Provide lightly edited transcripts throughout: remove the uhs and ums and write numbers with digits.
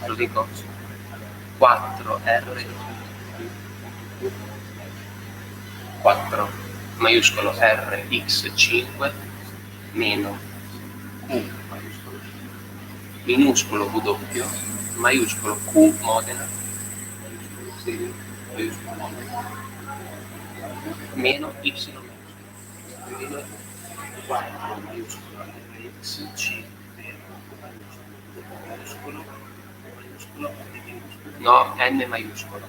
Lo dico? 4R 4 maiuscolo RX5 meno Q maiuscolo minuscolo W maiuscolo Q Modena maiuscolo Modena meno Y maiuscolo 4 maiuscolo RX5 maiuscolo no N maiuscolo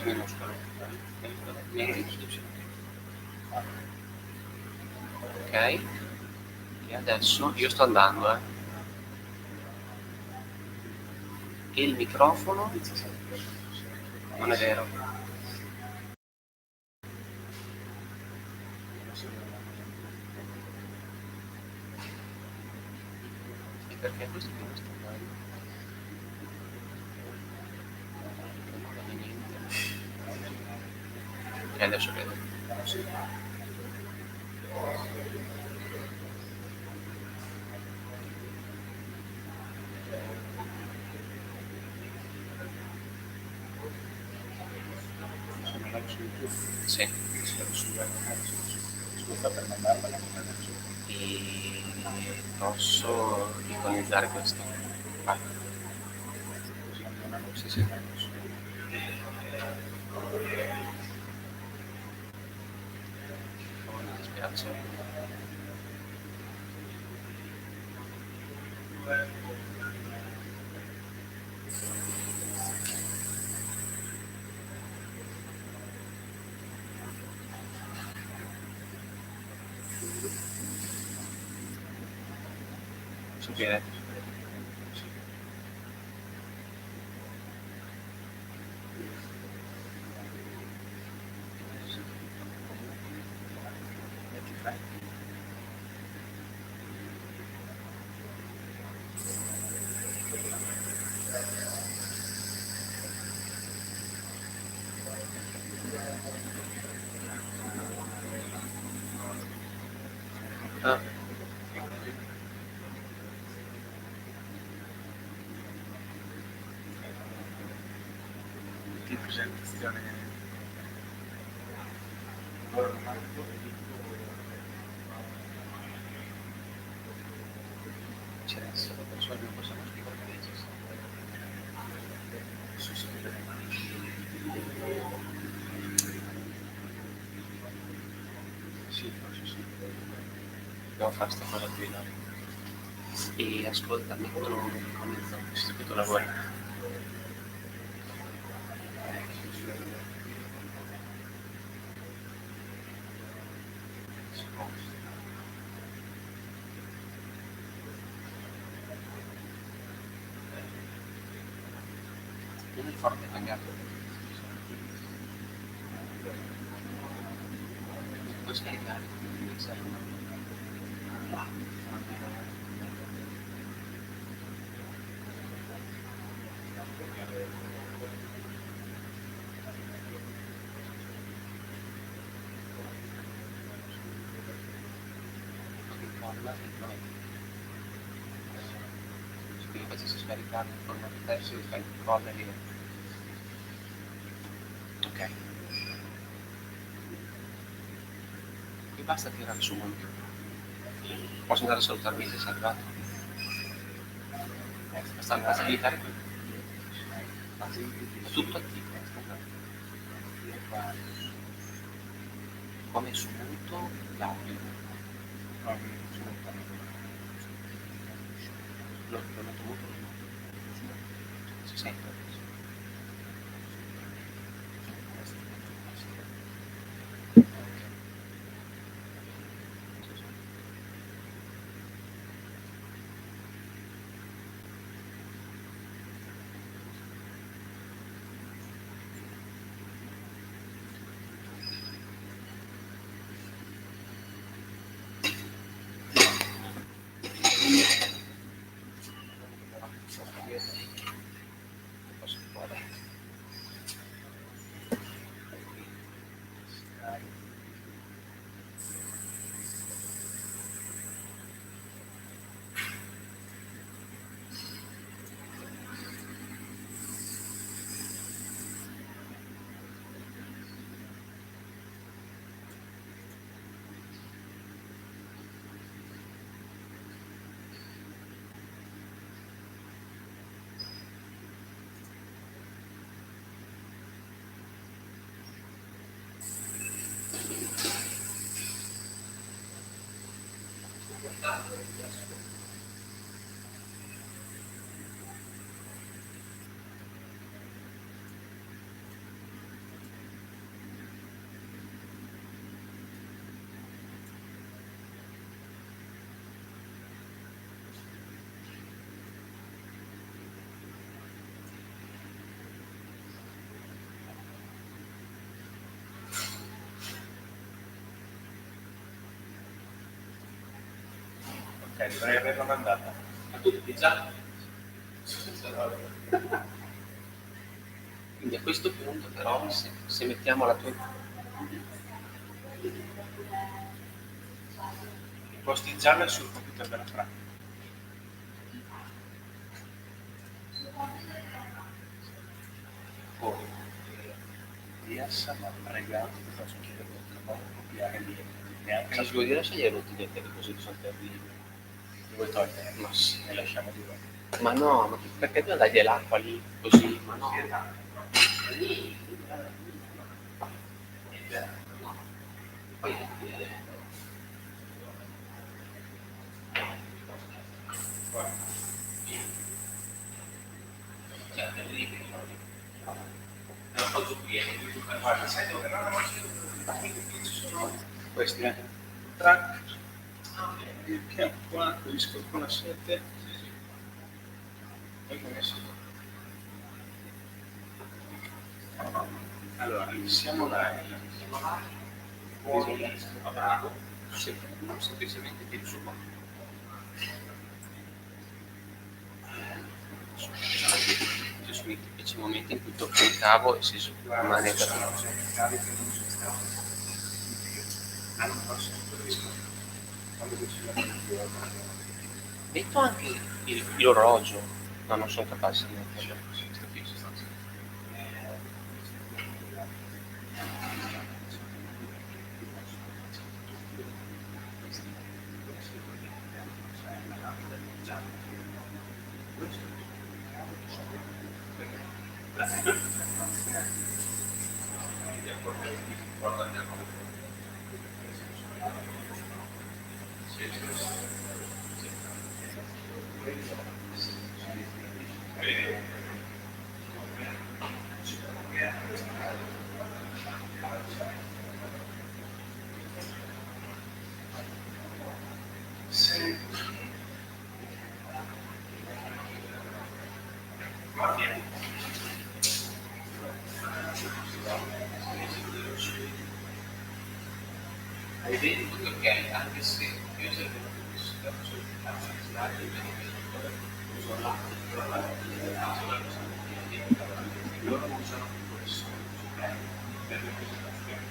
minuscolo meno Y ok, e adesso io sto andando e il microfono non è vero e perché questo qui non sta andando non vede niente e adesso vedo sì e posso iconizzare questo vai sì oh, mi dispiace sapere ah. Di presentazione c'è adesso la persona non possiamo scrivere sì, forse sì. Dobbiamo fare questa cosa qui, no? E ascolta, mettono un mezzo, visto che tu lavori. Non è forte cambiato. Puoi scaricare il mixer? Quindi facessi scaricare in formato testo e fai il colla lì. Ok. E basta tirare su un più. Posso andare a salutarmi se sei arrivato? Basta evitare qui. È tutto attivo. Come su muto l'audio. Lo metto muto. Si sente adesso. Ok, dovrei averla mandata. A tutti già? Quindi a questo punto però se mettiamo la tua posteggiarla sul computer della pratica. Poi riesca a regalo che faccio chiedere a copiare lì. Neanche la devo dire scegliere l'utile che così sono terribili. Li vuoi togliere? Ma sì, ne lasciamo due. Ma no, ma perché tu dai dell'acqua lì così? Ma no. Poi cioè, terribile. Non posso qui, guarda, sai dove? Questi, track, che qua, riesco con la 7, poi come si allora, siamo là, bravo, semplicemente tiri su qua. Ci sono i tipici momenti in cui tocchi il cavo e si rimane metto anche l'orologio, ma non sono capace di metterlo. Hai detto che anche se io sono loro non usano più questo per le presentazioni.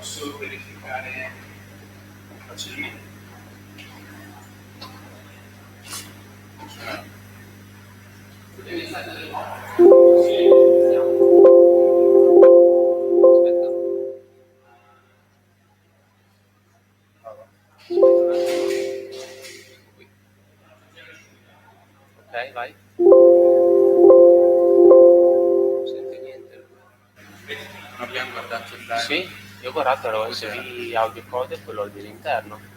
Posso verificare facilmente. Ok, vai. Non sento niente. Non abbiamo guardato il live. Sì, io ho guardato la USB audio code e quello dell'interno.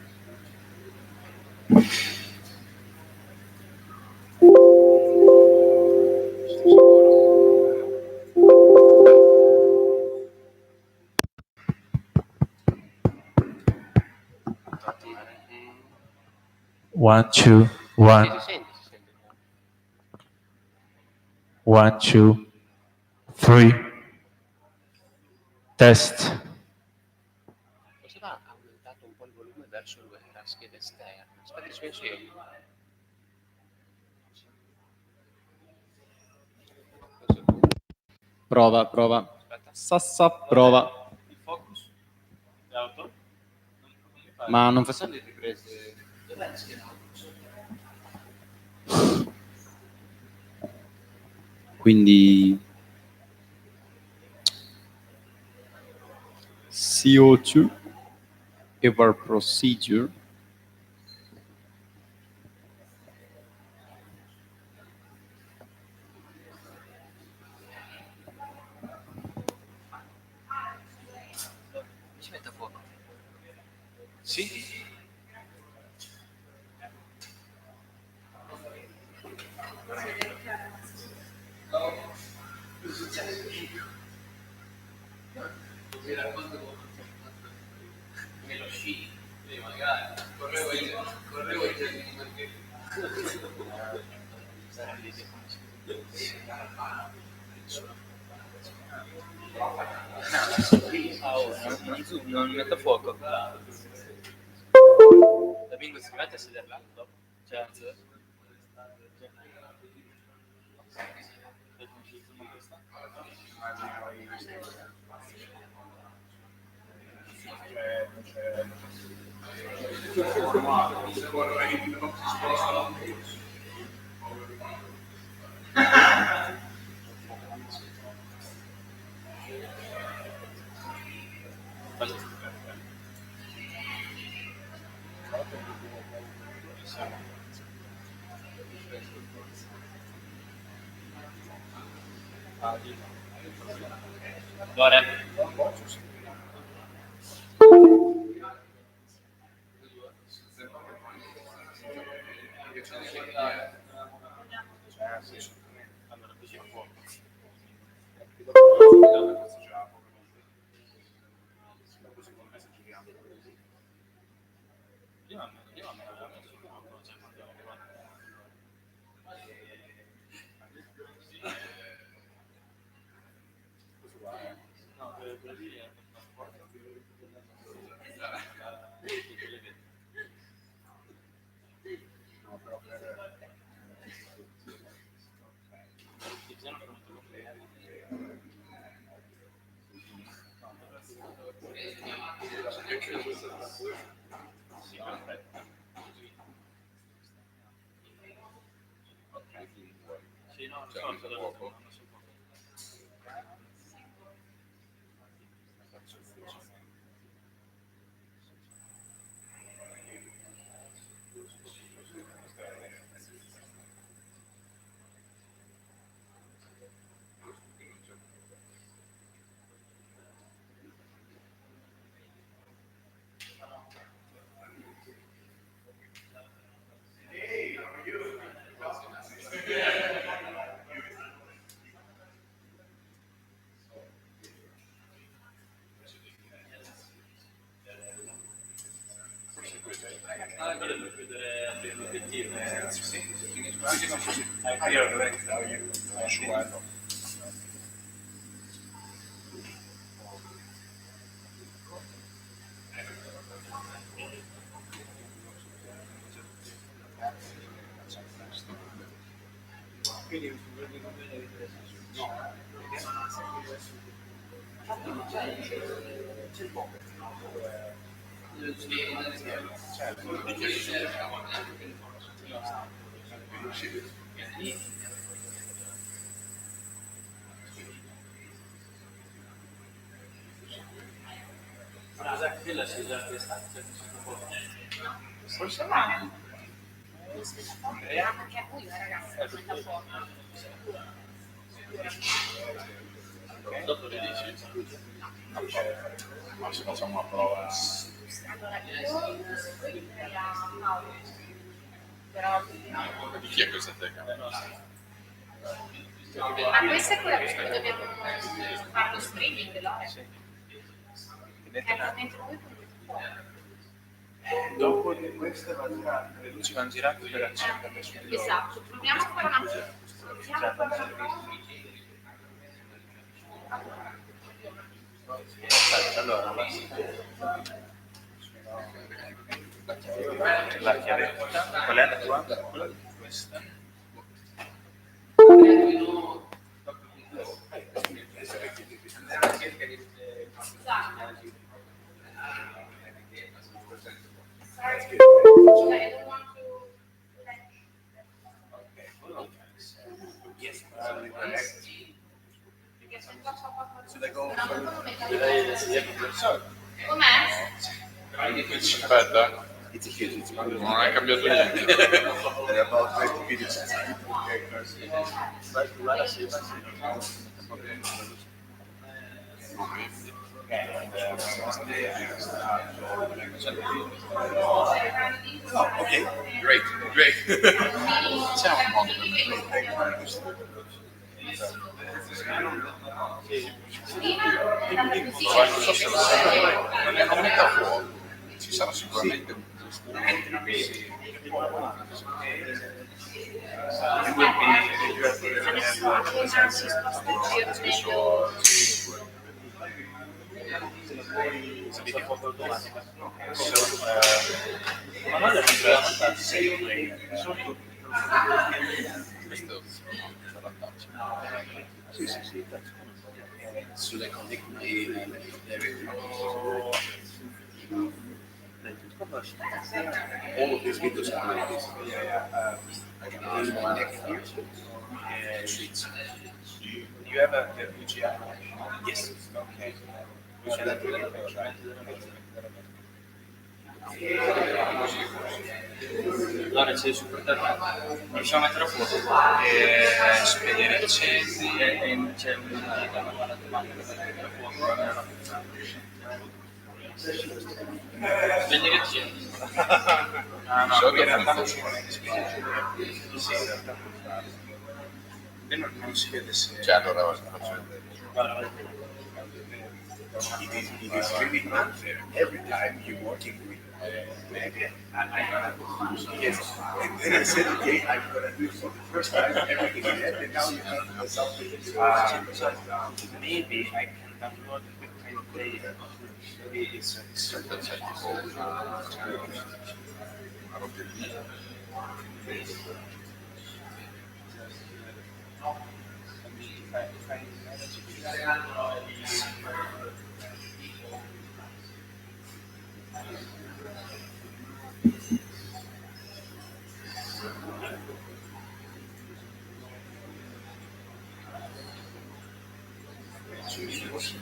One, two, one. Si sente, si sente. 1, 2, 3. Test. Forse va aumentato un po' il volume verso la scheda esterna. Aspetta, ci penso io. Prova. Aspetta. Prova. Il focus? L'auto? Ma non facciamo le riprese. Dov'è la scheda focus? Quindi CO2 EVAR procedure. Ci mette a fuoco. Sì? Mi racconto nello sci, magari correvo i giardini perché non metto a fuoco. Domingo si mette a sedere là dopo? Cioè, Perché è buio, ragazzi, la piattaforma. Dopo le dici? Ma se facciamo una prova. Allora, io a Paolo, però... Di chi è questa telecamera? Ma questo è quello che dobbiamo fare lo streaming, no? Mentre voi potete fuori. Dopo di queste le luci vanno girate per accendere su di loro. Esatto, proviamo a fare una prova. Allora, la chiavetta, qual è la tua? Quella di questa. Com'è? Aspetta, non hai cambiato niente. Okay, great. C'è un modo per non so se lo sai, non metta fuoco, ci sarà sicuramente un sulle cose all of these videos are like this. I can use my neck here. Sheets. Do you have a VGA? Yes. Okay. We should have to try. Allora c'è il superterreno, riusciamo a mettere a fuoco e spegnere accendi e c'è una vita, una domanda per mettere a fuoco. Spegnere accendi. No, in realtà non si può spegnere. Sì, in realtà può farlo. E non si vede se... Cioè, allora faccio vedere. Guarda, It is really unfair. Every time you're working with media, yes. And then I said, okay, I'm gonna do it for the first time, everything in it, and now you have something that you maybe I can download a quick player. Maybe it's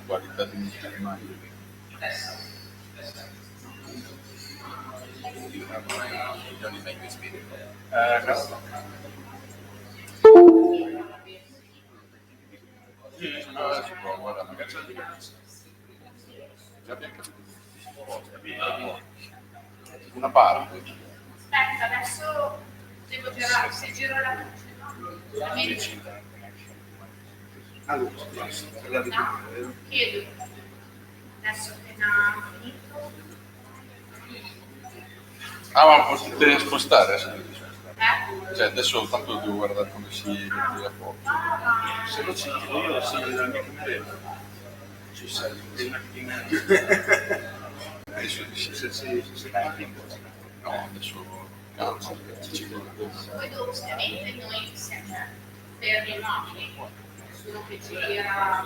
qualità di immagine. Non è meglio spirito. No, si può, guarda, magari già abbiamo capito. Una parte. Aspetta, adesso devo girare, se giro la luce, no? La media. Allora, No? Chiedo. Adesso appena finito. ah, ma potete spostare? Cioè, Eh? adesso tanto devo guardare come si mette a fuoco. se lo sento io, lo segno della mia camera. Ci sei. Adesso dici, Se dai il tempo. no, adesso calma, ci Poi ovviamente noi siamo per i nonni, nessuno che gira.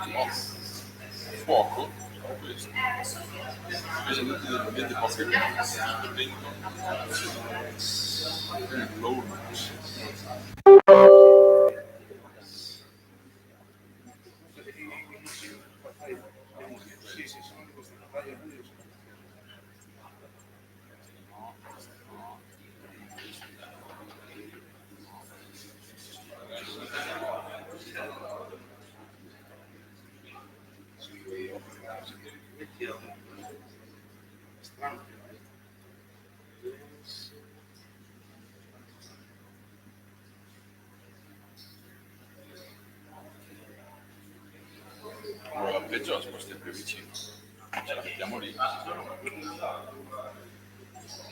fuoco, questo. Adesso Invece vedi poche dentro. Allora, peggio la spostiamo più vicino. Ce la mettiamo lì.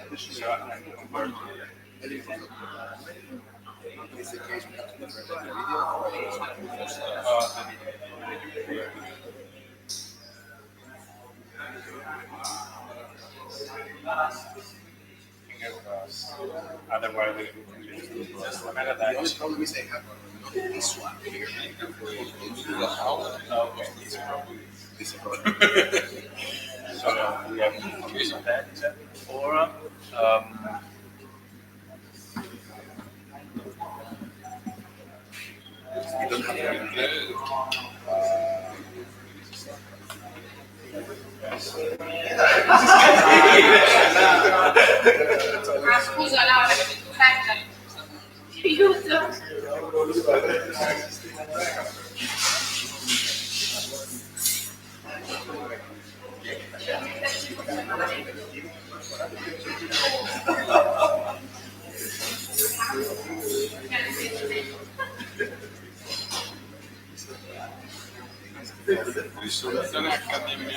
Adesso sarà otherwise The problem is I have not this one here. okay. This problem. So we have that or You don't have to Ah, scusa Laura, aspetta. Aiuto. risoluzione HDMI.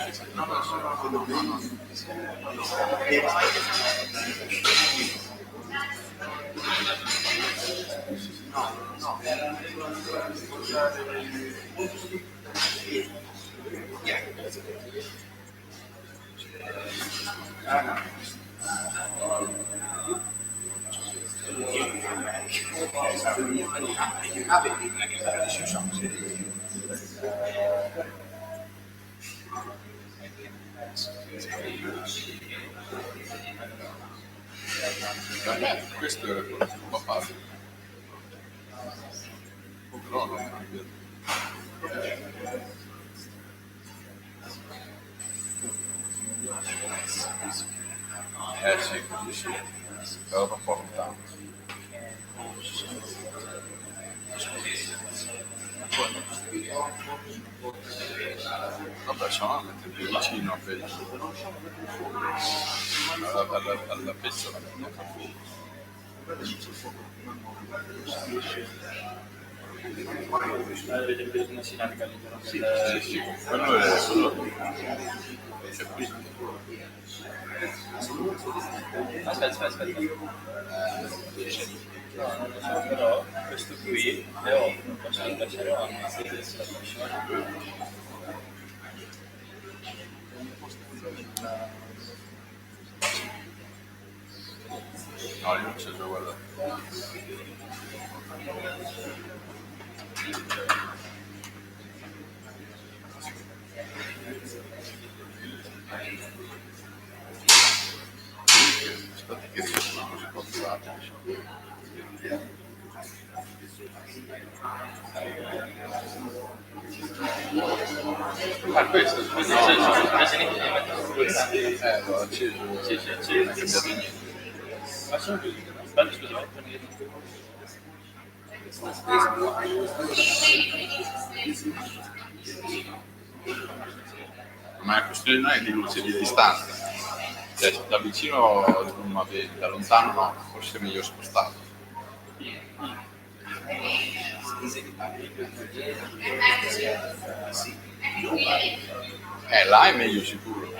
Questo era quello che va fatto. Però non è Sì, così sì. Però troppo lontano. Vabbè, sono mettere più vicino alla pezza la mettiamo a fuoco. Avete preso una sinarica all'interno Sì, quello è c'è qui. Aspetta. No, non lo so, però questo qui è 8, posso lasciare 1, se adesso la passione. No, io non c'è già guardato. Aspetta che sono così controllati. Ma questo No, la sinistra di mettere su questa. l'ho acceso. Sì, Non è cambiato niente. ma sono chiusi. Aspetta, scusa, prendi dietro. Ma la questione non è di luce, è di distanza. Cioè, da vicino ma da lontano no, forse è meglio spostato. Là è meglio sicuro.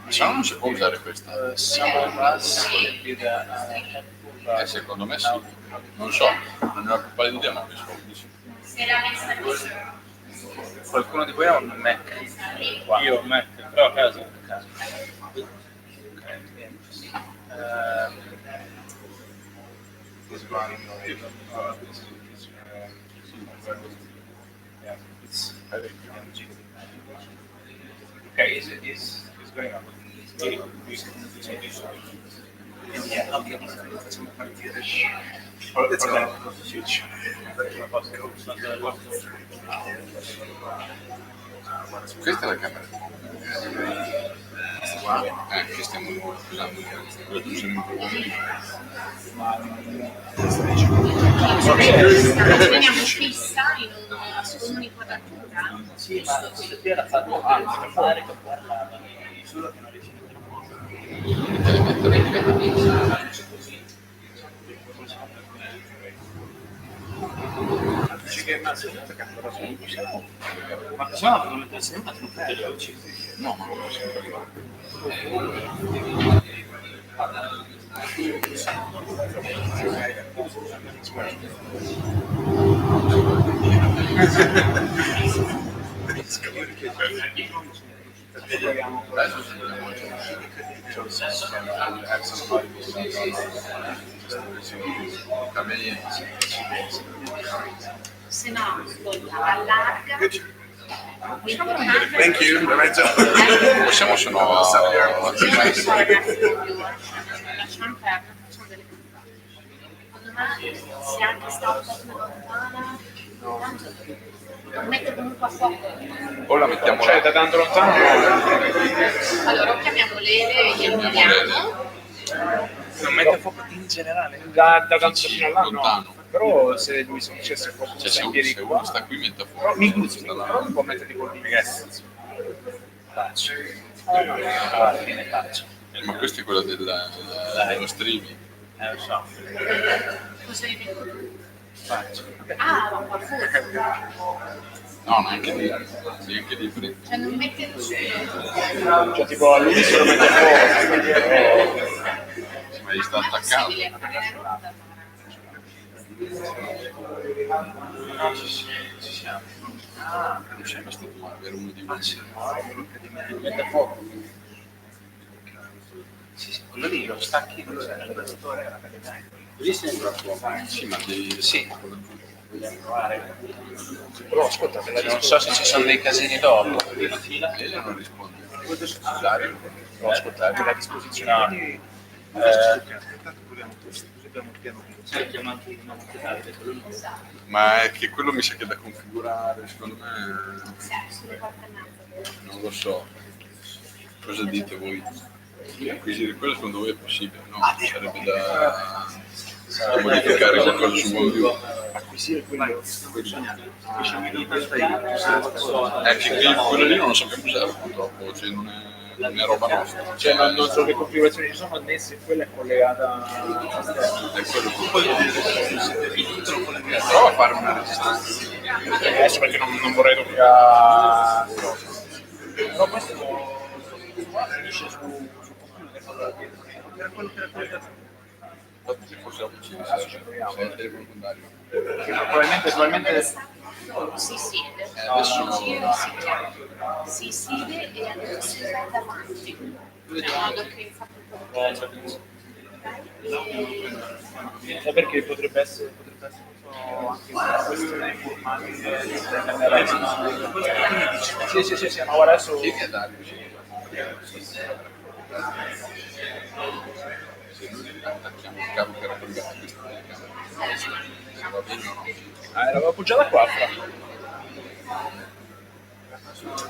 Se no non si può usare questa. Secondo me sì. Non so, non ne ho più pallida idea, ma penso di sì. Qualcuno di voi ha un Mac? Io ho un Mac, però a casa. Ok, bene. Is running Yeah, it's okay. Is going on. Yeah, okay. Facciamo partire. Let's go. Switch. Questa è la camera. Che stiamo usando. Teniamo fissa in un'inquadratura. Sì, ma questo qui era fatto per fare che parlava solo che non riesce ma possiamo mettere sempre tutte le luci? No, ma non lo so. Se no, allarga. Thank you. Possiamo se no Lasciamo perdere, facciamo delle puntate. Secondo me, se anche sta un po' più lontana, mette comunque a fuoco. o la mettiamo Cioè, là. da tanto lontano Allora, o chiamiamo Lele e glielo chiediamo. Non mette a fuoco in generale? da tanto fino là no. Lontano. Però se lui successe qualcosa Cioè, se in piedi se qua, uno sta qui mette a fuoco. però mi uno sta là. però non può mettere tipo di Faccio. Alla fine faccio. Ma questa è quella dello streaming. Lo so. Cosa hai detto? Faccio. Ah, ma qua fuori. No, neanche lì. Neanche lì frente. Cioè non mette nessuno. cioè tipo a lui se lo mette a fuoco. Ma gli sta È attaccato. possibile fare la rotta. No, ci siamo. Ah, non c'è mai stato male avere uno di questi. Mette a fuoco. Sì, quello lì lo stacchi, non c'è l'allenatore, la capitale. Così sembra fuoco. Sì, ma devi... Sì, vogliamo provare. Però ascolta, me la Non so se ci sono dei casini dopo. Lei non risponde. Però ascolta, me la disposizione. No. Quindi, Tanto proviamo questo, così abbiamo il piano B. Sai chiamato in una capitale, quello lì. Ma è che quello mi sa che è da configurare, secondo me... Non lo so. Cosa dite voi? Acquisire quello secondo voi è possibile? No, sarebbe da modificare qualcosa su OneView. Acquisire quello. Che quello lì non lo sappiamo usare purtroppo, cioè non è roba nostra. Cioè non so che configurazioni ci sono, né se quella è collegata a esterno. È quello che prova a fare una registrazione. Adesso perché non vorrei toccare. Però questo qua finisce su computer. Era quello che era collegato. Infatti forse la cucina se è il telefono contario. Probabilmente Si siede. Adesso Si siede e adesso si va davanti. In modo che fa tutto. è perché potrebbe essere anche una questione informatica. Sì, ma guarda adesso. chi è Dario? Se noi attacchiamo il cavo che era collegato a questa telecamera, se va bene o no? L'avevo appoggiata qua.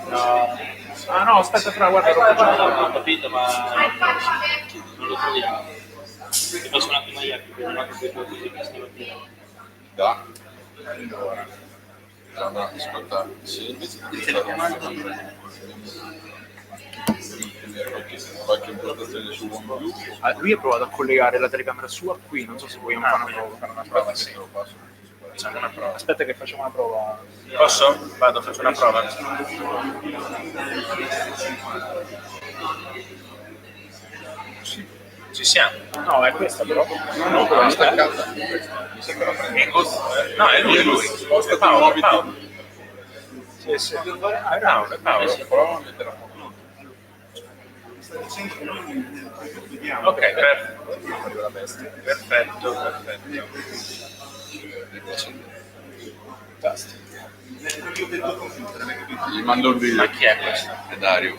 No. Ah no, aspetta, guarda, l'ho appoggiata. Ho capito, ma non lo troviamo. Ti posso un attimo aiutare, perché non ho capito così stamattina. Da? Allora, ascolta, se invece di qualche impostazione su OneView, Lui ha provato a collegare la telecamera sua qui, non so se vogliamo fare una prova. Sì. Facciamo una prova. Aspetta che facciamo una prova. Posso? Vado, faccio una prova. Ci siamo. No, è questa però. no, però è staccata. No, è lui. È Paolo. Sì. Ah, è Paolo. Prova a mettere a fuoco. Ok, perfetto. Gli mando il video. Ma chi è questo? È Dario.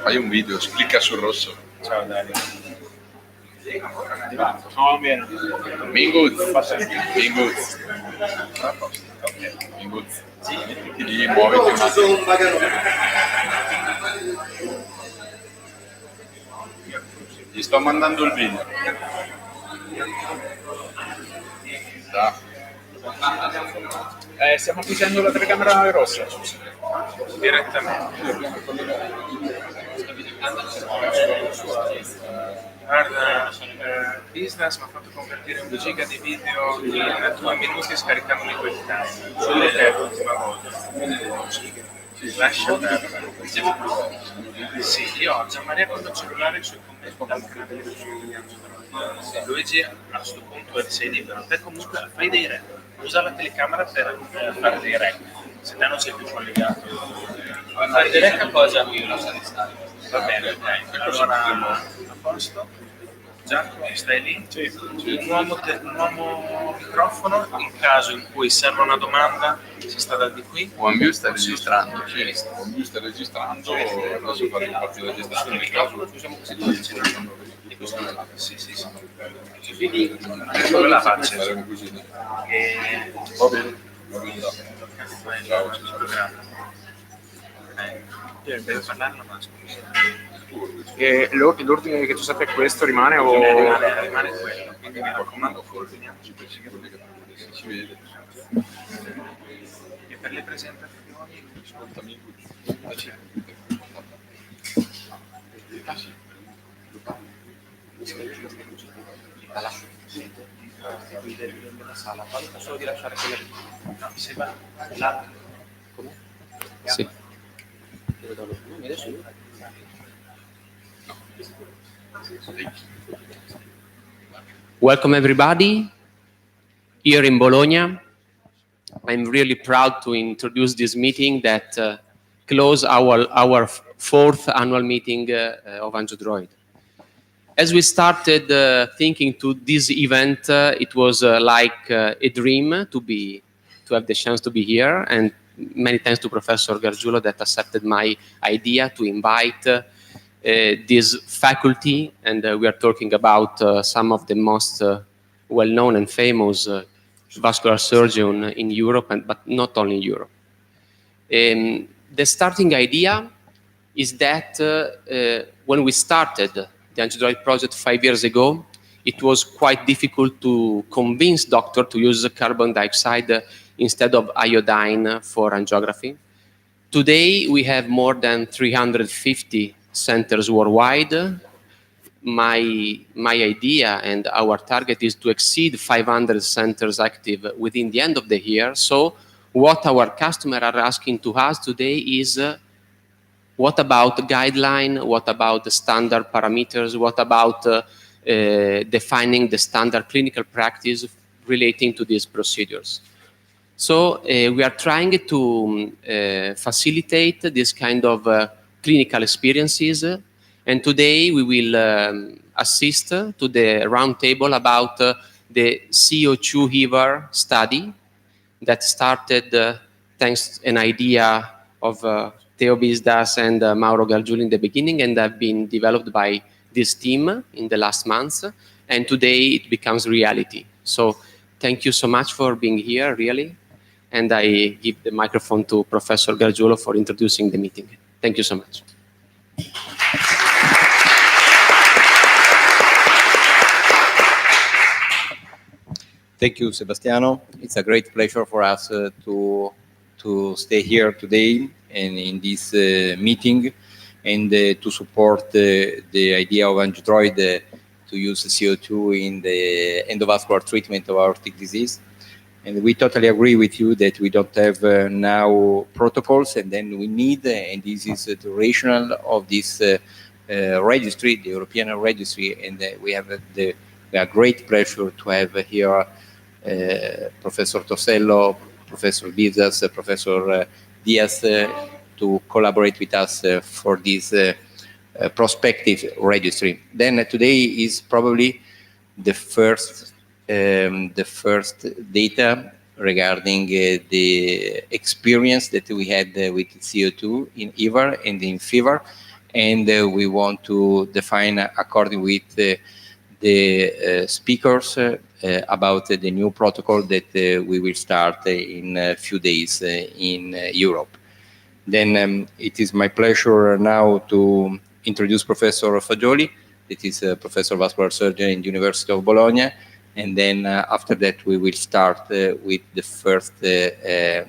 Fai un video, clicca sul rosso. Ciao Dario. No, bene. Mingus. Mingus. Mingus. Mettiti lì, muoviti un attimo. Gli sto mandando il video. Da. Stiamo acquisendo la telecamera rossa. Direttamente. Guarda, business mi ha fatto convertire 1 giga di video in 2 minuti scaricandoli quel cazzo. Solo che è l'ultima volta. Lascia perdere. Sì, io ho Gian Maria con il cellulare sui commenti dal canale di Angiodroid. Luigi a questo punto sei libero. Te comunque fai dei rec. Usa la telecamera per fare dei rec. Se te non sei più collegato. Fare dei rec a cosa? Va bene, ok. Allora a posto. Giacomo, stai lì? Sì. Un nuovo microfono in caso in cui serve una domanda si sta da di qui. OneView sta registrando. OneView sta registrando. Adesso faremo parte della registrazione nel caso Sì. Quindi dove la faccio? faremo così. Va Va bene. Ciao. Devo parlarlo, ma scusa. E l'ordine che tu sappia è questo rimane o... Rimane quello, quindi mi raccomando, Ci si vede. e per le presentazioni Ascoltami. della sala, valuta solo di lasciare quelle. No, se va là. Come? Sì. Welcome everybody here in Bologna. I'm really proud to introduce this meeting that close our fourth annual meeting of Angiodroid. As we started thinking to this event, it was like a dream to have the chance to be here, and many thanks to Professor Gargiulo that accepted my idea to invite this faculty, and we are talking about some of the most well-known and famous vascular surgeons in Europe, but not only in Europe. The starting idea is that when we started the Angiodroid project 5 years ago, it was quite difficult to convince doctors to use carbon dioxide instead of iodine for angiography. Today, we have more than 350 centers worldwide. My idea and our target is to exceed 500 centers active within the end of the year. So what our customers are asking to us today is what about the guideline? What about the standard parameters? What about defining the standard clinical practice relating to these procedures? So we are trying to facilitate this kind of clinical experiences. And today we will assist to the roundtable about the CO2 EVAR study that started thanks to an idea of Theo Bisdas and Mauro Gargiuli in the beginning, and have been developed by this team in the last months. And today it becomes reality. So thank you so much for being here, really. And I give the microphone to Professor Gargiulo for introducing the meeting. Thank you so much. Thank you, Sebastiano. It's a great pleasure for us to stay here today and in this meeting, and to support the idea of Angiodroid to use CO2 in the endovascular treatment of aortic disease. And we totally agree with you that we don't have now protocols, and then we need, and this is the rationale of this registry, the European registry, and we have a great pleasure to have here Professor Tosello, Professor Bisdas, Professor Diaz to collaborate with us for this prospective registry. Then today is probably the first data regarding the experience that we had with CO2 in EVAR and in FEVAR, and we want to define according with the speakers about the new protocol that we will start in a few days in Europe. Then it is my pleasure now to introduce Professor Fagioli, that is a Professor of Vascular Surgery in the University of Bologna. And then after that, we will start with the first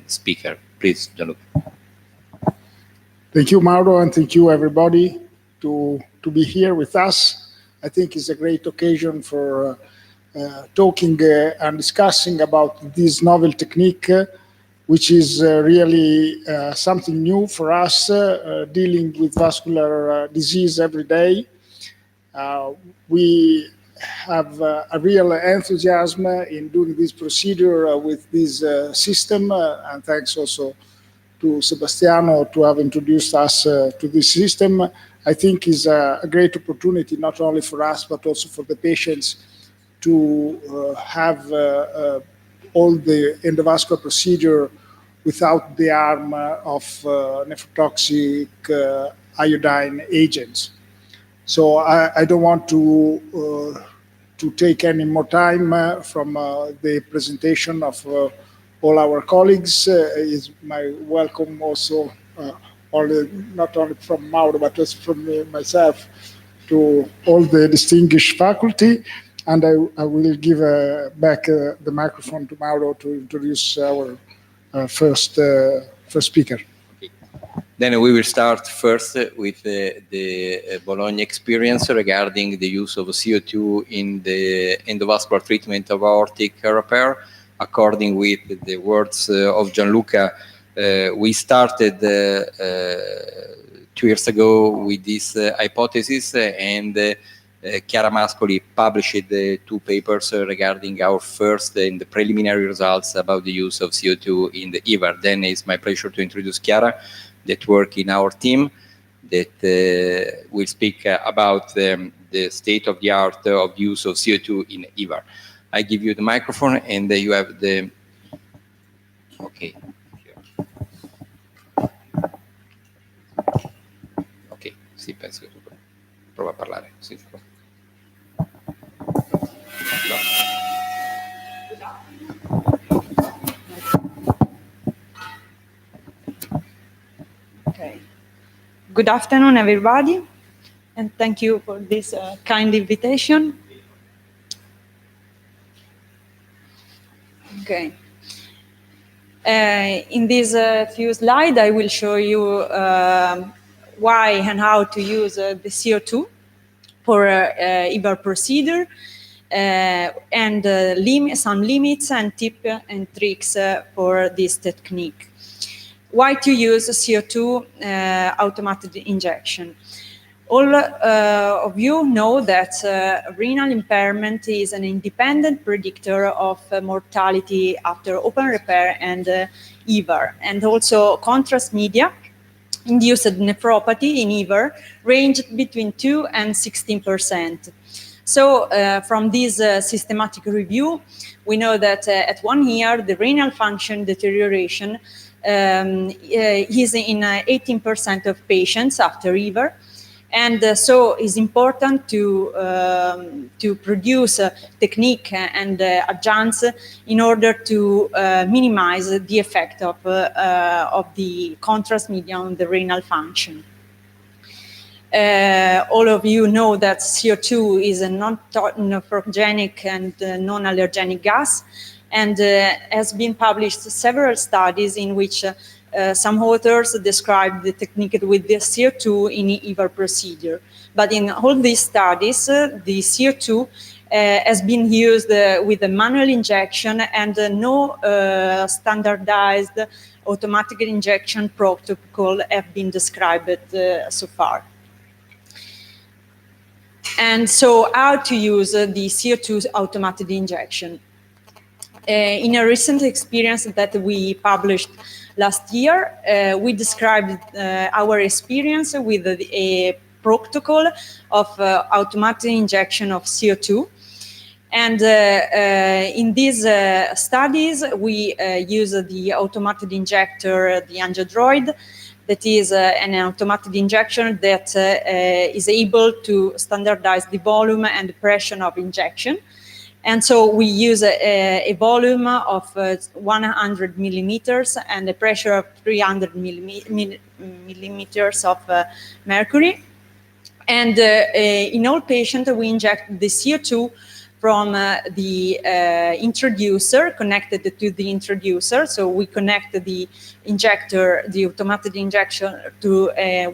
speaker. Please, Gianluca. Thank you, Mauro, and thank you, everybody, to be here with us. I think it's a great occasion for talking and discussing about this novel technique, which is really something new for us, dealing with vascular disease every day. We have a real enthusiasm in doing this procedure with this system, and thanks also to Sebastiano to have introduced us to this system. I think is a great opportunity, not only for us, but also for the patients to have all the endovascular procedure without the harm of nephrotoxic iodine agents. So I don't want to take any more time from the presentation of all our colleagues. Is my welcome also not only from Mauro, but also from myself to all the distinguished faculty. And I will give back the microphone to Mauro to introduce our first speaker. Then we will start first with the Bologna experience regarding the use of CO2 in the endovascular treatment of aortic repair. According with the words of Gianluca, we started 2 years ago with this hypothesis, and Chiara Mascoli published 2 papers regarding our first and the preliminary results about the use of CO2 in the EVAR. Then it's my pleasure to introduce Chiara, that work in our team, that will speak about the state of the art of use of CO2 in EVAR. I give you the microphone, and you have the... Okay. Ok, sì, penso che prova a parlare. Sì. Good afternoon, everybody, and thank you for this kind invitation. Okay. In these few slides, I will show you why and how to use the CO2 for EVAR procedure, and some limits and tips and tricks for this technique. Why to use CO2 automated injection? All of you know that renal impairment is an independent predictor of mortality after open repair and EVAR, and also contrast media induced nephropathy in EVAR ranged between 2 and 16%. So from this systematic review, we know that at 1 year, the renal function deterioration is in 18% of patients after EVAR. And so it's important to produce a technique and adjuncts in order to minimize the effect of the contrast media on the renal function. All of you know that CO2 is a non-nephrogenic and non-allergenic gas, and has been published several studies in which some authors described the technique with the CO2 in EVAR procedure. But in all these studies, the CO2 has been used with a manual injection and no standardized automatic injection protocol have been described so far. And so how to use the CO2 automated injection? In a recent experience that we published last year, we described our experience with a protocol of automatic injection of CO2. And in these studies, we use the automated injector, the Angiodroid, that is an automated injection that is able to standardize the volume and the pressure of injection. And so we use a volume of 100 millimeters and a pressure of 300 millimeters of mercury. And in all patients, we inject the CO2 from the introducer, connected to the introducer. So we connect the injector, the automated injection, to a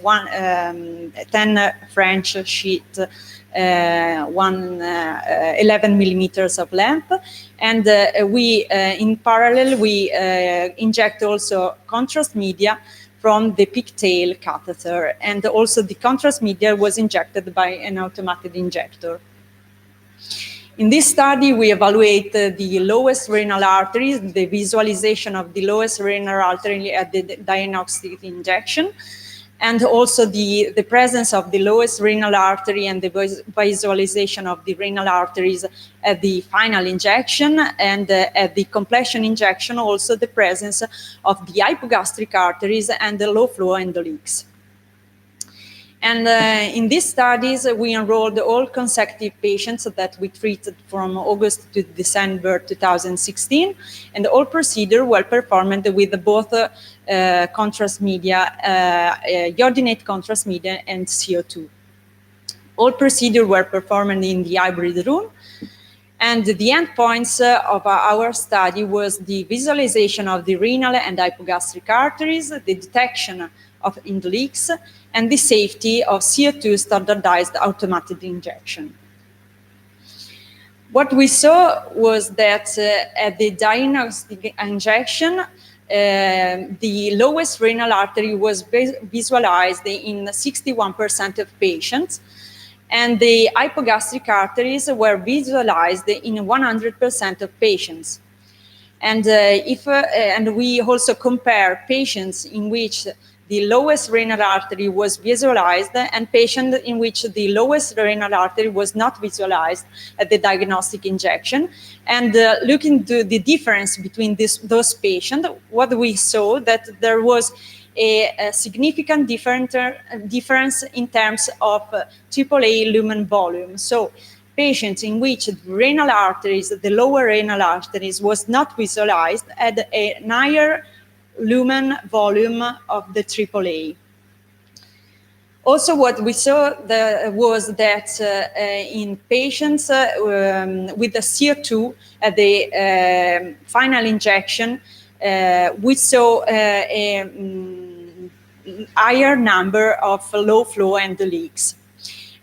10 French sheet, 11 millimeters of length. And in parallel, we inject also contrast media from the pigtail catheter. And also the contrast media was injected by an automated injector. In this study, we evaluate the lowest renal arteries, the visualization of the lowest renal artery at the diagnostic injection, and also the presence of the lowest renal artery and the visualization of the renal arteries at the final injection, and at the completion injection, also the presence of the hypogastric arteries and the low flow endoleaks. And in these studies, we enrolled all consecutive patients that we treated from August to December 2016, and all procedures were performed with both contrast media, iodinate contrast media, and CO2. All procedures were performed in the hybrid room, and the endpoints of our study was the visualization of the renal and hypogastric arteries, the detection of endoleaks, and the safety of CO2 standardized automated injection. What we saw was that at the diagnostic injection, the lowest renal artery was visualized in 61% of patients, and the hypogastric arteries were visualized in 100% of patients. And and we also compare patients in which the lowest renal artery was visualized and patients in which the lowest renal artery was not visualized at the diagnostic injection. And looking to the difference between those patients, what we saw that there was a significant difference in terms of AAA lumen volume. So patients in which the renal arteries, the lower renal arteries, was not visualized had a higher lumen volume of the AAA. Also, what we saw was that in patients with the CO2 at the final injection, we saw a higher number of low flow endoleaks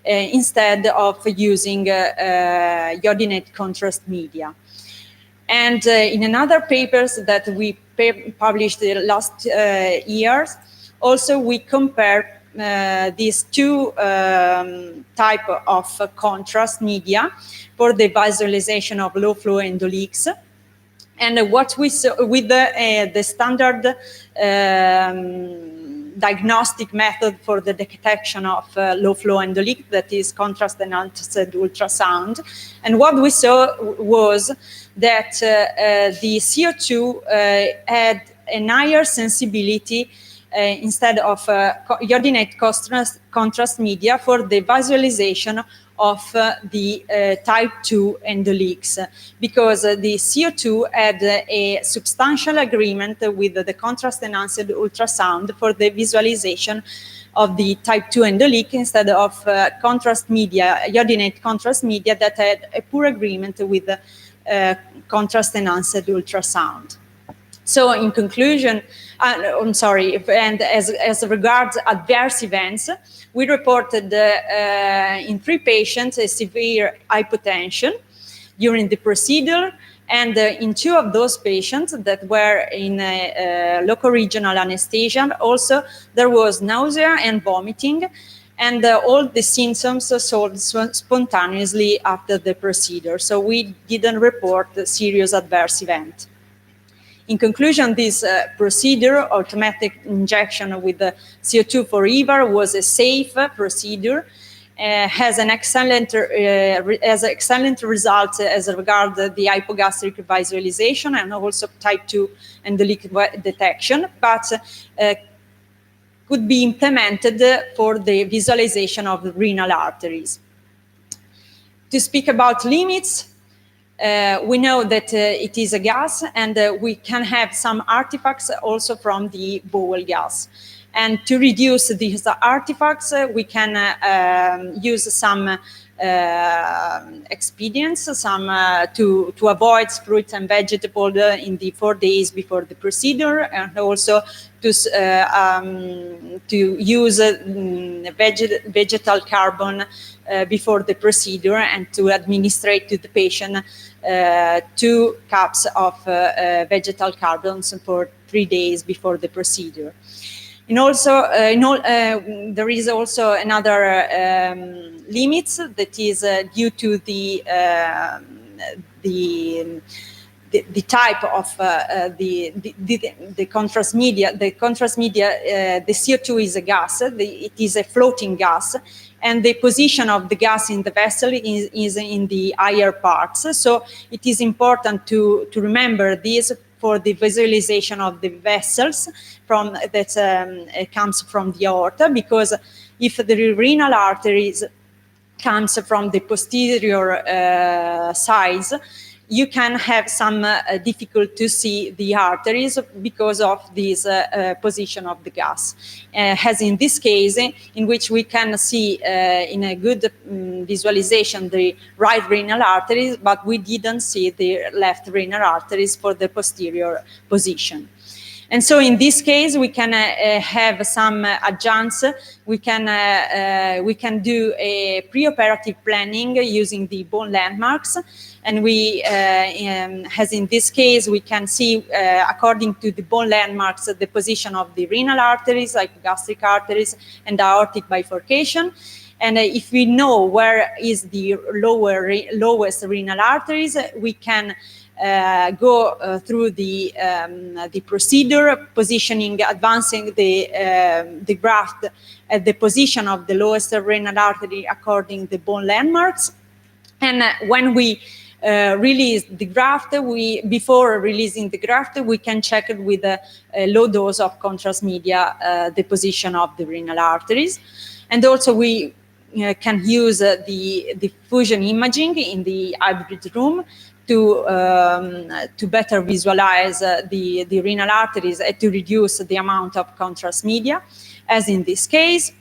instead of using iodinate contrast media. And in another papers that we published the last years, also we compare these two type of contrast media for the visualization of low flow endoleaks. And what we saw with the standard diagnostic method for the detection of low flow endoleak, that is contrast enhanced ultrasound. And what we saw was that the CO2 had a higher sensibility instead of iodinate contrast media for the visualization of the type 2 endoleaks, because the CO2 had a substantial agreement with the contrast enhanced ultrasound for the visualization of the type 2 endoleak instead of contrast media, iodinate contrast media that had a poor agreement with contrast enhanced ultrasound. So in conclusion, I'm sorry, and as regards adverse events, we reported in 3 patients a severe hypotension during the procedure, and in 2 of those patients that were in local regional anesthesia, also there was nausea and vomiting, and all the symptoms solved spontaneously after the procedure. So we didn't report a serious adverse event. In conclusion, this procedure, automatic injection with the CO2 for EVAR, was a safe procedure, has an excellent result as regards the hypogastric visualization and also type 2 endoleak detection, but could be implemented for the visualization of the renal arteries. To speak about limits, we know that it is a gas, and we can have some artifacts also from the bowel gas. And to reduce these artifacts, we can use some expedients, to avoid fruit and vegetable in the 4 days before the procedure, and also to use vegetal carbon before the procedure, and to administrate to the patient 2 cups of vegetal carbons for 3 days before the procedure. And also, there is also another limits that is due to the type of the contrast media. The contrast media, the CO2 is a gas. It is a floating gas, and the position of the gas in the vessel is in the higher parts. So it is important to remember this for the visualization of the vessels that comes from the aorta, because if the renal arteries comes from the posterior sides, you can have some difficulty to see the arteries because of this position of the gas. As in this case, in which we can see in a good visualization the right renal arteries, but we didn't see the left renal arteries for the posterior position. And so in this case, we can have some adjuncts. We can do a preoperative planning using the bone landmarks. And we, as in this case, we can see, according to the bone landmarks, the position of the renal arteries, like gastric arteries, and aortic bifurcation. And if we know where is the lowest renal arteries, we can go through the procedure, positioning, advancing the graft at the position of the lowest renal artery according to the bone landmarks. And when we release the graft, before releasing the graft, we can check it with a low dose of contrast media the position of the renal arteries. And also we can use the diffusion imaging in the hybrid room to better visualize the renal arteries and to reduce the amount of contrast media, as in this case.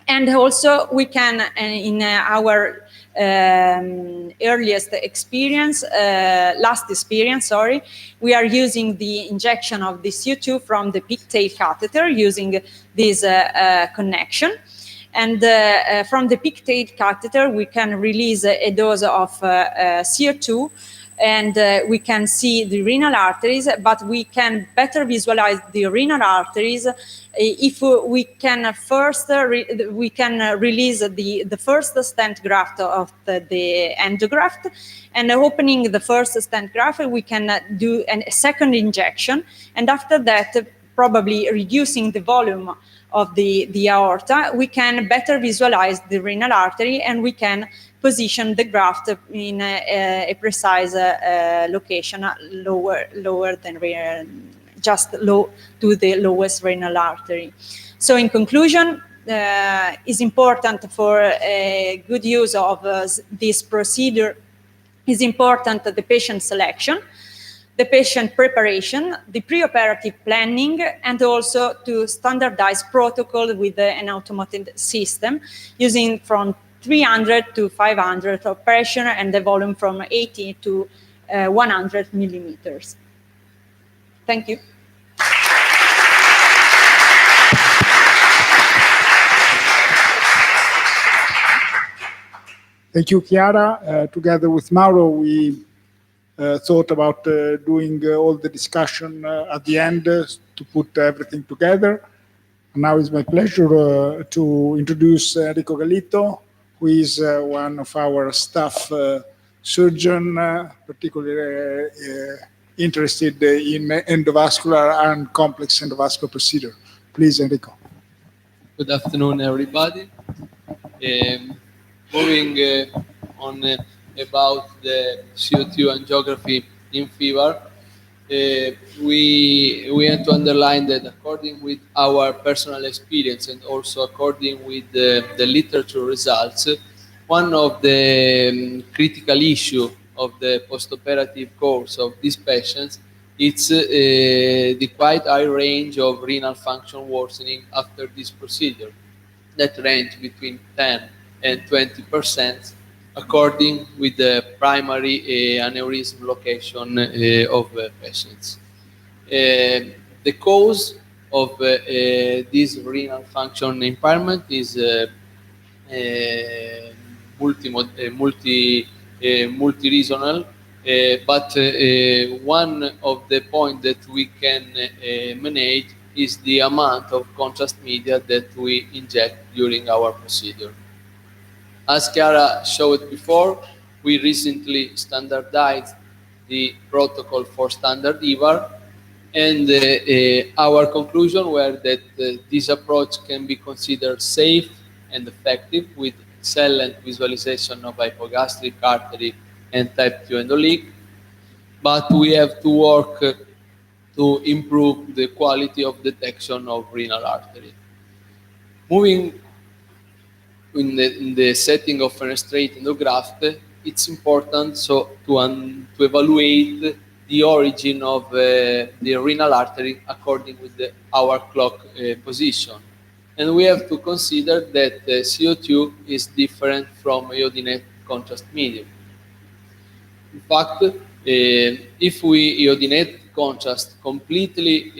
And also we can, in our earliest experience, last experience, sorry, we are using the injection of the CO2 from the pigtail catheter using this connection. And from the pigtail catheter, we can release a dose of CO2, and we can see the renal arteries, but we can better visualize the renal arteries if we can first release the first stent graft of the endograft, and opening the first stent graft, we can do a second injection, and after that, probably reducing the volume of the aorta, we can better visualize the renal artery, and we can position the graft in a precise location, lower than just low to the lowest renal artery. So in conclusion, it's important for good use of this procedure, is important the patient selection, the patient preparation, the preoperative planning, and also to standardize protocol with an automated system using from 300 to 500 of pressure and the volume from 80 to 100 millimeters. Thank you. Thank you, Chiara. Together with Mauro, we thought about doing all the discussion at the end to put everything together. And now it's my pleasure to introduce Enrico Gallito, who is one of our staff surgeon, particularly interested in endovascular and complex endovascular procedure. Please, Enrico. Good afternoon, everybody. Moving on about the CO2 angiography in fever, we want to underline that according with our personal experience and also according with the literature results, one of the critical issue of the postoperative course of these patients is the quite high range of renal function worsening after this procedure, that range between 10 and 20%, according with the primary aneurysm location of patients. The cause of this renal function impairment is multi-reasonal, but one of the points that we can manage is the amount of contrast media that we inject during our procedure. As Chiara showed before, we recently standardized the protocol for standard EVAR, and our conclusion were that this approach can be considered safe and effective with excellent visualization of hypogastric artery and type 2 endoleak, but we have to work to improve the quality of detection of renal artery. Moving in the setting of fenestrate endograft, it's important to evaluate the origin of the renal artery according with our clock position. And we have to consider that CO2 is different from iodinate contrast medium. In fact, if we iodinate contrast completely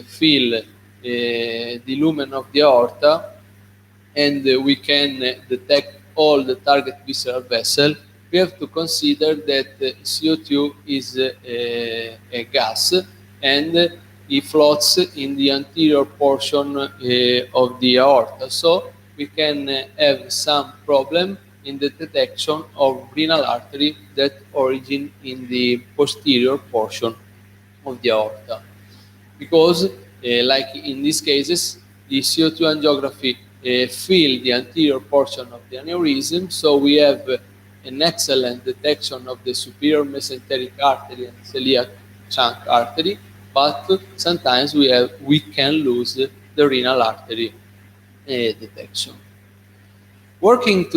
fill the lumen of the aorta, and we can detect all the target visceral vessel, we have to consider that CO2 is a gas, and it floats in the anterior portion of the aorta. So we can have some problem in the detection of renal artery that origin in the posterior portion of the aorta. Because, like in these cases, the CO2 angiography fill the anterior portion of the aneurysm, so we have an excellent detection of the superior mesenteric artery and celiac trunk artery, but sometimes we can lose the renal artery detection. Working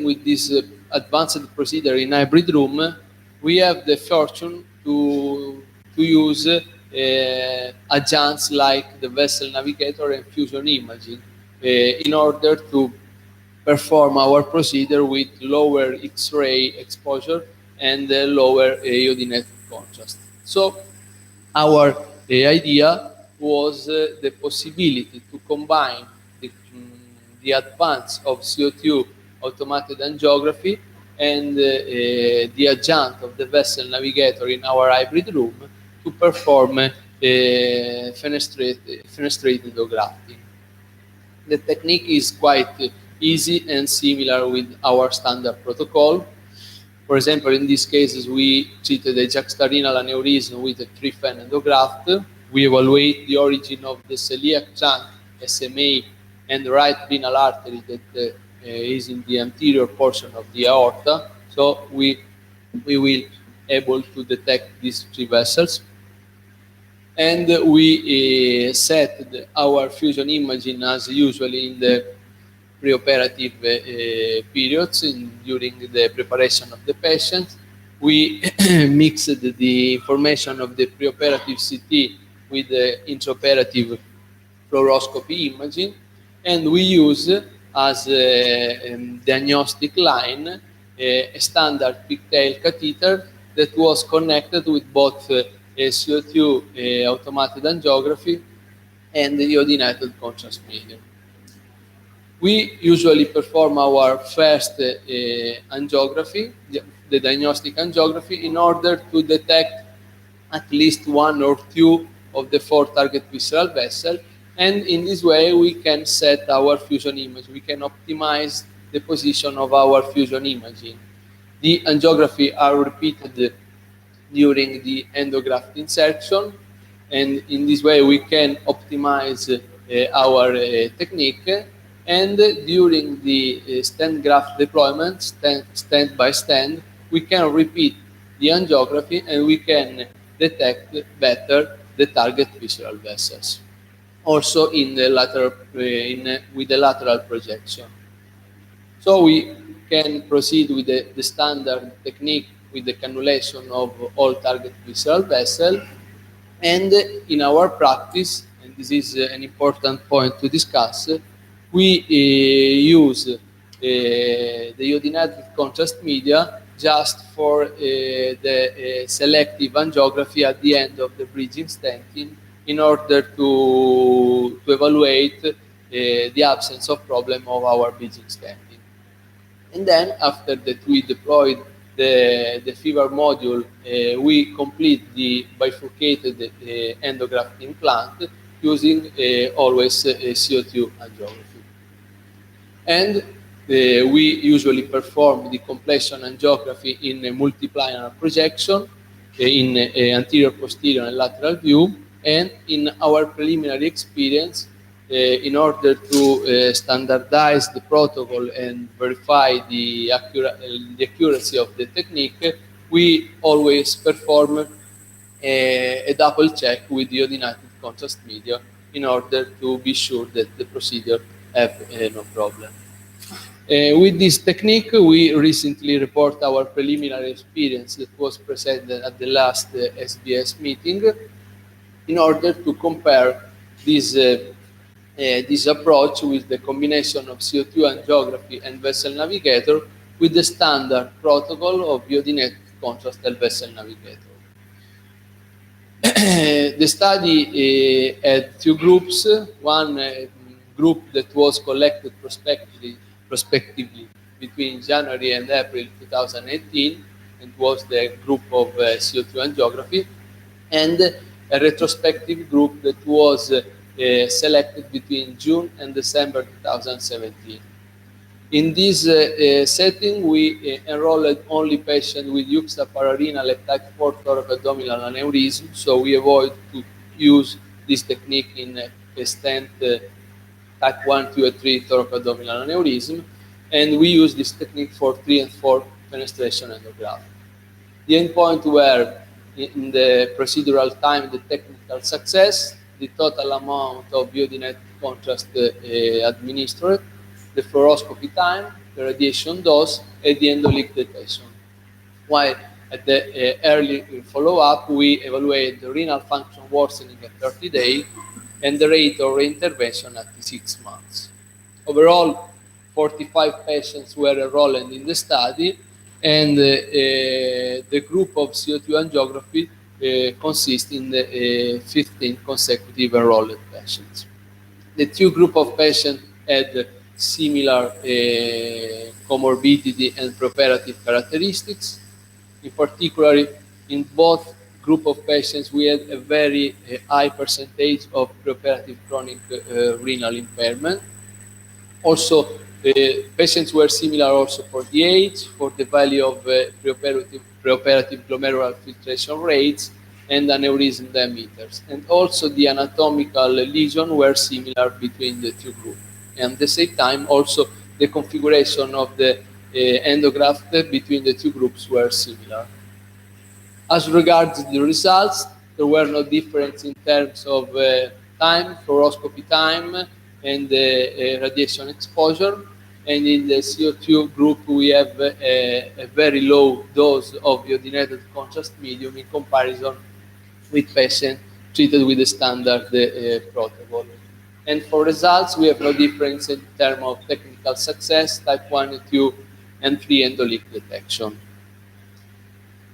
with this advanced procedure in hybrid room, we have the fortune to use adjuncts like the vessel navigator and fusion imaging in order to perform our procedure with lower X-ray exposure and lower iodinated contrast. So our idea was the possibility to combine the advance of CO2 automated angiography and the adjunct of the vessel navigator in our hybrid room to perform fenestrated grafting. The technique is quite easy and similar with our standard protocol. For example, in these cases, we treated a juxtarenal aneurysm with a 3-fen endograft. We evaluate the origin of the celiac chunk, SMA, and the right renal artery that is in the anterior portion of the aorta. So we will able to detect these 3 vessels. And we set our fusion imaging as usually in the preoperative periods during the preparation of the patient. We mixed the information of the preoperative CT with the intraoperative fluoroscopy imaging, and we use as a diagnostic line a standard pigtail catheter that was connected with both CO2 automated angiography and the iodinated contrast medium. We usually perform our first angiography, the diagnostic angiography, in order to detect at least 1 or 2 of the 4 target visceral vessels, and in this way we can set our fusion image. We can optimize the position of our fusion imaging. The angiography are repeated during the endograft insertion, and in this way we can optimize our technique. And during the stand graft deployment, stand by stand, we can repeat the angiography and we can detect better the target visceral vessels. Also in the lateral, with the lateral projection. So we can proceed with the standard technique with the cannulation of all target visceral vessels. And in our practice, and this is an important point to discuss, we use the iodinated contrast media just for the selective angiography at the end of the bridging stenting in order to evaluate the absence of problem of our bridging stenting. And then after that we deployed the FEVAR module, we complete the bifurcated endograft implant using always CO2 angiography. And we usually perform the completion angiography in a multiplanar projection in anterior, posterior, and lateral view. And in our preliminary experience, in order to standardize the protocol and verify the accuracy of the technique, we always perform a double check with the iodinated contrast media in order to be sure that the procedure have no problem. With this technique, we recently report our preliminary experience that was presented at the last SBS meeting in order to compare this approach with the combination of CO2 angiography and vessel navigator with the standard protocol of iodinated contrast and vessel navigator. The study had 2 groups. One group that was collected prospectively between January and April 2018, and was the group of CO2 angiography, and a retrospective group that was selected between June and December 2017. In this setting, we enrolled only patients with juxtapararenal and type 4 thoracoabdominal aneurysm, so we avoid to use this technique in a stent type 1, 2, and 3 thoracoabdominal aneurysm, and we use this technique for 3 and 4 fenestration endograft. The endpoint were in the procedural time, the technical success, the total amount of iodinated contrast administered, the fluoroscopy time, the radiation dose, and the endoleak detection. While at the early follow-up, we evaluate the renal function worsening at 30 days and the rate of reintervention at 6 months. Overall, 45 patients were enrolled in the study, and the group of CO2 angiography consists in 15 consecutive enrolled patients. The two group of patients had similar comorbidity and preoperative characteristics. In particular, in both group of patients, we had a very high percentage of preoperative chronic renal impairment. Also, patients were similar also for the age, for the value of preoperative glomerular filtration rates, and aneurysm diameters. And also the anatomical lesions were similar between the two groups. And at the same time, also the configuration of the endograft between the two groups were similar. As regards the results, there were no difference in terms of time, fluoroscopy time, and radiation exposure. And in the CO2 group, we have a very low dose of iodinated contrast medium in comparison with patients treated with the standard protocol. And for results, we have no difference in terms of technical success, type 1, 2, and 3 endoleak detection.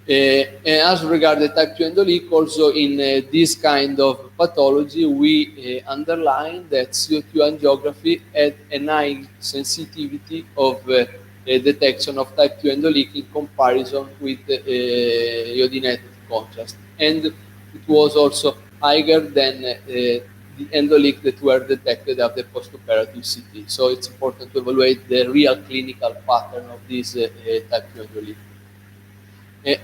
As regards the type 2 endoleak, also in this kind of pathology, we underline that CO2 angiography had a high sensitivity of detection of type 2 endoleak in comparison with iodinated contrast. And it was also higher than the endoleak that were detected after postoperative CT. So it's important to evaluate the real clinical pattern of this type 2 endoleak.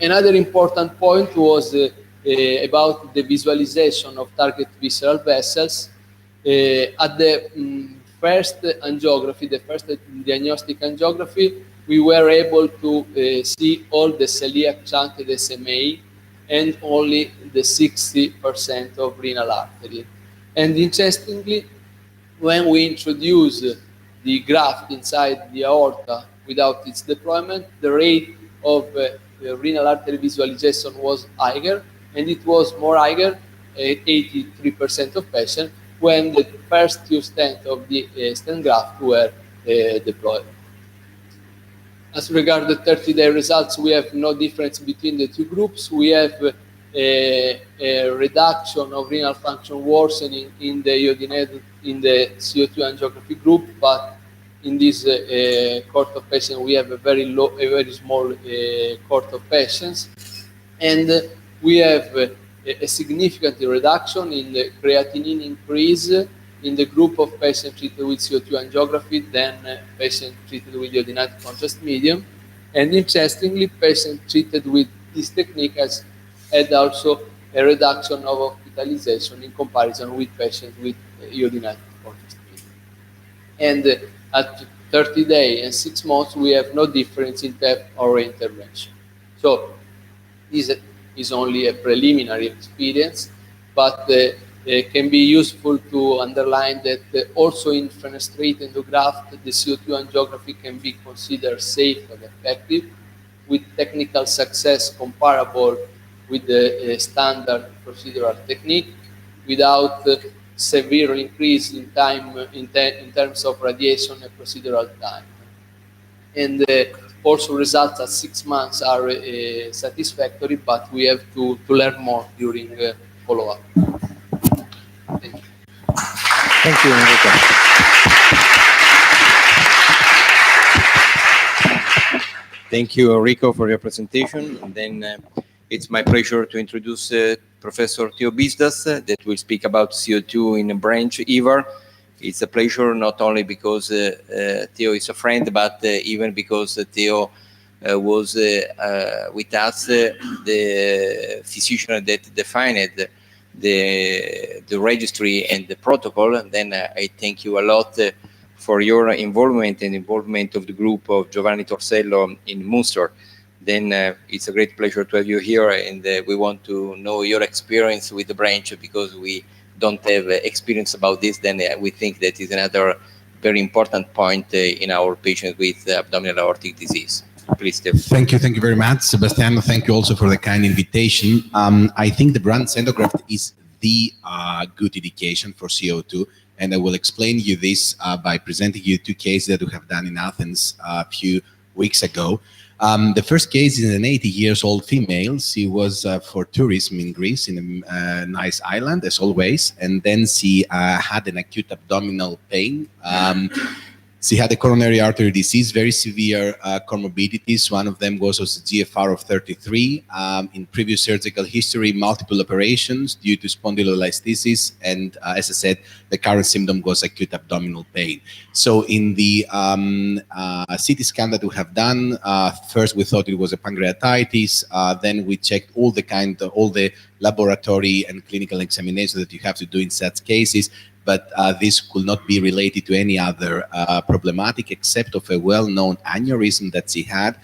Another important point was about the visualization of target visceral vessels. At the first angiography, the first diagnostic angiography, we were able to see all the celiac chunky SMA and only the 60% of renal artery. And interestingly, when we introduce the graft inside the aorta without its deployment, the rate of renal artery visualization was higher, and it was more higher, 83% of patients, when the first two stents of the stent graft were deployed. As regards the 30-day results, we have no difference between the two groups. We have a reduction of renal function worsening in the iodinated, in the CO2 angiography group, but in this cohort of patients, we have a very small cohort of patients, and we have a significant reduction in the creatinine increase in the group of patients treated with CO2 angiography than patients treated with iodinated contrast medium. And interestingly, patients treated with this technique had also a reduction of hospitalization in comparison with patients with iodinated contrast medium. And at 30 days and 6 months, we have no difference in TEP or intervention. So this is only a preliminary experience, but it can be useful to underline that also in fenestrate endograft, the CO2 angiography can be considered safe and effective, with technical success comparable with the standard procedural technique, without severe increase in time in terms of radiation and procedural time. And also results at 6 months are satisfactory, but we have to learn more during follow-up. Thank you. Thank you, Enrico. Thank you, Enrico, for your presentation. And then it's my pleasure to introduce Professor Theo Bisdas that will speak about CO2 in a branch EVAR. It's a pleasure not only because Theo is a friend, but even because Theo was with us, the physician that defined the registry and the protocol. And then I thank you a lot for your involvement and involvement of the group of Giovanni Torsello in Munster. Then it's a great pleasure to have you here, and we want to know your experience with the branch, because we don't have experience about this. Then we think that is another very important point in our patients with abdominal aortic disease. Please, Steve. Thank you very much, Sebastiano. Thank you also for the kind invitation. I think the branch endograft is the good indication for CO2, and I will explain you this by presenting you two cases that we have done in Athens a few weeks ago. The first case is an 80-year-old female. She was for tourism in Greece in a nice island, as always, and then she had an acute abdominal pain. She had a coronary artery disease, very severe comorbidities. One of them was also GFR of 33. In previous surgical history, multiple operations due to spondylolisthesis. And as I said, the current symptom was acute abdominal pain. So in the CT scan that we have done, first we thought it was a pancreatitis. Then we checked all the laboratory and clinical examinations that you have to do in such cases. But this could not be related to any other problematic except of a well-known aneurysm that she had.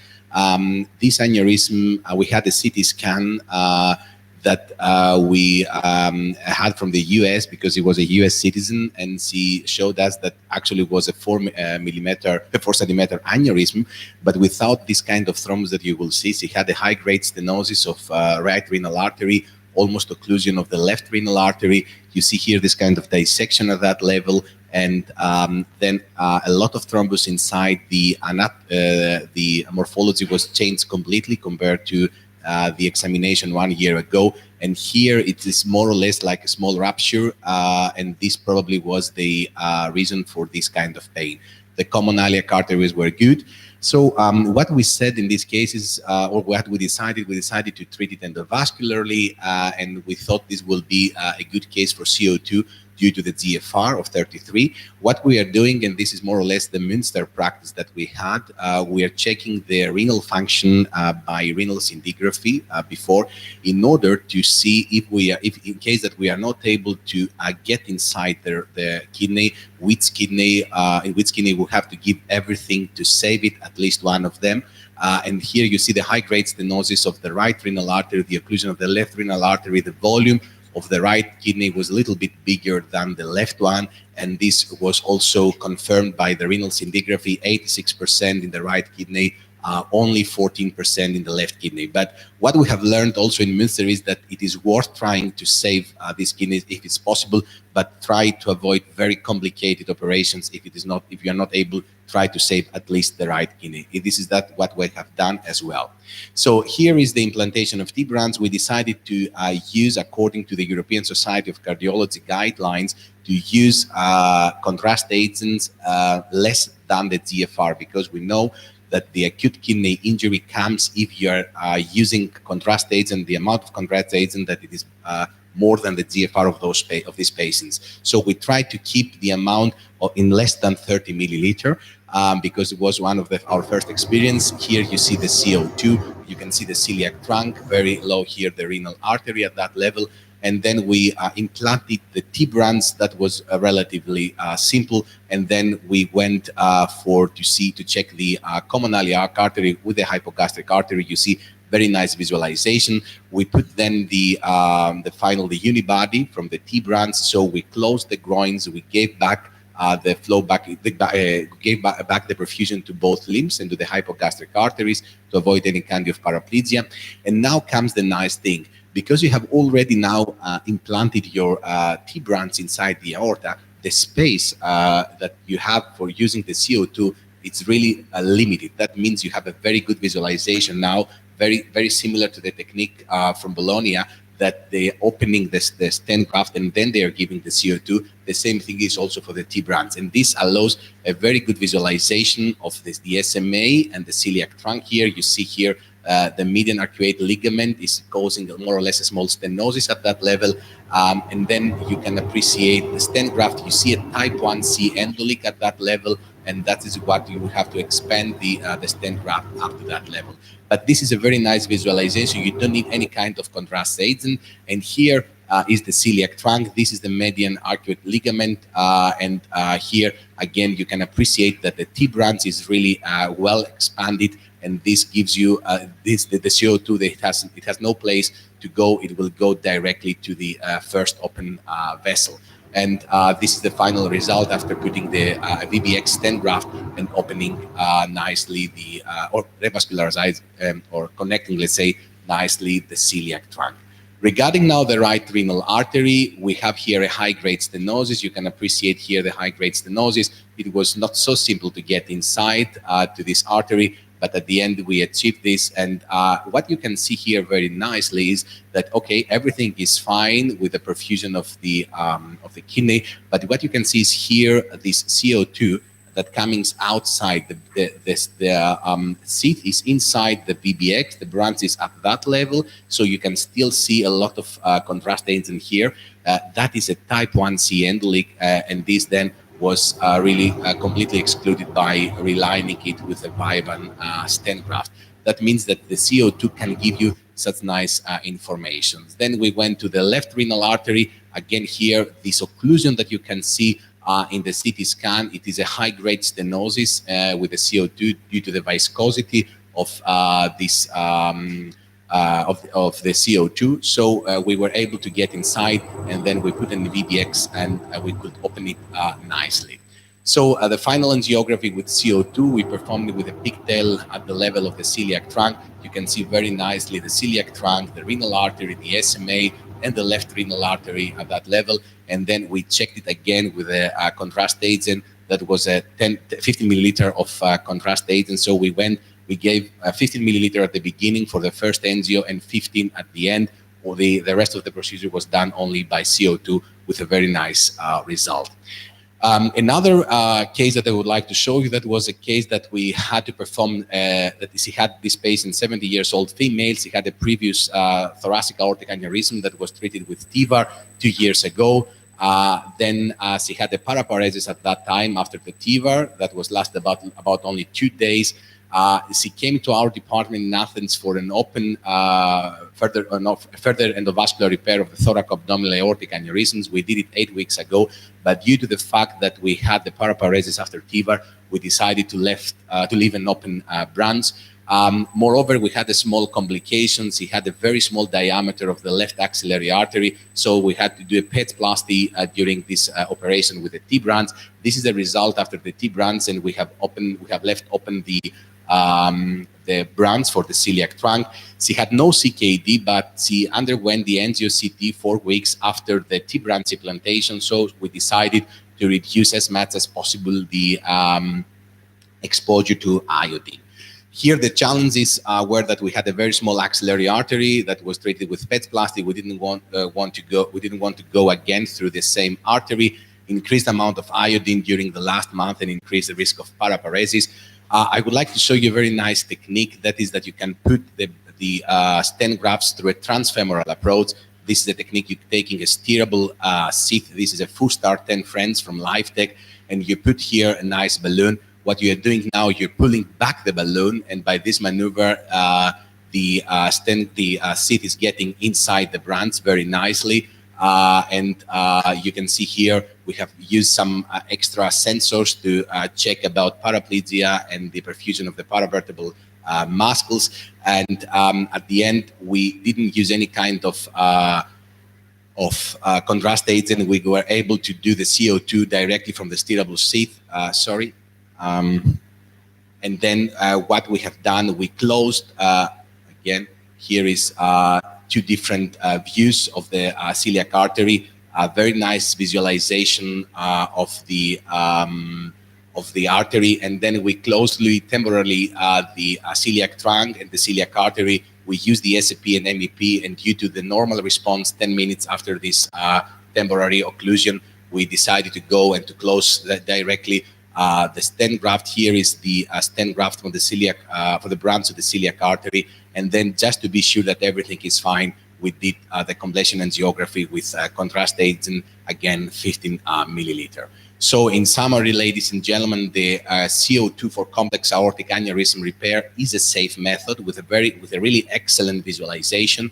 This aneurysm, we had a CT scan that we had from the US because he was a US citizen, and she showed us that actually it was a 4 centimeter aneurysm, but without this kind of thrombus that you will see. She had a high-grade stenosis of right renal artery, almost occlusion of the left renal artery. You see here this kind of dissection at that level, and then a lot of thrombus inside. The morphology was changed completely compared to the examination 1 year ago. And here it is more or less like a small rupture, and this probably was the reason for this kind of pain. The common iliac arteries were good. So what we said in this case is, or what we decided to treat it endovascularly, and we thought this will be a good case for CO2 due to the GFR of 33. What we are doing, and this is more or less the Münster practice that we had, we are checking the renal function by renal scintigraphy before, in order to see if in case that we are not able to get inside the kidney, in which kidney we have to give everything to save it, at least one of them. And here you see the high-grade stenosis of the right renal artery, the occlusion of the left renal artery, the volume of the right kidney was a little bit bigger than the left one, and this was also confirmed by the renal scintigraphy, 86% in the right kidney, only 14% in the left kidney. But what we have learned also in Münster is that it is worth trying to save these kidneys if it's possible, but try to avoid very complicated operations. If you are not able, try to save at least the right kidney. This is what we have done as well. So here is the implantation of T-brands. We decided to use, according to the European Society of Cardiology guidelines, to use contrast agents less than the GFR, because we know that the acute kidney injury comes if you are using contrast agent, the amount of contrast agent that it is more than the GFR of these patients. So we try to keep the amount in less than 30 milliliter, because it was one of our first experience. Here you see the CO2, you can see the celiac trunk, very low here, the renal artery at that level. And then we implanted the T-brands. That was relatively simple. And then we went to check the common iliac artery with the hypogastric artery. You see very nice visualization. We put then the unibody from the T-brands. So we closed the groins. We gave back the flow back, gave back the perfusion to both limbs and to the hypogastric arteries to avoid any kind of paraplegia. And now comes the nice thing. Because you have already now implanted your T-brands inside the aorta, the space that you have for using the CO2, it's really limited. That means you have a very good visualization now, very similar to the technique from Bologna, that they're opening the stent graft and then they are giving the CO2. The same thing is also for the T-brands. And this allows a very good visualization of the SMA and the celiac trunk here. You see here the median arcuate ligament is causing more or less a small stenosis at that level. And then you can appreciate the stent graft. You see a type 1C endoleak at that level, and that is what you will have to expand the stent graft up to that level. But this is a very nice visualization. You don't need any kind of contrast agent. And here is the celiac trunk. This is the median arcuate ligament. And here, again, you can appreciate that the T-branch is really well expanded. And this gives you the CO2 that it has no place to go. It will go directly to the first open vessel. And this is the final result after putting the VBX stent graft and opening nicely or revascularized or connecting, let's say, nicely the celiac trunk. Regarding now the right renal artery, we have here a high-grade stenosis. You can appreciate here the high-grade stenosis. It was not so simple to get inside to this artery, but at the end we achieved this. And what you can see here very nicely is that, okay, everything is fine with the perfusion of the kidney, but what you can see is here this CO2 that comes outside the seat is inside the BBX, the branch is at that level, so you can still see a lot of contrast agent here. That is a type 1C end leak, and this then was really completely excluded by relining it with a Viban stent graft. That means that the CO2 can give you such nice information. Then we went to the left renal artery. Again here, this occlusion that you can see in the CT scan, it is a high-grade stenosis with the CO2 due to the viscosity of this of the CO2. So we were able to get inside, and then we put in the VBX, and we could open it nicely. So the final angiography with CO2, we performed it with a pigtail at the level of the celiac trunk. You can see very nicely the celiac trunk, the renal artery, the SMA, and the left renal artery at that level. And then we checked it again with a contrast agent that was a 50 milliliter of contrast agent. So we gave 15 milliliter at the beginning for the first angio and 15 at the end. Or the rest of the procedure was done only by CO2 with a very nice result. Another case that I would like to show you, that was a case that we had to perform, that he had this patient, 70 years old female. She had a previous thoracic aortic aneurysm that was treated with TEVAR 2 years ago. Then she had a paraparesis at that time after the TEVAR that was lasted about only 2 days. She came to our department in Athens for an open further endovascular repair of the thoracoabdominal aortic aneurysms. We did it 8 weeks ago, but due to the fact that we had the paraparesis after TEVAR, we decided to leave an open branch. Moreover, we had a small complications. He had a very small diameter of the left axillary artery, so we had to do a petsplasty during this operation with the T branch. This is the result after the T branch, and we have left open the branch for the celiac trunk. She had no CKD, but she underwent the angio-CT 4 weeks after the T branch implantation, so we decided to reduce as much as possible the exposure to iodine. Here the challenges were that we had a very small axillary artery that was treated with petsplasty. We didn't want to go again through the same artery. Increased amount of iodine during the last month and increased the risk of paraparesis. I would like to show you a very nice technique. That is that you can put the stent grafts through a transfemoral approach. This is the technique. You're taking a steerable seat. This is a Fustar 10 Friends from LifeTech, and you put here a nice balloon. What you are doing now, you're pulling back the balloon, and by this maneuver, the seat is getting inside the branch very nicely. You can see here we have used some extra sensors to check about paraplegia and the perfusion of the paravertebral muscles. And at the end, we didn't use any kind of contrast agent. We were able to do the CO2 directly from the steerable seat. And then what we have done, we closed, again, here is 2 different views of the celiac artery, a very nice visualization of the artery, and then we closed temporarily the celiac trunk and the celiac artery. We used the SAP and MEP, and due to the normal response 10 minutes after this temporary occlusion, we decided to go and to close that directly. The stent graft here is the stent graft from the celiac, for the branch of the celiac artery. And then just to be sure that everything is fine, we did the completion angiography with contrast agent, again, 15 milliliter. So in summary, ladies and gentlemen, the CO2 for complex aortic aneurysm repair is a safe method with a really excellent visualization.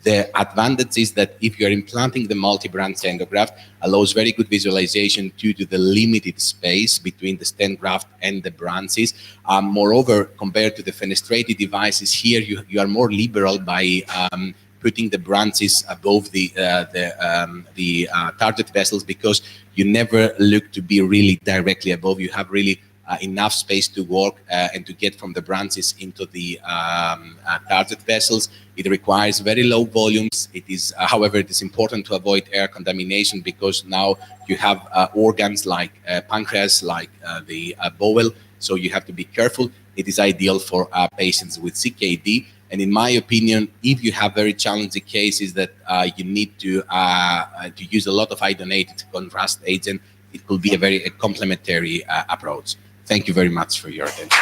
The advantage is that if you're implanting the multi-branch endograft, allows very good visualization due to the limited space between the stent graft and the branches. Moreover, compared to the fenestrated devices, here you are more liberal by putting the branches above the target vessels, because you never look to be really directly above. You have really enough space to work and to get from the branches into the target vessels. It requires very low volumes. It is, however, it is important to avoid air contamination because now you have organs like pancreas, like the bowel, so you have to be careful. It is ideal for patients with CKD. And in my opinion, if you have very challenging cases that you need to use a lot of iodinated contrast agent, it could be a very complementary approach. Thank you very much for your attention.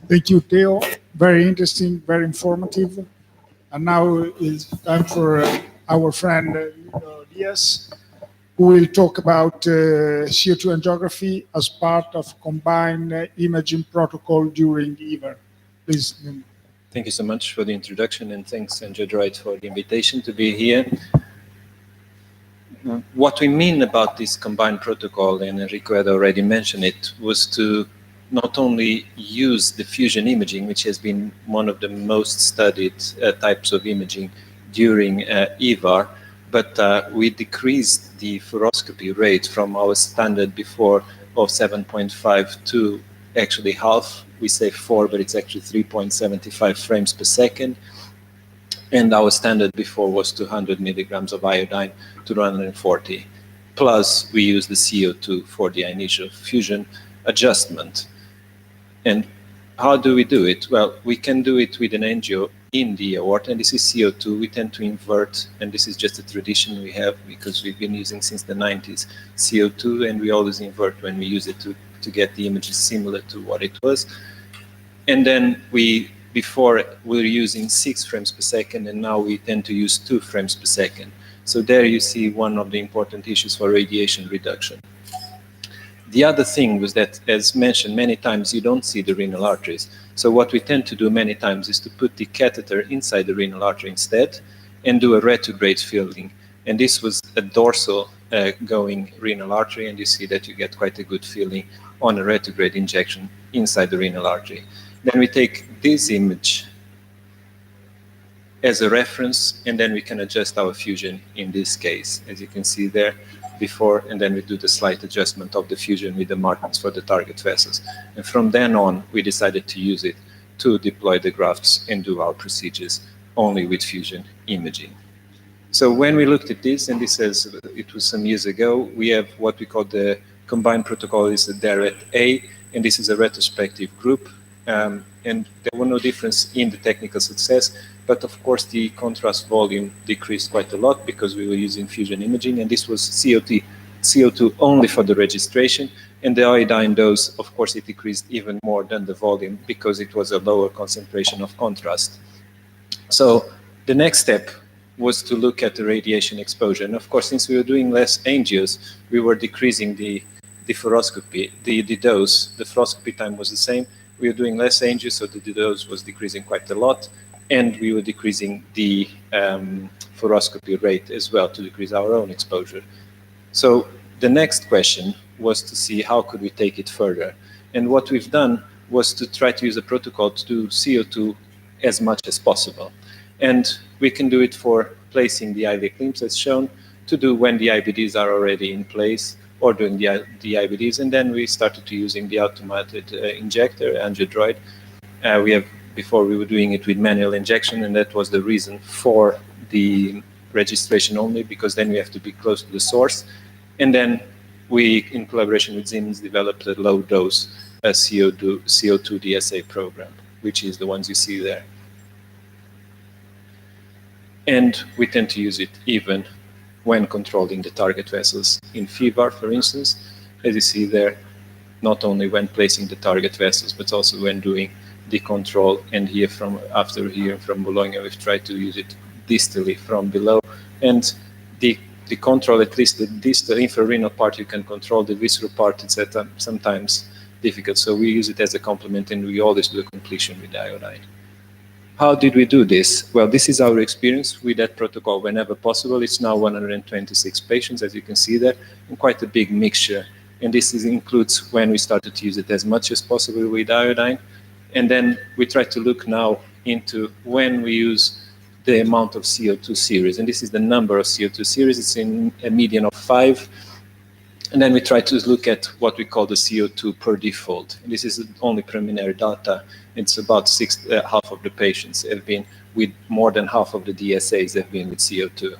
Thank you, Theo. Very interesting, very informative. And now it's time for our friend Diaz, who will talk about CO2 angiography as part of combined imaging protocol during EVAR. Please. Thank you so much for the introduction, and thanks, Angiodroid, for the invitation to be here. What we mean about this combined protocol, and Enrico had already mentioned it, was to not only use the fusion imaging, which has been one of the most studied types of imaging during EVAR, but we decreased the fluoroscopy rate from our standard before of 7.5 to actually half. We say 4, but it's actually 3.75 frames per second. And our standard before was 200 milligrams of iodine to 240. Plus, we use the CO2 for the initial fusion adjustment. And how do we do it? Well, we can do it with an angio in the aorta, and this is CO2. We tend to invert, and this is just a tradition we have because we've been using since the 90s CO2, and we always invert when we use it to get the images similar to what it was. And then before we were using 6 frames per second, and now we tend to use 2 frames per second. So there you see one of the important issues for radiation reduction. The other thing was that, as mentioned many times, you don't see the renal arteries. So what we tend to do many times is to put the catheter inside the renal artery instead and do a retrograde filling. And this was a dorsal going renal artery, and you see that you get quite a good feeling on a retrograde injection inside the renal artery. Then we take this image as a reference, and then we can adjust our fusion in this case, as you can see there before, and then we do the slight adjustment of the fusion with the markings for the target vessels. And from then on, we decided to use it to deploy the grafts and do our procedures only with fusion imaging. So when we looked at this, and this it was some years ago, we have what we call the combined protocol is the DARET A, and this is a retrospective group. And there were no difference in the technical success, but of course the contrast volume decreased quite a lot because we were using fusion imaging, and this was CO2 only for the registration, and the iodine dose, of course, it decreased even more than the volume because it was a lower concentration of contrast. So the next step was to look at the radiation exposure, and of course, since we were doing less angios, we were decreasing the fluoroscopy, the dose. The fluoroscopy time was the same. We were doing less angios, so the dose was decreasing quite a lot, and we were decreasing the fluoroscopy rate as well to decrease our own exposure. So the next question was to see how could we take it further. And what we've done was to try to use a protocol to do CO2 as much as possible. And we can do it for placing the IV clamps as shown, to do when the IBDs are already in place, or doing the IBDs, and then we started to using the automated injector, Angiodroid. Before we were doing it with manual injection, and that was the reason for the registration only, because then we have to be close to the source. And then we, in collaboration with Siemens, developed a low-dose CO2 DSA program, which is the ones you see there. And we tend to use it even when controlling the target vessels in FEVAR, for instance, as you see there, not only when placing the target vessels, but also when doing the control. And here from Bologna, we've tried to use it distally from below. And the control, at least the distal infrarenal part, you can control. The visceral part, it's sometimes difficult. So we use it as a complement, and we always do a completion with iodine. How did we do this? Well, this is our experience with that protocol whenever possible. It's now 126 patients, as you can see there, and quite a big mixture. And this includes when we started to use it as much as possible with iodine. And then we try to look now into when we use the amount of CO2 series. And this is the number of CO2 series. It's in a median of 5. And then we try to look at what we call the CO2 per default. And this is only preliminary data. It's about half of the patients have been with more than half of the DSAs have been with CO2.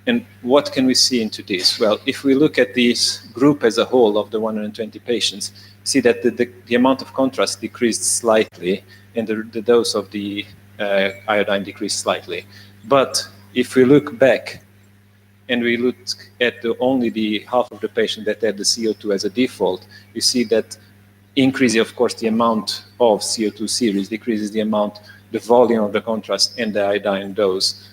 And what can we see into this? Well, if we look at this group as a whole of the 120 patients, see that the amount of contrast decreased slightly and the dose of the iodine decreased slightly. But if we look back and we look at only the half of the patient that had the CO2 as a default, you see that increasing, of course, the amount of CO2 series decreases the volume of the contrast and the iodine dose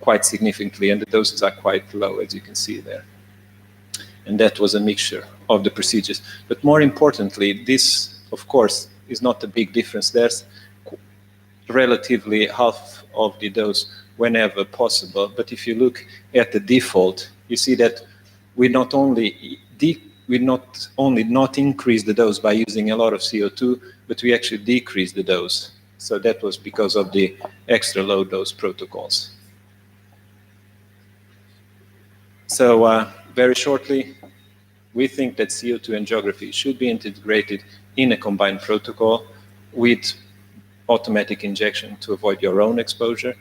quite significantly, and the doses are quite low, as you can see there. And that was a mixture of the procedures. But more importantly, this, of course, is not a big difference. There's relatively half of the dose whenever possible. But if you look at the default, you see that we not only not increase the dose by using a lot of CO2, but we actually decrease the dose. So that was because of the extra low dose protocols. So very shortly, we think that CO2 angiography should be integrated in a combined protocol with automatic injection to avoid your own exposure,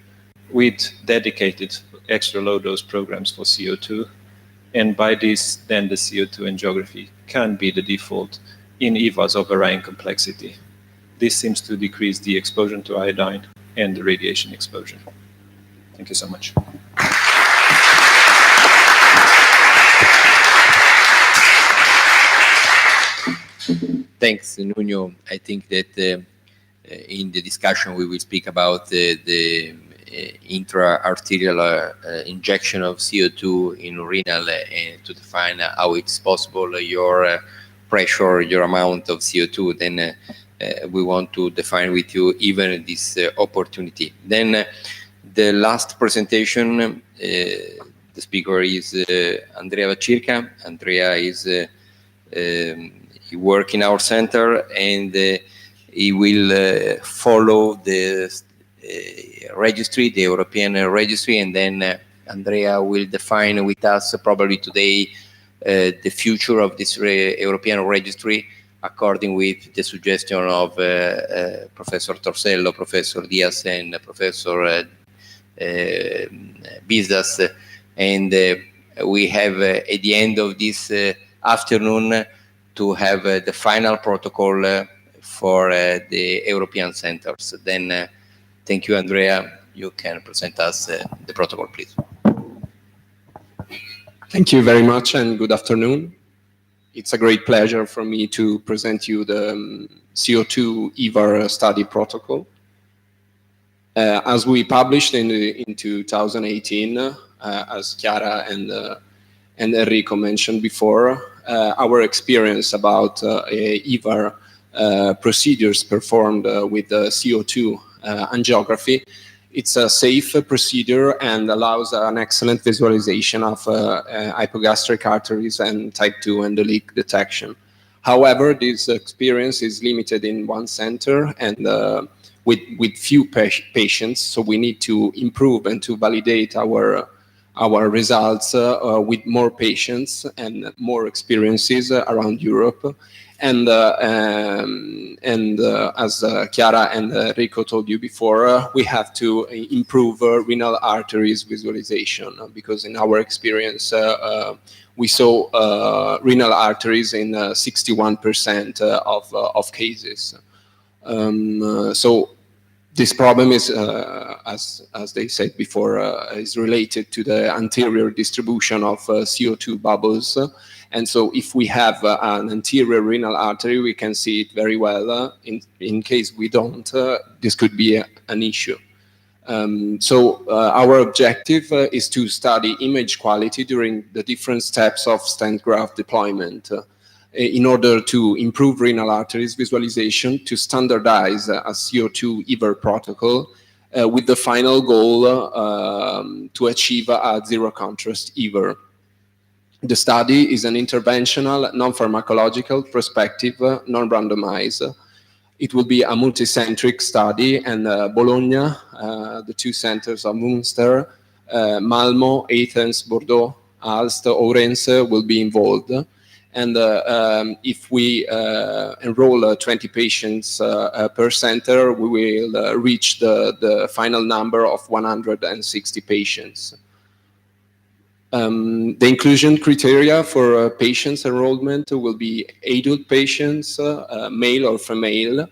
with dedicated extra low dose programs for CO2. And by this, then the CO2 angiography can be the default in EVAs of varying complexity. This seems to decrease the exposure to iodine and the radiation exposure. Thank you so much. Thanks, Nuno. I think that in the discussion we will speak about the intra-arterial injection of CO2 in renal to define how it's possible your pressure, your amount of CO2. Then we want to define with you even this opportunity. Then the last presentation, the speaker is Andrea Vacirca. Andrea is he works in our center, and he will follow the registry, the European registry, and then Andrea will define with us probably today the future of this European registry according with the suggestion of Professor Torsello, Professor Diaz, and Professor Bizdas. And we have at the end of this afternoon to have the final protocol for the European centers. Then thank you, Andrea. You can present us the protocol, please. Thank you very much, and good afternoon. It's a great pleasure for me to present you the CO2 EVAR study protocol. As we published in 2018, as Chiara and Enrico mentioned before, our experience about EVAR procedures performed with CO2 angiography. It's a safe procedure and allows an excellent visualization of hypogastric arteries and type 2 and the leak detection. However, this experience is limited in one center and with few patients, so we need to improve and to validate our results with more patients and more experiences around Europe. And as Chiara and Enrico told you before, we have to improve renal arteries visualization, because in our experience, we saw renal arteries in 61% of cases. So this problem is, as they said before, is related to the anterior distribution of CO2 bubbles. And so if we have an anterior renal artery, we can see it very well. In case we don't, this could be an issue. So our objective is to study image quality during the different steps of stent graft deployment in order to improve renal arteries visualization, to standardize a CO2 EVAR protocol with the final goal to achieve a zero contrast EVAR. The study is an interventional, non-pharmacological, prospective, non-randomized, It will be a multicentric study, and Bologna, the two centers of Munster, Malmo, Athens, Bordeaux, Aalst, Ourense will be involved. And if we enroll 20 patients per center, we will reach the final number of 160 patients. The inclusion criteria for patients enrollment will be adult patients, male or female,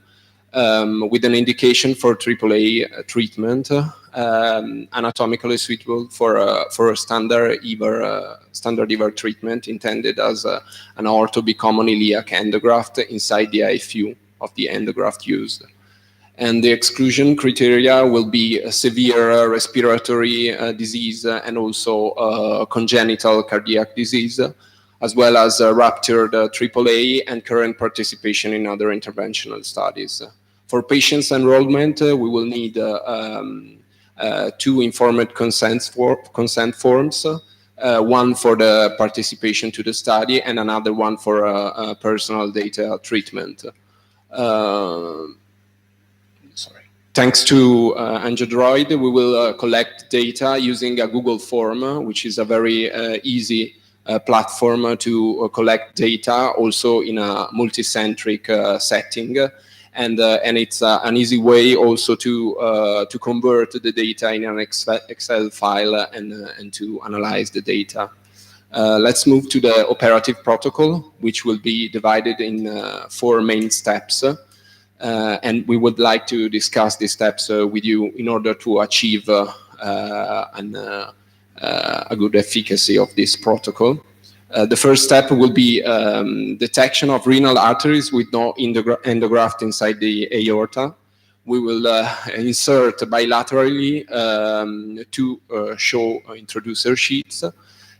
with an indication for AAA treatment, anatomically suitable for a standard EVAR treatment intended as an orthobicommon iliac endograft inside the IFU of the endograft used. And the exclusion criteria will be a severe respiratory disease and also congenital cardiac disease, as well as ruptured AAA and current participation in other interventional studies. For patients enrollment, we will need 2 informed consent forms, one for the participation to the study and another one for personal data treatment. Thanks to Angiodroid, we will collect data using a Google form, which is a very easy platform to collect data, also in a multicentric setting. And it's an easy way also to convert the data in an Excel file and to analyze the data. Let's move to the operative protocol, which will be divided in 4 main steps. And we would like to discuss these steps with you in order to achieve a good efficacy of this protocol. The first step will be detection of renal arteries with no endograft inside the aorta. We will insert bilaterally 2 show introducer sheets,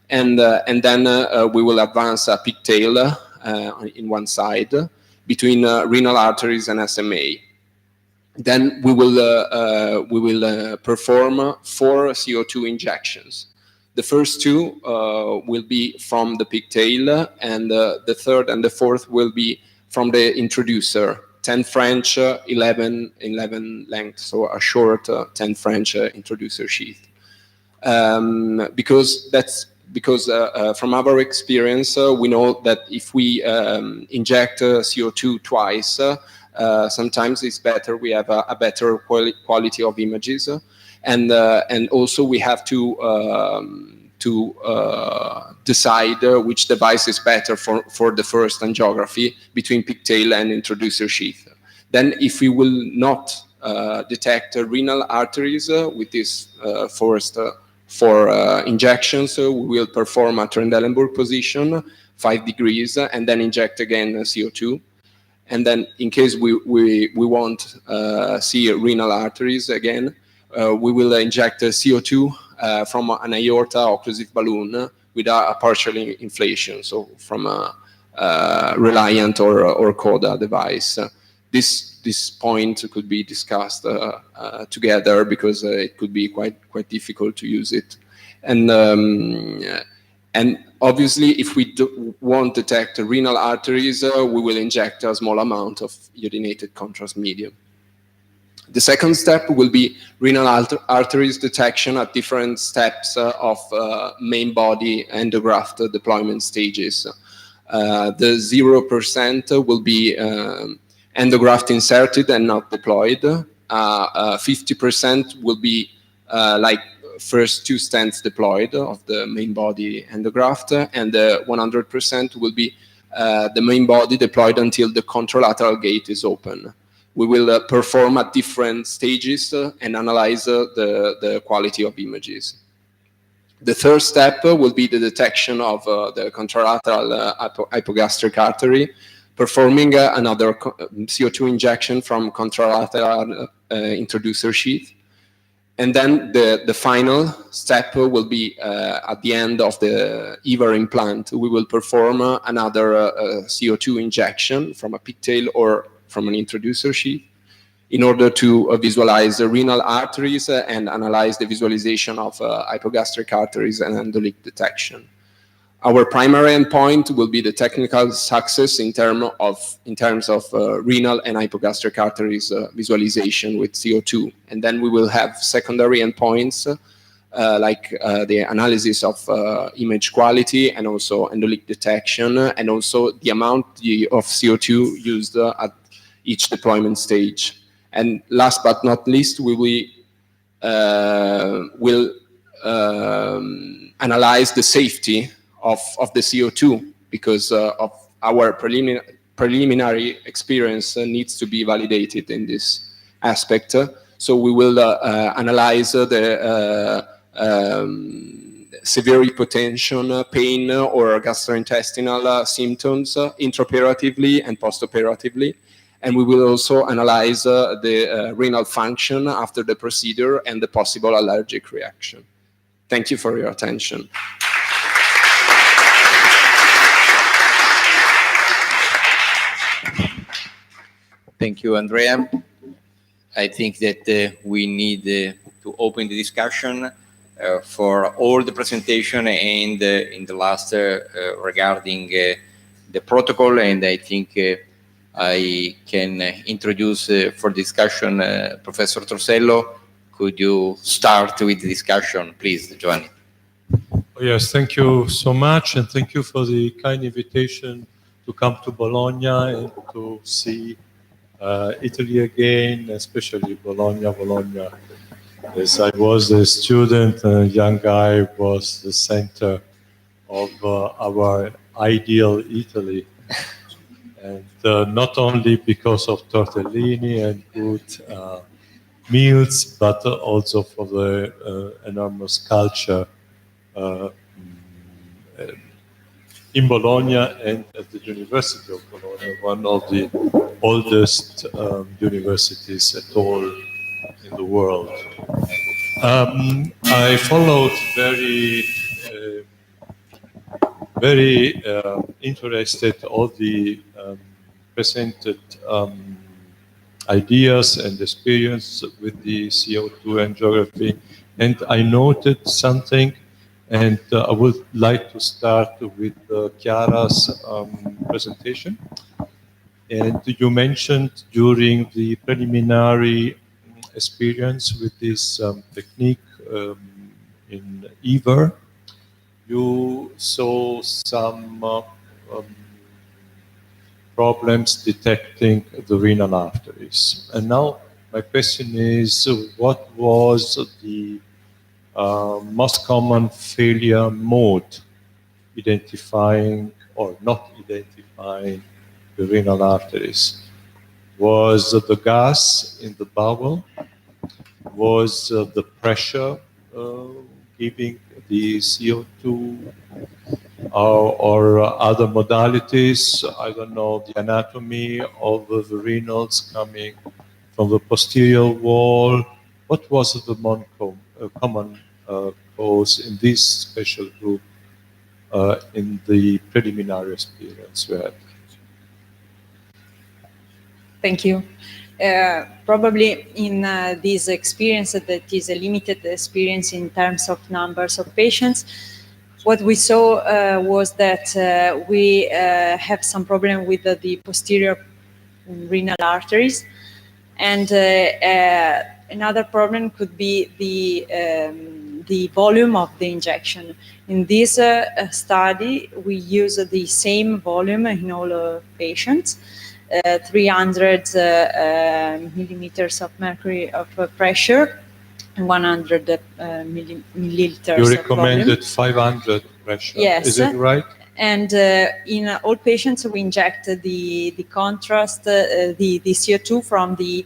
and then we will advance a pigtail in one side between renal arteries and SMA. Then we will perform 4 CO2 injections. The first 2 will be from the pigtail, and the third and the fourth will be from the introducer, 10 French, 11 length, so a short 10 French introducer sheath. Because from our experience, we know that if we inject CO2 twice, sometimes it's better, we have a better quality of images. And also we have to decide which device is better for the first angiography between pigtail and introducer sheath. Then if we will not detect renal arteries with this first 4 injections, we will perform a Trendelenburg position, 5 degrees, and then inject again CO2. And then in case we won't see renal arteries again, we will inject CO2 from an aorta occlusive balloon with a partial inflation, so from a Reliant or Coda device. This point could be discussed together because it could be quite difficult to use it. And obviously, if we won't detect renal arteries, we will inject a small amount of iodinated contrast medium. The second step will be renal arteries detection at different steps of main body endograft deployment stages. The 0% will be endograft inserted and not deployed. 50% will be like first 2 stents deployed of the main body endograft, and 100% will be the main body deployed until the contralateral gate is open. We will perform at different stages and analyze the quality of images. The third step will be the detection of the contralateral hypogastric artery, performing another CO2 injection from contralateral introducer sheath. And then the final step will be at the end of the EVAR implant. We will perform another CO2 injection from a pigtail or from an introducer sheath in order to visualize the renal arteries and analyze the visualization of hypogastric arteries and embolic detection. Our primary endpoint will be the technical success in terms of renal and hypogastric arteries visualization with CO2. And then we will have secondary endpoints like the analysis of image quality and also endoleak detection and also the amount of CO2 used at each deployment stage. And last but not least, we will analyze the safety of the CO2 because of our preliminary experience needs to be validated in this aspect. So we will analyze the severe hypotension, pain, or gastrointestinal symptoms intraoperatively and postoperatively. And we will also analyze the renal function after the procedure and the possible allergic reaction. Thank you for your attention. Thank you, Andrea. I think that we need to open the discussion for all the presentation and in the last regarding the protocol. And I think I can introduce for discussion Professor Torsello. Could you start with the discussion, please, Giovanni? Oh, yes, thank you so much, and thank you for the kind invitation to come to Bologna and to see Italy again, especially Bologna. Bologna, as I was a student, a young guy, was the center of our ideal Italy. And not only because of tortellini and good meals, but also for the enormous culture in Bologna and at the University of Bologna, one of the oldest universities at all in the world. I followed very interested all the presented ideas and experience with the CO2 angiography, and I noted something, and I would like to start with Chiara's presentation. And you mentioned during the preliminary experience with this technique in EVAR, you saw some problems detecting the renal arteries. And now my question is, what was the most common failure mode identifying or not identifying the renal arteries? Was the gas in the bowel? Was the pressure giving the CO2 or other modalities? I don't know, the anatomy of the renals coming from the posterior wall. What was the common cause in this special group in the preliminary experience we had? Thank you. Probably in this experience, that is a limited experience in terms of numbers of patients, what we saw was that we have some problem with the posterior renal arteries, and another problem could be the volume of the injection. In this study, we use the same volume in all patients. 300 millimeters of mercury of pressure and 100 milliliters. You recommended 500 pressure. Yes. Is it right? And in all patients, we inject the contrast, the CO2 from the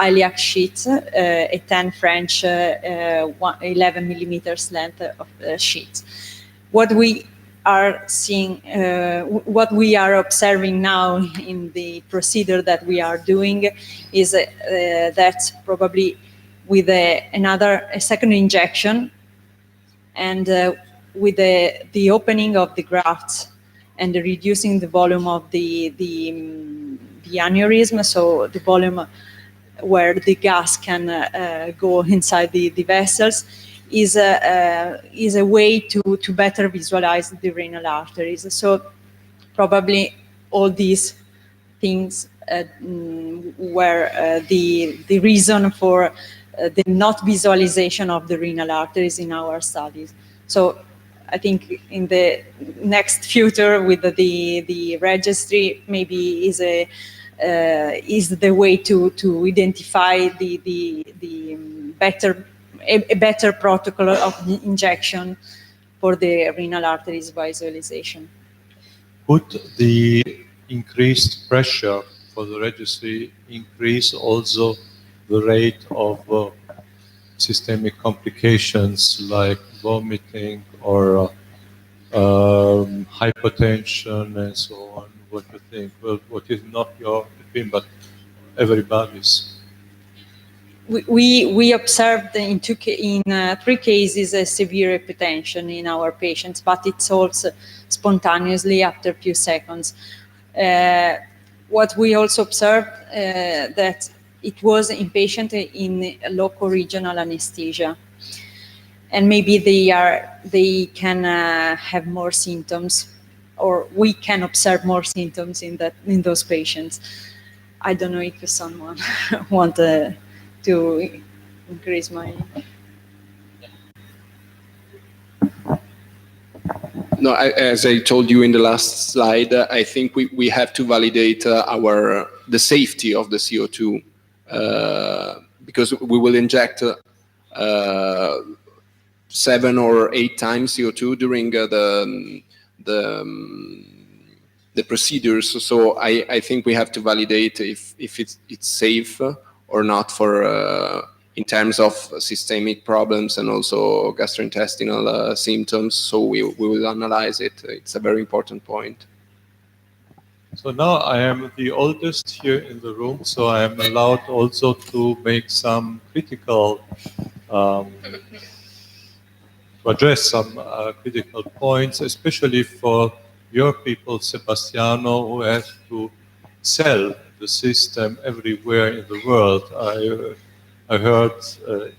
iliac sheet, a 10 French 11 millimeters length of sheet. What we are seeing, what we are observing now in the procedure that we are doing is that probably with a second injection and with the opening of the grafts and reducing the volume of the aneurysm, so the volume where the gas can go inside the vessels, is a way to better visualize the renal arteries. So probably all these things were the reason for the not visualization of the renal arteries in our studies. So I think in the next future with the registry maybe is the way to identify the better a better protocol of injection for the renal arteries visualization. Would the increased pressure for the registry increase also the rate of systemic complications like vomiting or hypertension and so on? What do you think? Well, what is not your opinion, but everybody's? We observed in 3 cases a severe hypertension in our patients, but it solves spontaneously after a few seconds. What we also observed that it was in patient in local regional anesthesia, and maybe they can have more symptoms, or we can observe more symptoms in those patients. I don't know if someone want to increase my... No, as I told you in the last slide, I think we have to validate the safety of the CO2 because we will inject 7 or 8 times CO2 during the procedures. So I think we have to validate if it's safe or not for in terms of systemic problems and also gastrointestinal symptoms. So we will analyze it. It's a very important point. So now I am the oldest here in the room, so I am allowed also to make some critical, to address some critical points, especially for your people, Sebastiano, who has to sell the system everywhere in the world. I heard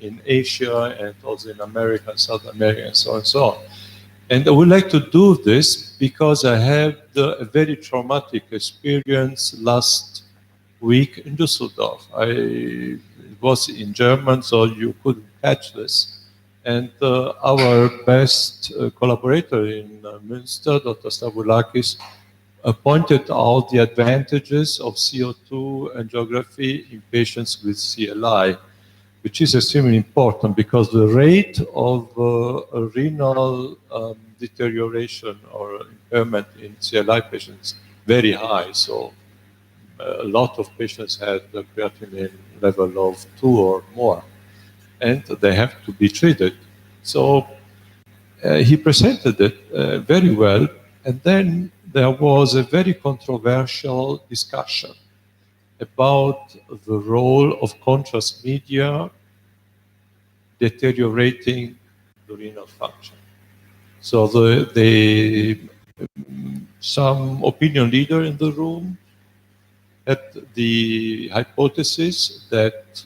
in Asia and also in America, South America, and so on and so on. And I would like to do this because I had a very traumatic experience last week in Düsseldorf. It was in German, so you couldn't catch this. And our best collaborator in Münster, Dr. Stavroulakis, pointed out the advantages of CO2 angiography in patients with CLI, which is extremely important because the rate of renal deterioration or impairment in CLI patients is very high. So a lot of patients had a creatinine level of 2 or more, and they have to be treated. So he presented it very well, and then there was a very controversial discussion about the role of contrast media deteriorating the renal function. So some opinion leader in the room had the hypothesis that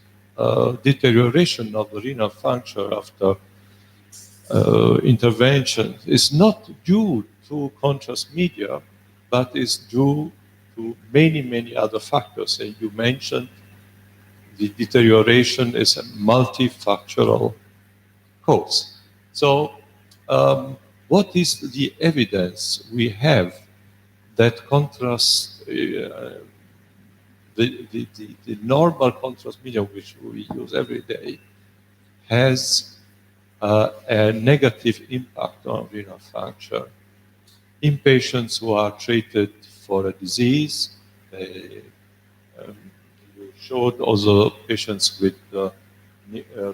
deterioration of the renal function after intervention is not due to contrast media, but is due to many, many other factors. And you mentioned the deterioration is a multifactorial cause. So what is the evidence we have that contrast, the normal contrast medium which we use every day has a negative impact on renal function in patients who are treated for a disease? You showed also patients with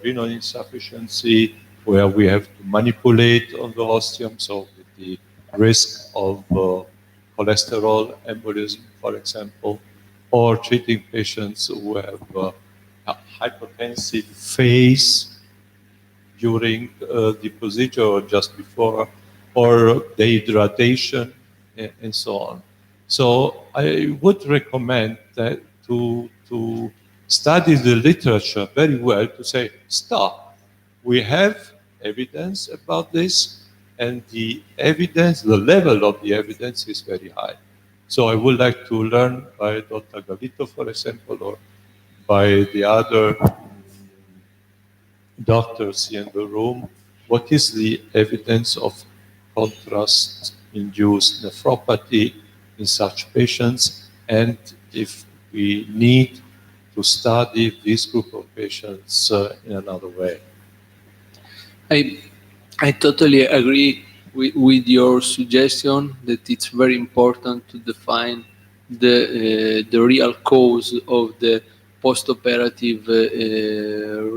renal insufficiency where we have to manipulate on the ostium, so with the risk of cholesterol embolism, for example, or treating patients who have a hypotensive phase during the procedure or just before, or dehydration, and so on. So I would recommend that to study the literature very well, to say, stop. We have evidence about this, and the evidence, the level of the evidence is very high. So I would like to learn by Dr. Gavito, for example, or by the other doctors in the room, what is the evidence of contrast-induced nephropathy in such patients, and if we need to study this group of patients in another way. I totally agree with your suggestion that it's very important to define the real cause of the post-operative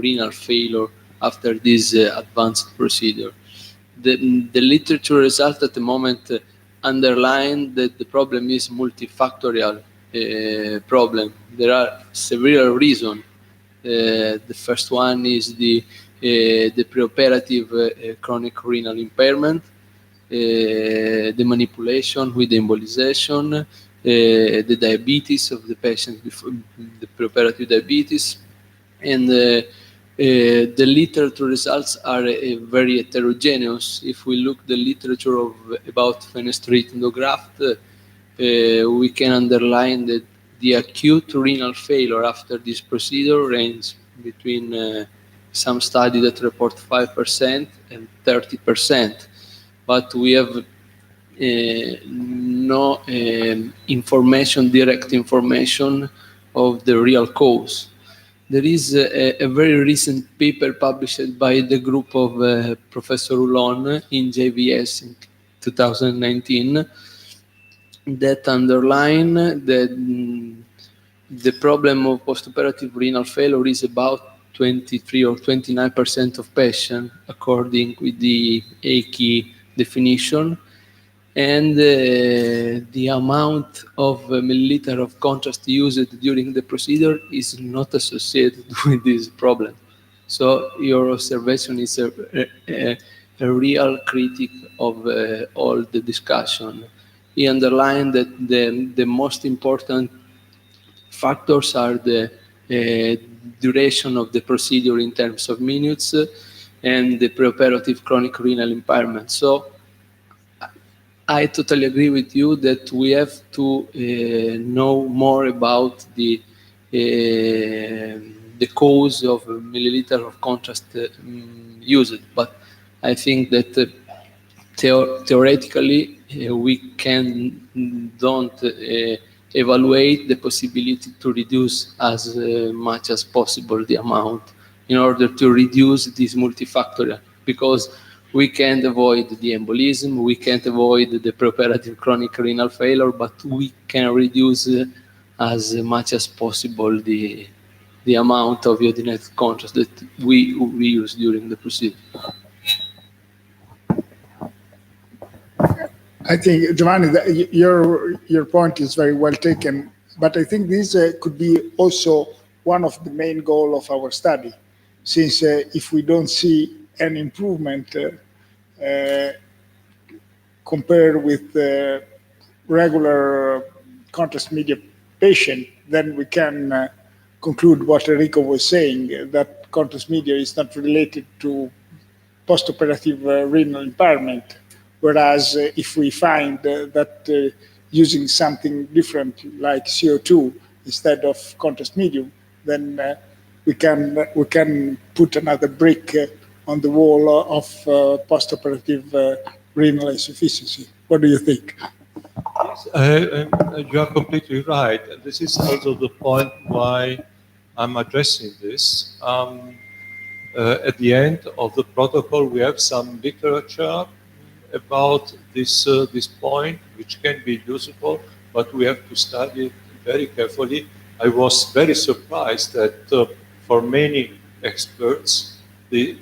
renal failure after this advanced procedure. The literature result at the moment underline that the problem is multifactorial problem. There are several reasons. The first one is the preoperative chronic renal impairment, the manipulation with embolization, the diabetes of the patient, the preoperative diabetes, and the literature results are very heterogeneous. If we look the literature of about fenestrate endograft, we can underline that the acute renal failure after this procedure ranges between some study that report 5% and 30%, but we have no information, direct information of the real cause. There is a very recent paper published by the group of Professor Hulon in JVS in 2019 that underline that the problem of postoperative renal failure is about 23 or 29% of patients, according with the AKI definition, and the amount of milliliter of contrast used during the procedure is not associated with this problem. So your observation is a real critic of all the discussion. He underlined that the most important factors are the duration of the procedure in terms of minutes and the preoperative chronic renal impairment. So I totally agree with you that we have to know more about the cause of milliliter of contrast used, but I think that theoretically we don't evaluate the possibility to reduce as much as possible the amount in order to reduce this multifactorial, because we can't avoid the embolism, we can't avoid the preoperative chronic renal failure, but we can reduce as much as possible the amount of iodinated contrast that we use during the procedure. I think, Giovanni, your point is very well taken, but I think this could be also one of the main goals of our study, since if we don't see an improvement compared with the regular contrast media patient, then we can conclude what Enrico was saying, that contrast media is not related to postoperative renal impairment. Whereas if we find that using something different like CO2 instead of contrast medium, then we can put another brick on the wall of postoperative renal insufficiency. What do you think? You are completely right. This is also the point why I'm addressing this. At the end of the protocol, we have some literature about this point, which can be useful, but we have to study it very carefully. I was very surprised that for many experts, the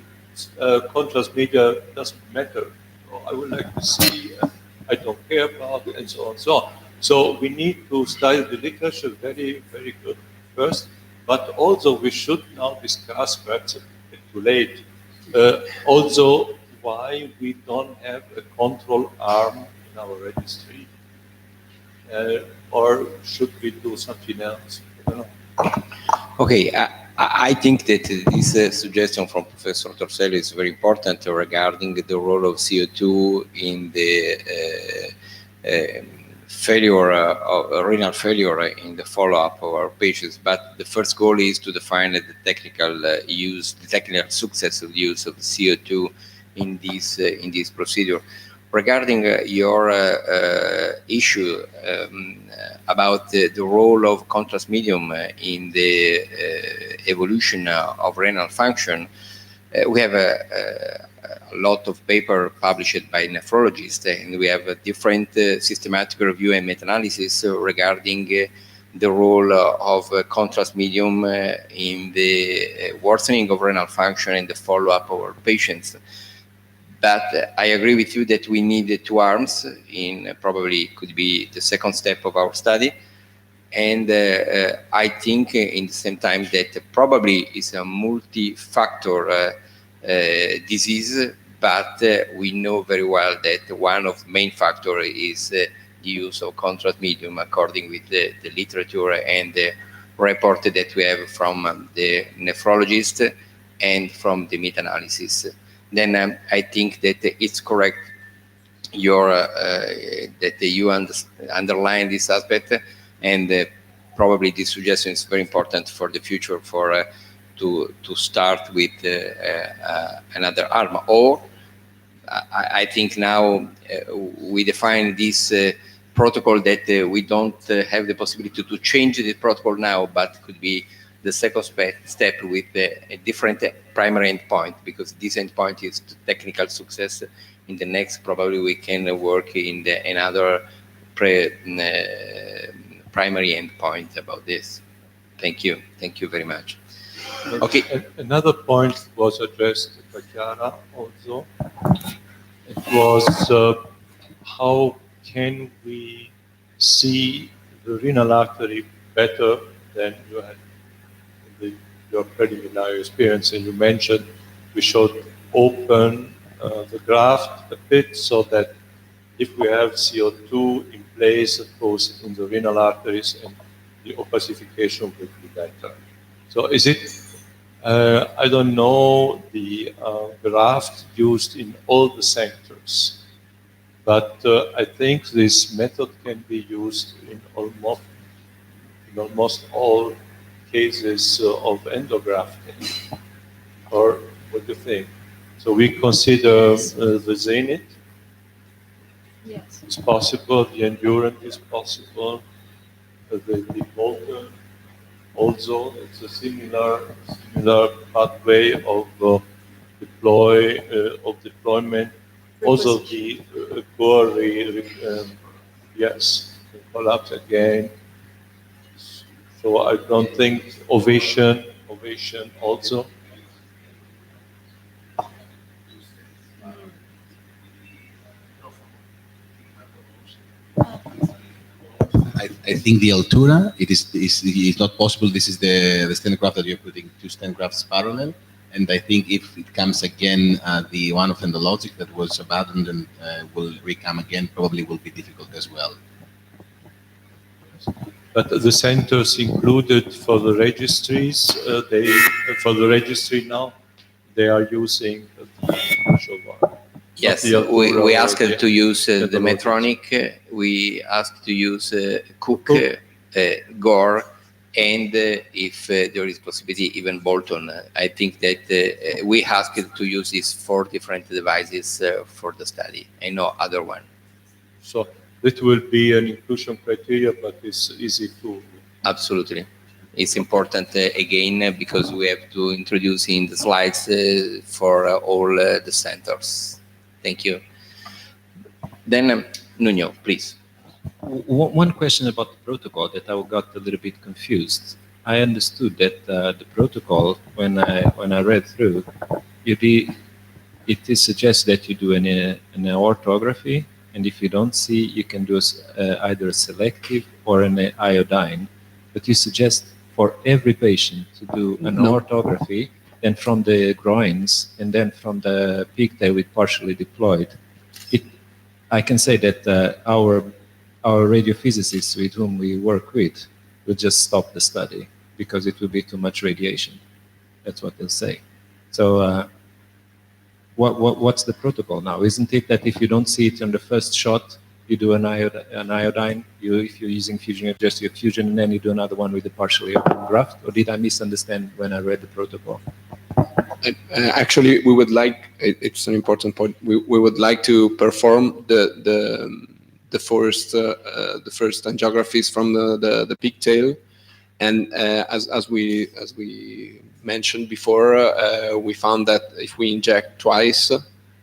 contrast media doesn't matter. I would like to see, I don't care about it, and so on and so on. So we need to study the literature very, very good first, but also we should now discuss, perhaps too late, also why we don't have a control arm in our registry, or should we do something else? I don't know. Okay, I think that this suggestion from Professor Torselli is very important regarding the role of CO2 in the failure of renal failure in the follow-up of our patients. But the first goal is to define the technical use, the technical success of the use of CO2 in this procedure. Regarding your issue about the role of contrast medium in the evolution of renal function, we have a lot of paper published by nephrologists, and we have a different systematic review and meta-analysis regarding the role of contrast medium in the worsening of renal function and the follow-up of our patients. But I agree with you that we need two arms in probably could be the second step of our study. And I think in the same time that probably is a multi-factor disease, but we know very well that one of the main factors is the use of contrast medium according with the literature and the report that we have from the nephrologist and from the meta-analysis. Then I think that it's correct that you underline this aspect, and probably this suggestion is very important for the future to start with another arm. Or I think now we define this protocol that we don't have the possibility to change the protocol now, but could be the second step with a different primary endpoint, because this endpoint is technical success. In the next, probably we can work in another primary endpoint about this. Thank you. Thank you very much. Okay. Another point was addressed by Chiara also. It was how can we see the renal artery better than you had your preliminary experience, and you mentioned we should open the graft a bit so that if we have CO2 in place, it goes in the renal arteries and the opacification will be better. So is it, I don't know the graft used in all the centers, but I think this method can be used in almost all cases of endografting, or what do you think? So we consider the zenith. Yes. It's possible, the endurance is possible, the motor also, it's a similar pathway of deployment. Also the core, yes, collapse again. So I don't think ovation also. I think the Altura, it is not possible. This is the stent graft that you're putting two stent grafts parallel. And I think if it comes again, the one of Endologic that was abandoned and will recome again, probably will be difficult as well. But the centers included for the registries, for the registry now, they are using the commercial one. Yes, we asked to use the Medtronic, we asked to use Cook, Gore, and if there is possibility, even Bolton. I think that we asked to use these 4 different devices for the study, and no other one. So it will be an inclusion criteria, but it's easy to... Absolutely. It's important, again, because we have to introduce in the slides for all the centers. Thank you. Then, Nuno, please. One question about the protocol that I got a little bit confused. I understood that the protocol, when I read through, it suggests that you do an orthography, and if you don't see, you can do either a selective or an iodine. But you suggest for every patient to do an orthography, then from the groins, and then from the pigtail with partially deployed. I can say that our radiophysicists with whom we work with will just stop the study because it will be too much radiation. That's what they'll say. So what's the protocol now? Isn't it that if you don't see it on the first shot, you do an iodine, if you're using fusion, you adjust your fusion, and then you do another one with the partially open graft? Or did I misunderstand when I read the protocol? Actually, we would like, it's an important point, we would like to perform the first angiographies from the pigtail, and as we mentioned before, we found that if we inject twice,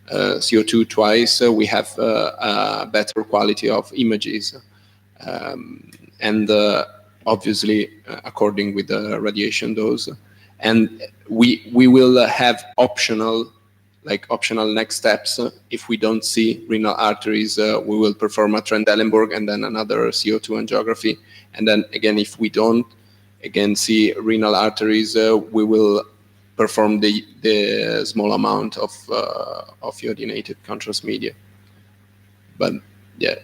CO2 twice, we have a better quality of images, and obviously according with the radiation dose. And we will have optional next steps. If we don't see renal arteries, we will perform a Trendelenburg and then another CO2 angiography. And then again, if we don't again see renal arteries, we will perform the small amount of iodinated contrast media. But yeah,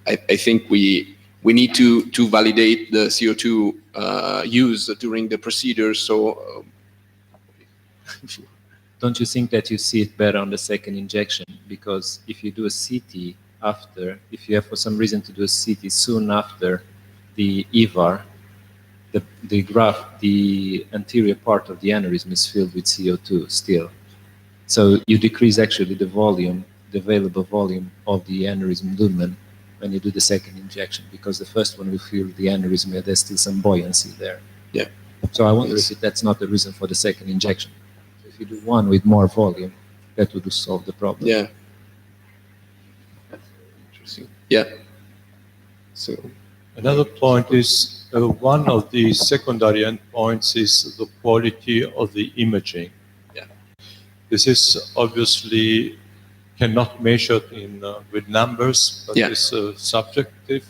I think we need to validate the CO2 use during the procedure. So don't you think that you see it better on the second injection? Because if you do a CT after, if you have for some reason to do a CT soon after the EVAR, the graft, the anterior part of the aneurysm is filled with CO2 still. So you decrease actually the volume, the available volume of the aneurysm lumen when you do the second injection, because the first one will fill the aneurysm where there's still some buoyancy there. Yeah. So I wonder if that's not the reason for the second injection. If you do one with more volume, that would solve the problem. Yeah. Interesting. Yeah. So another point is one of the secondary endpoints is the quality of the imaging. Yeah. This is obviously cannot measure in with numbers, but it's a subjective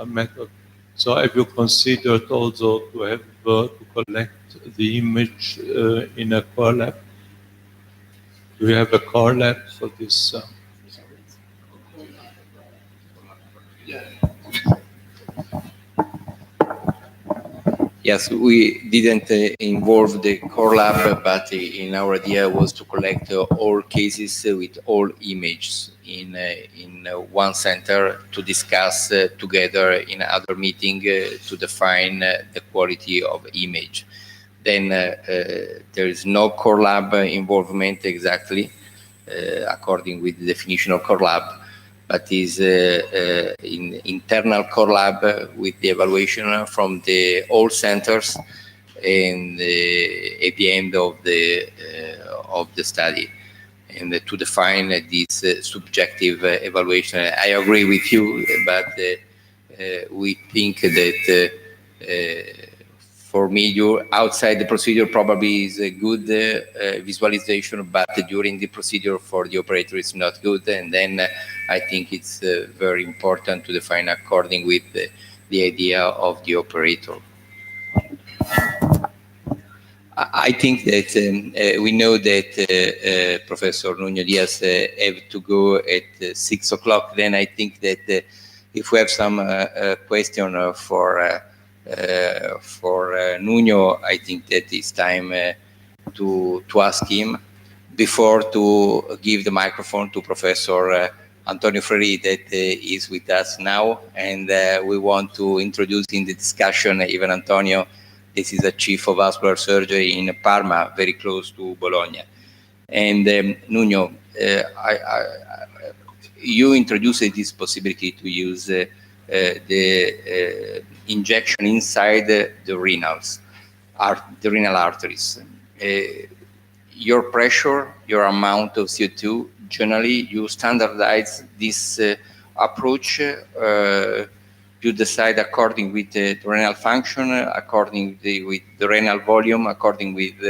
method. So have you considered also to have to collect the image in a core lab? Do we have a core lab for this? Yes, we didn't involve the core lab, but in our idea was to collect all cases with all images in one center to discuss together in other meeting to define the quality of image. Then there is no core lab involvement exactly, according with the definition of core lab, but is in internal core lab with the evaluation from the all centers and at the end of the study, and to define this subjective evaluation. I agree with you, but we think that for me, outside the procedure probably is a good visualization, but during the procedure for the operator it's not good. And then I think it's very important to define according with the idea of the operator. I think that we know that Professor Nuno Diaz have to go at 6 o'clock. Then I think that if we have some question for Nuno, I think that it's time to ask him before to give the microphone to Professor Antonio Freri that is with us now, and we want to introduce in the discussion even Antonio. This is a chief of vascular surgery in Parma, very close to Bologna. And Nuno, you introduced this possibility to use the injection inside the renals, the renal arteries. Your pressure, your amount of CO2, generally you standardize this approach. You decide according with the renal function, according with the renal volume, according with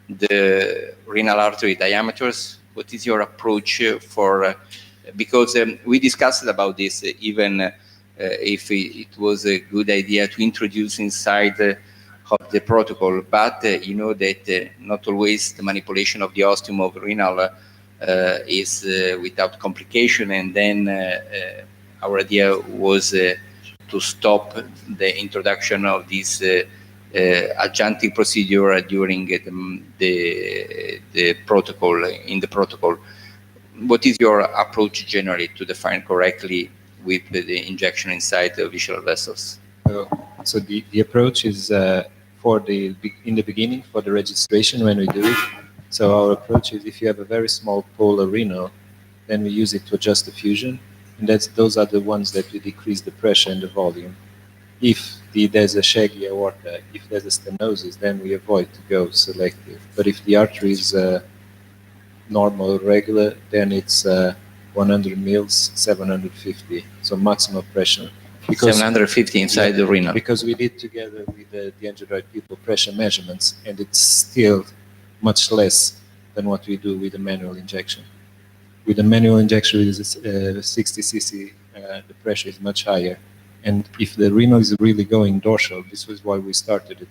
the renal artery diameters. What is your approach for? Because we discussed about this, even if it was a good idea to introduce inside of the protocol, but you know that not always the manipulation of the ostium of renal is without complication, and then our idea was to stop the introduction of this adjunctive procedure during the protocol, in the protocol. What is your approach generally to define correctly with the injection inside the visceral vessels? So the approach is in the beginning for the registration when we do it. So our approach is if you have a very small polar renal, then we use it to adjust the fusion, and those are the ones that we decrease the pressure and the volume. If there's a shaggy aorta, if there's a stenosis, then we avoid to go selective. But if the artery is normal, regular, then it's 100 mils, 750, so maximum pressure. Because 750 inside the renal. Because we did together with the Angiodroid people pressure measurements, and it's still much less than what we do with a manual injection. With a manual injection with 60 cc, the pressure is much higher. And if the renal is really going dorsal, this was why we started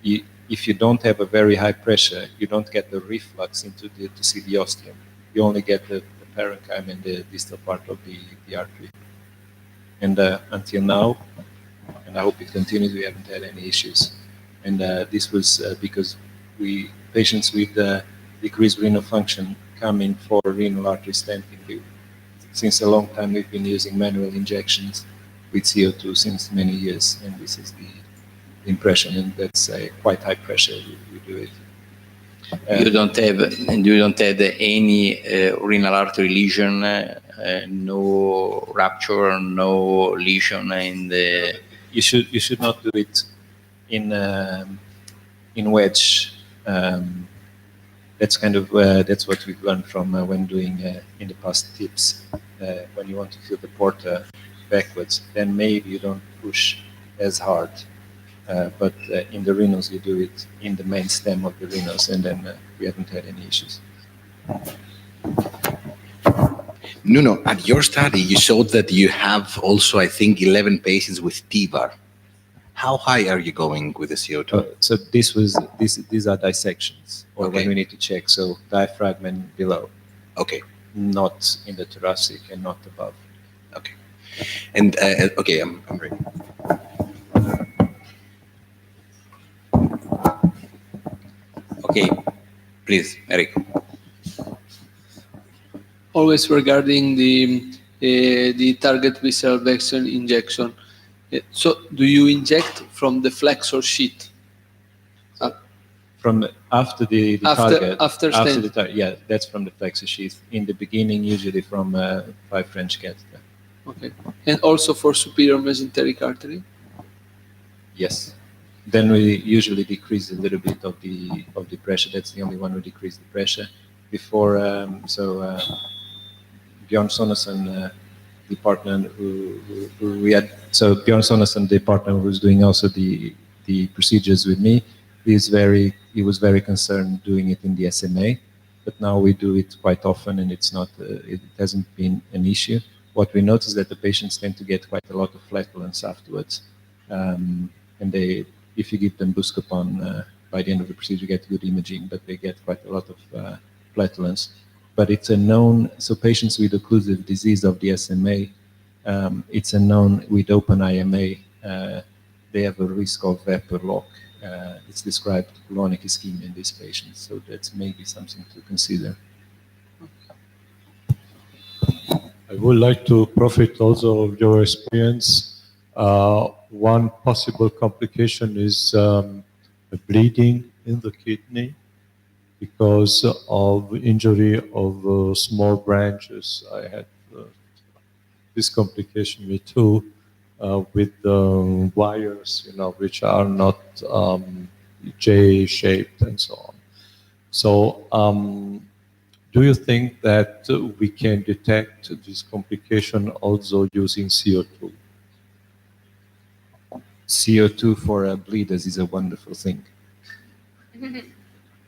it. If you don't have a very high pressure, you don't get the reflux to see the ostium. You only get the parenchyma and the distal part of the artery. And until now, and I hope it continues, we haven't had any issues. And this was because patients with decreased renal function come in for renal artery stenting. Since a long time, we've been using manual injections with CO2 since many years, and this is the impression, and that's a quite high pressure we do it. You don't have any renal artery lesion, no rupture, no lesion in the. You should not do it in wedge. That's kind of that's what we've learned from when doing in the past tips. When you want to fill the porta backwards, then maybe you don't push as hard. But in the renals, you do it in the main stem of the renals, and then we haven't had any issues. Nuno, at your study, you showed that you have also, I think, 11 patients with TEVAR. How high are you going with the CO2? So these are dissections, or when we need to check. So diaphragm and below. Okay. Not in the thoracic and not above. Okay. And okay, I'm ready. Okay, please, Eric. Always regarding the target visceral vessel injection. So, do you inject from the flexor sheath? From after the target. After the target, yeah, that's from the flexor sheath. In the beginning, usually from 5 French catheter. Okay, and also for superior mesenteric artery. Yes. Then we usually decrease a little bit of the pressure. That's the only one we decrease the pressure. Before, Bjorn Sonesson, the partner who we had. So Bjorn Sonesson, the partner who's doing also the procedures with me, he was very concerned doing it in the SMA. But now we do it quite often, and it's not. It hasn't been an issue. What we notice is that the patients tend to get quite a lot of flatulence afterwards, and if you give them Buscopan, by the end of the procedure, you get good imaging, but they get quite a lot of flatulence. But it's a known, so patients with occlusive disease of the SMA, it's a known with open IMA, they have a risk of vapor lock. It's described colonic ischemia in these patients, so that's maybe something to consider. I would like to profit also of your experience. One possible complication is bleeding in the kidney because of injury of small branches. I had this complication me too with the wires, which are not J-shaped and so on. So do you think that we can detect this complication also using CO2? CO2 for bleeders is a wonderful thing.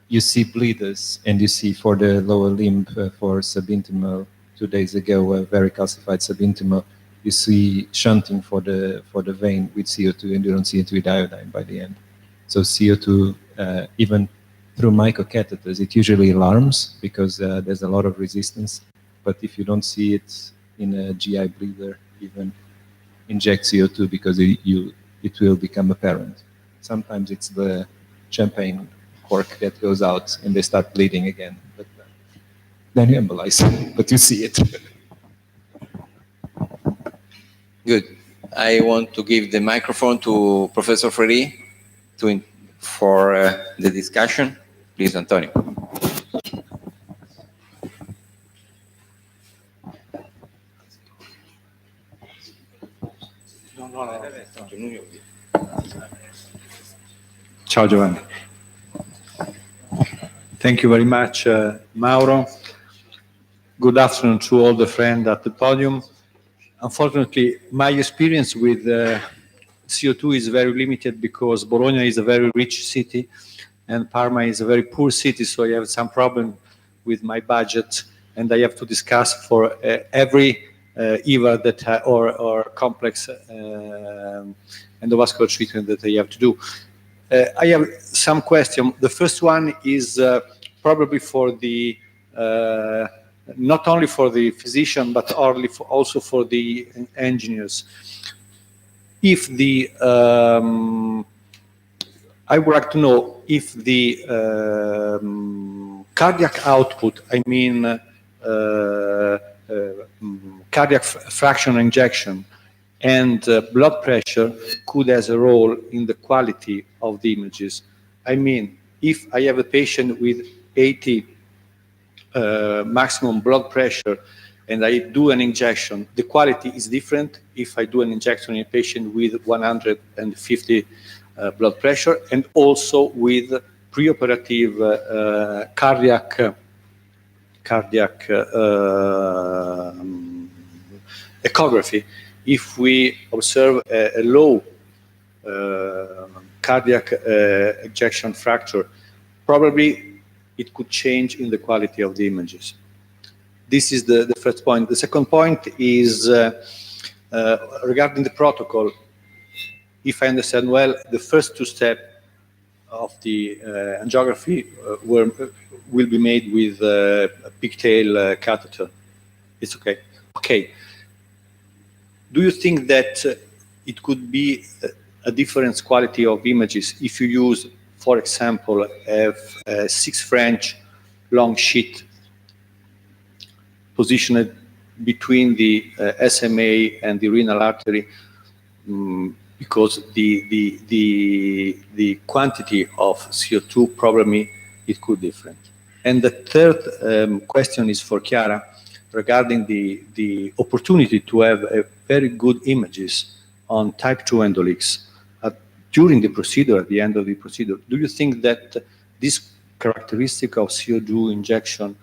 You see bleeders, and you see for the lower limb for subintimal, 2 days ago, a very calcified subintimal, you see shunting for the vein with CO2, and you don't see it with iodine by the end. So CO2, even through microcatheters, it usually alarms because there's a lot of resistance. But if you don't see it in a GI bleeder, even inject CO2 because it will become apparent. sometimes it's the champagne cork that goes out and they start bleeding again. But then you embolize, but you see it. Good. I want to give the microphone to Professor Freri for the discussion. Please, Antonio. Ciao Giovanni. Thank you very much, Mauro. Good afternoon to all the friends at the podium. Unfortunately, my experience with CO2 is very limited because Bologna is a very rich city and Parma is a very poor city, so I have some problem with my budget and I have to discuss for every EVAR that or complex endovascular treatment that I have to do. I have some questions. The first one is probably for the not only for the physician but also for the engineers. If the I would like to know if the cardiac output, I mean cardiac fraction injection and blood pressure could have a role in the quality of the images. I mean, if I have a patient with 80 maximum blood pressure and I do an injection, the quality is different if I do an injection in a patient with 150 blood pressure and also with preoperative cardiac echography. If we observe a low cardiac ejection fracture, probably it could change in the quality of the images. This is the first point. The second point is regarding the protocol. If I understand well, the first two steps of the angiography will be made with a pigtail catheter. It's okay. Okay. Do you think that it could be a different quality of images if you use, for example, a 6 French long sheet positioned between the SMA and the renal artery, because the quantity of CO2 probably it could be different. And the third question is for Chiara regarding the opportunity to have a very good images on type 2 endoleaks during the procedure, at the end of the procedure. Do you think that this characteristic of CO2 injection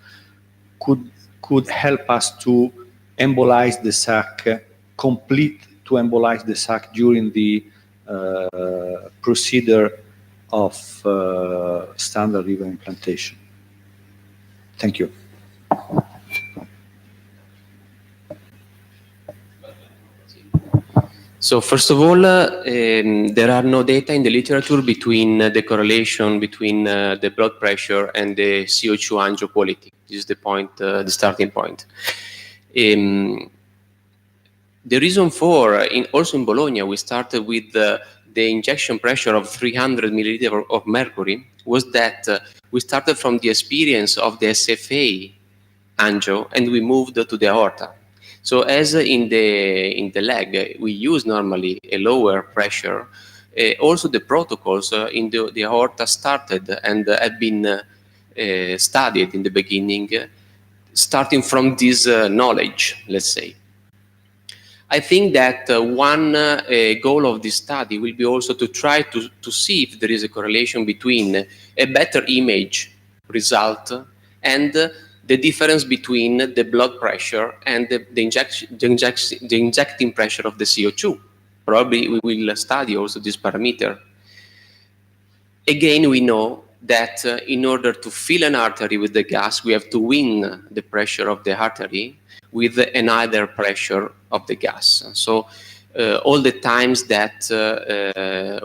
could help us to embolize the sac, to embolize the sac during the procedure of standard liver implantation? Thank you. So first of all, there are no data in the literature between the correlation between the blood pressure and the CO2 angio quality. This is the point, the starting point. The reason for, also in Bologna, we started with the injection pressure of 300 milliliters of mercury, was that we started from the experience of the SFA angio and we moved to the aorta. So as in the leg, we use normally a lower pressure. Also the protocols in the aorta started and have been studied in the beginning, starting from this knowledge, let's say. I think that one goal of this study will be also to try to see if there is a correlation between a better image result and the difference between the blood pressure and the injecting pressure of the CO2. Probably we will study also this parameter. Again, we know that in order to fill an artery with the gas, we have to win the pressure of the artery with an either pressure of the gas. So all the times that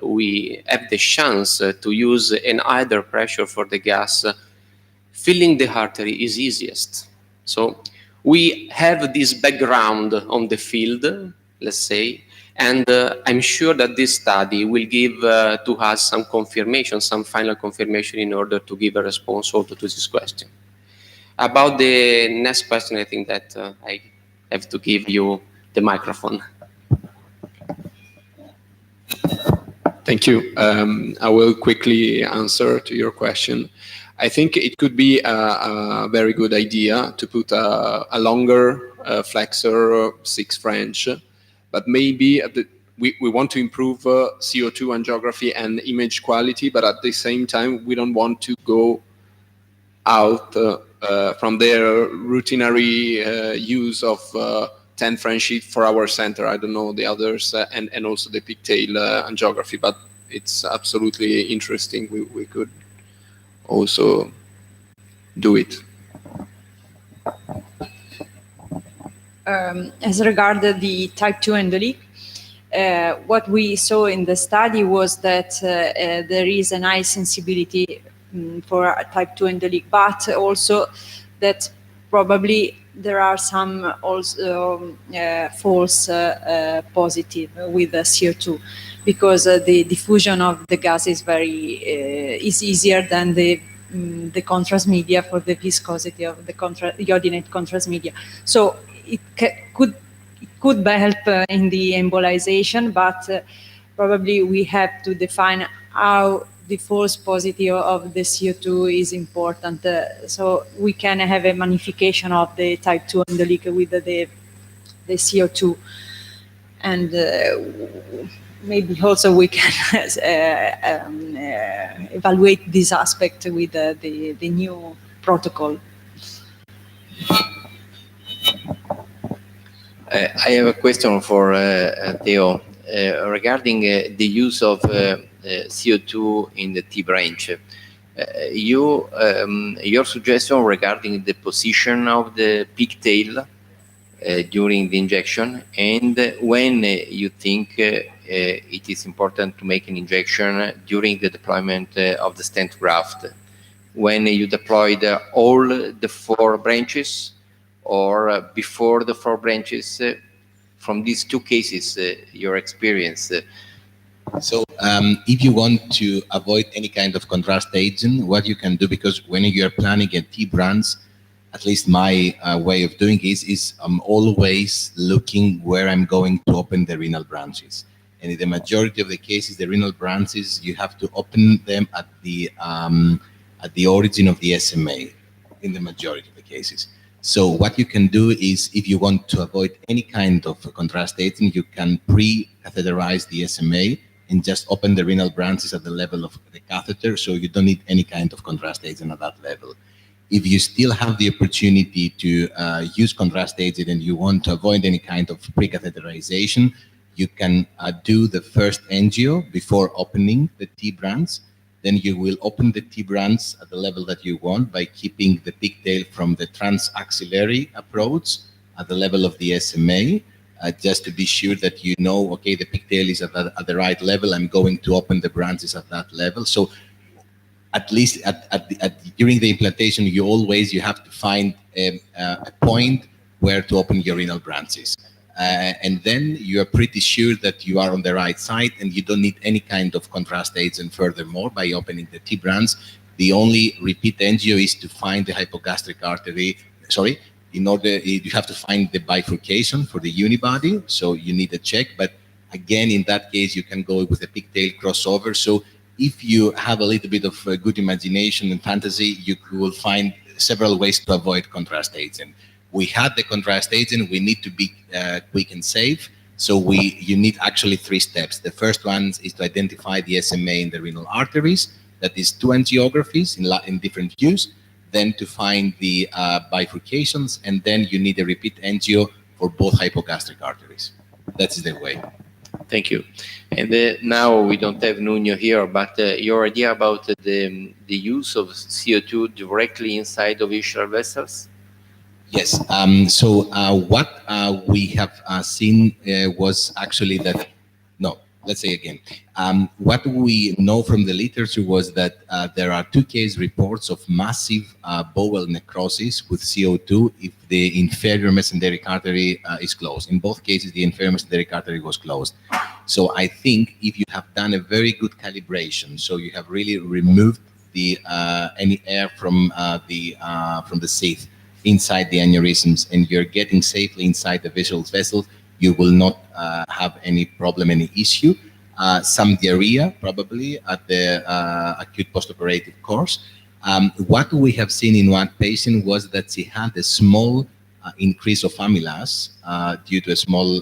we have the chance to use an either pressure for the gas, filling the artery is easiest. So we have this background on the field, let's say, And I'm sure that this study will give to us some confirmation, some final confirmation in order to give a response also to this question. About the next question, I think that I have to give you the microphone. Thank you. I will quickly answer to your question. I think it could be a very good idea to put a longer flexor 6 French, but maybe we want to improve CO2 angiography and image quality, but at the same time, we don't want to go out from their routinary use of 10 French sheet for our center. I don't know the others, and also the pigtail angiography, but it's absolutely interesting. We could also do it. As regarded the type 2 endoleak, what we saw in the study was that there is a high sensibility for type 2 endoleak, but also that probably there are some also false positive with the CO2, because the diffusion of the gas is is easier than the contrast media for the viscosity of the iodinate contrast media. So it could help in the embolization, but probably we have to define how the false positive of the CO2 is important. So we can have a magnification of the type 2 endoleak with the CO2. And maybe also we can evaluate this aspect with the new protocol. I have a question for Theo regarding the use of CO2 in the T branch. Your suggestion regarding the position of the pigtail during the injection, and when you think it is important to make an injection during the deployment of the stent graft, when you deployed all the 4 branches or before the 4 branches, from these 2 cases, your experience? So if you want to avoid any kind of contrast agent, what you can do, because when you're planning a T-branch, at least my way of doing is I'm always looking where I'm going to open the renal branches. And in the majority of the cases, the renal branches, you have to open them at the origin of the SMA, in the majority of the cases. So what you can do is, if you want to avoid any kind of contrast agent, you can pre-catheterize the SMA and just open the renal branches at the level of the catheter, so you don't need any kind of contrast agent at that level. If you still have the opportunity to use contrast agent and you want to avoid any kind of pre-catheterization, you can do the first angio before opening the T-branch. Then you will open the T-branch at the level that you want by keeping the pigtail from the transaxillary approach at the level of the SMA, just to be sure that you know, okay, the pigtail is at the right level, I'm going to open the branches at that level. So at least during the implantation, you have to find a point where to open your renal branches. And then you are pretty sure that you are on the right side and you don't need any kind of contrast agent furthermore by opening the T-branch. The only repeat angio is to find the hypogastric artery, you have to find the bifurcation for the unibody, so you need a check, but again, in that case, you can go with a pigtail crossover. So if you have a little bit of good imagination and fantasy, you will find several ways to avoid contrast agent. We had the contrast agent, we need to be quick and safe. So you need actually 3 steps. The first one is to identify the SMA in the renal arteries. That is 2 angiographies in different views. Then to find the bifurcations, and then you need a repeat angio for both hypogastric arteries. That's the way. Thank you. And now we don't have Nuno here, but your idea about the use of CO2 directly inside of visceral vessels? Yes. So what we have seen was actually that, let's say again, what we know from the literature was that there are 2 case reports of massive bowel necrosis with CO2 if the inferior mesenteric artery is closed. In both cases, the inferior mesenteric artery was closed. So I think if you have done a very good calibration, so you have really removed the any air from the sheath inside the aneurysms, and you're getting safely inside the visceral vessels, you will not have any problem, any issue. Some diarrhea probably at the acute postoperative course. What we have seen in one patient was that she had a small increase of amylase due to a small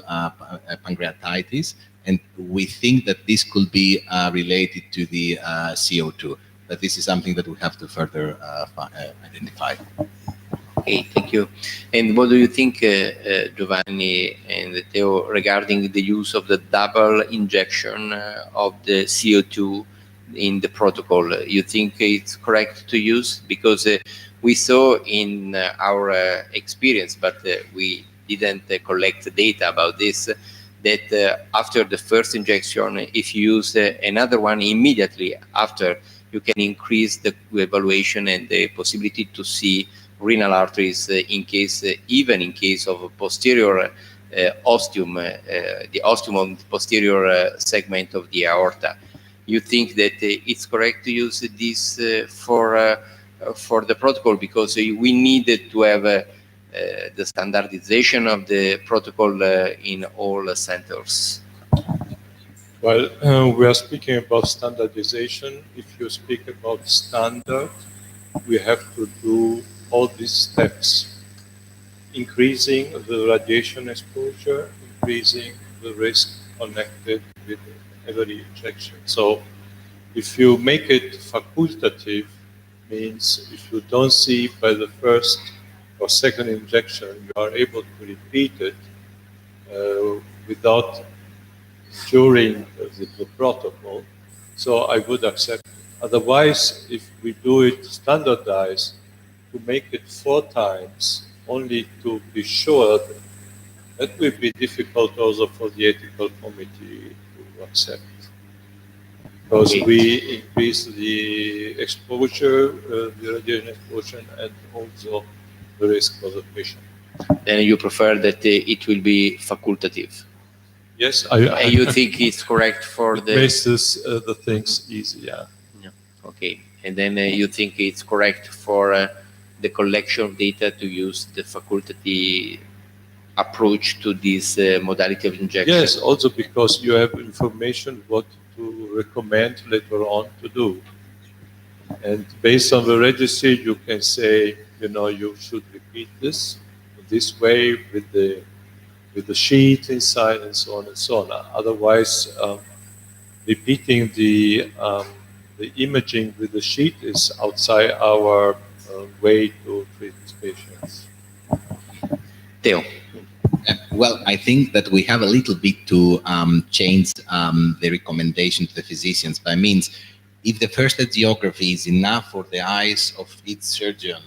pancreatitis, and we think that this could be related to the CO2. But this is something that we have to further identify. Okay, thank you. And what do you think, Giovanni and Theo, regarding the use of the double injection of the CO2 in the protocol? You think it's correct to use? Because we saw in our experience, but we didn't collect data about this, that after the first injection, if you use another one immediately after, you can increase the evaluation and the possibility to see renal arteries even in case of posterior ostium, the ostium of the posterior segment of the aorta. You think that it's correct to use this for the protocol, because we needed to have the standardization of the protocol in all centers? Well, we are speaking about standardization. If you speak about standard, we have to do all these steps, increasing the radiation exposure, increasing the risk connected with every injection. So if you make it facultative, means if you don't see by the first or second injection, you are able to repeat it without during the protocol. So I would accept. Otherwise, if we do it standardized, to make it 4 times, only to be sure, that will be difficult also for the ethical committee to accept. Because we increase the exposure, the radiation exposure, and also the risk for the patient. Then you prefer that it will be facultative? Yes, and you think it's correct for the... makes this, the things easy, yeah. Okay, and then you think it's correct for the collection of data to use the facultative approach to this modality of injection? Yes, also because you have information what to recommend later on to do. And based on the registry, you can say, you know, you should repeat this way with the sheet inside and so on and so on. Otherwise, repeating the imaging with the sheet is outside our way to treat patients. Theo. Well, I think that we have a little bit to change the recommendation to the physicians. By means, if the first angiography is enough for the eyes of each surgeon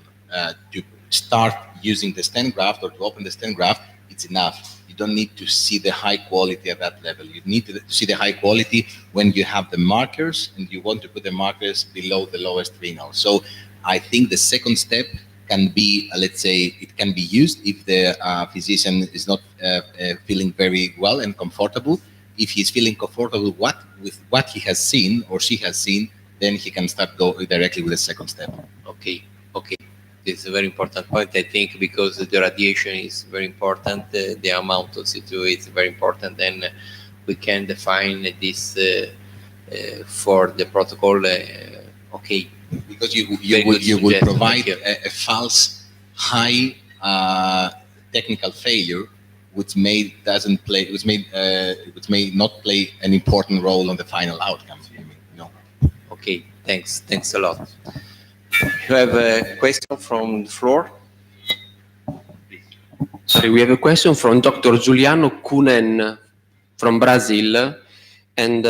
to start using the stent graft or to open the stent graft, it's enough. You don't need to see the high quality at that level. You need to see the high quality when you have the markers and you want to put the markers below the lowest renal. So I think the second step can be, let's say, it can be used if the physician is not feeling very well and comfortable. If he's feeling comfortable with what he has seen or she has seen, then he can start go directly with the second step. Okay, okay. This is a very important point, I think, because the radiation is very important, the amount of CO2 is very important, and we can define this for the protocol, okay. Because you will provide a false high technical failure, which may not play an important role on the final outcome. No. Okay, thanks a lot. You have a question from the floor? Sorry, we have a question from Dr. Giuliano Cunen from Brazil, and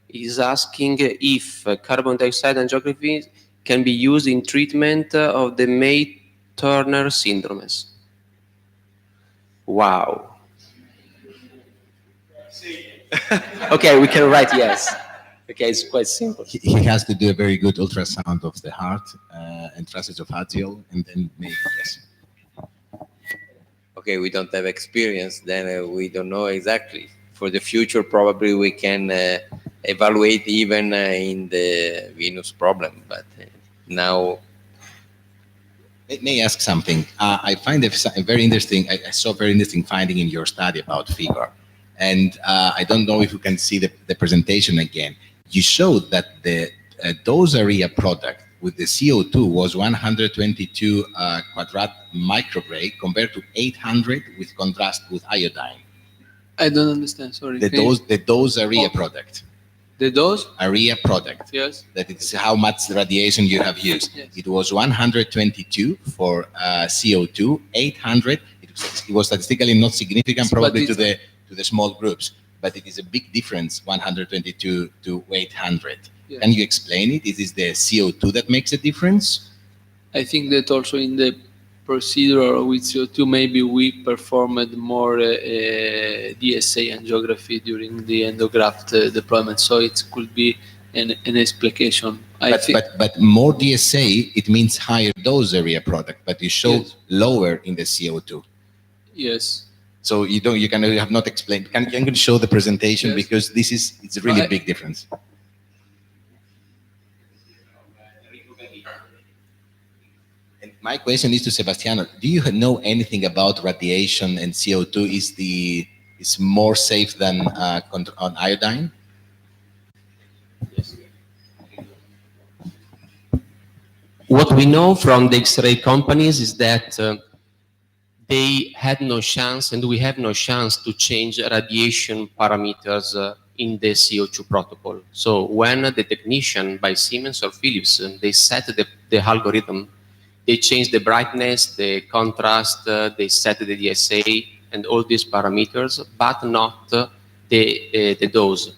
he's asking if carbon dioxide angiography can be used in treatment of the May-Turner syndromes. Wow. Okay, we can write yes. Okay, it's quite simple. He has to do a very good ultrasound of the heart and transesophageal, and then maybe yes. Okay, we don't have experience, then we don't know exactly. For the future, probably we can evaluate even in the venous problem, but now. May I ask something? I find it very interesting. I saw a very interesting finding in your study about figure. And I don't know if you can see the presentation again. You showed that the dose area product with the CO2 was 122 quadrat microgray compared to 800 with contrast with iodine. I don't understand, sorry. The dose area product. The dose? Area product. Yes. That is how much radiation you have used. Yes. It was 122 for CO2, 800. It was statistically not significant, probably to the small groups, but it is a big difference, 122 to 800. Yeah. Can you explain it? Is this the CO2 that makes a difference? I think that also in the procedure with CO2, maybe we performed more DSA angiography during the endograft deployment, so it could be an explication. But more DSA, it means higher dose area product, but you show lower in the CO2. Yes. So you have not explained. Can you show the presentation, because it's a really big difference. And my question is to Sebastiano: do you know anything about radiation and CO2? Is more safe than on iodine? Yes. What we know from the X-ray companies is that they had no chance, and we have no chance to change radiation parameters in the CO2 protocol. So when the technician by Siemens or Philips, they set the algorithm, they change the brightness, the contrast, they set the DSA and all these parameters, but not the dose.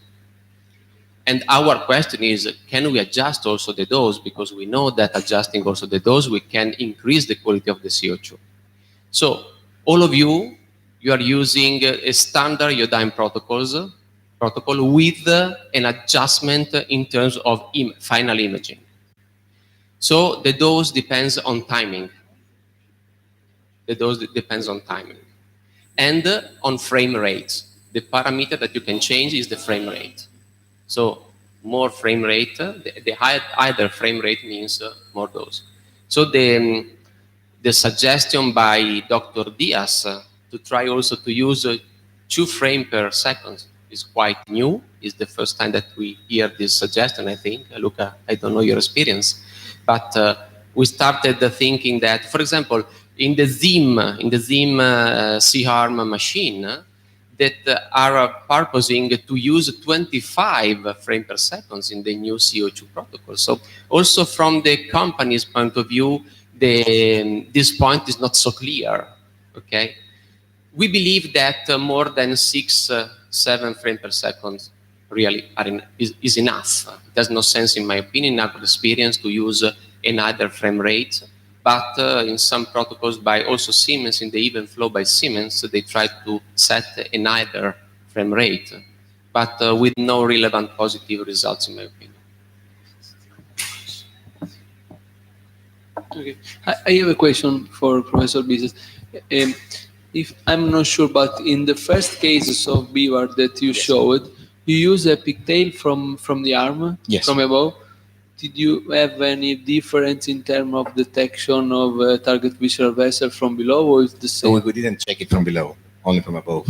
And our question is, can we adjust also the dose? Because we know that adjusting also the dose, we can increase the quality of the CO2. So all of you are using a standard iodine protocol with an adjustment in terms of final imaging. So the dose depends on timing. The dose depends on timing. And on frame rates. The parameter that you can change is the frame rate. So more frame rate, the higher frame rate means more dose. So the suggestion by Dr. Diaz to try also to use 2 frames per second is quite new. It's the first time that we hear this suggestion, I think. Luca, I don't know your experience. But we started thinking that, for example, in the ZIM C-arm machine, that are purposing to use 25 frames per second in the new CO2 protocol. So also from the company's point of view, this point is not so clear, okay? We believe that more than 6-7 frames per second really is enough. It has no sense, in my opinion, in our experience, to use another frame rate. But in some protocols by also Siemens, in the even flow by Siemens, they try to set another frame rate, but with no relevant positive results, in my opinion. Okay, I have a question for Professor Bises. If I'm not sure, but in the first cases of BIVAR that you showed, you use a pigtail from the arm, from above. Did you have any difference in terms of detection of target visceral vessel from below, or is the same? So we didn't check it from below, only from above.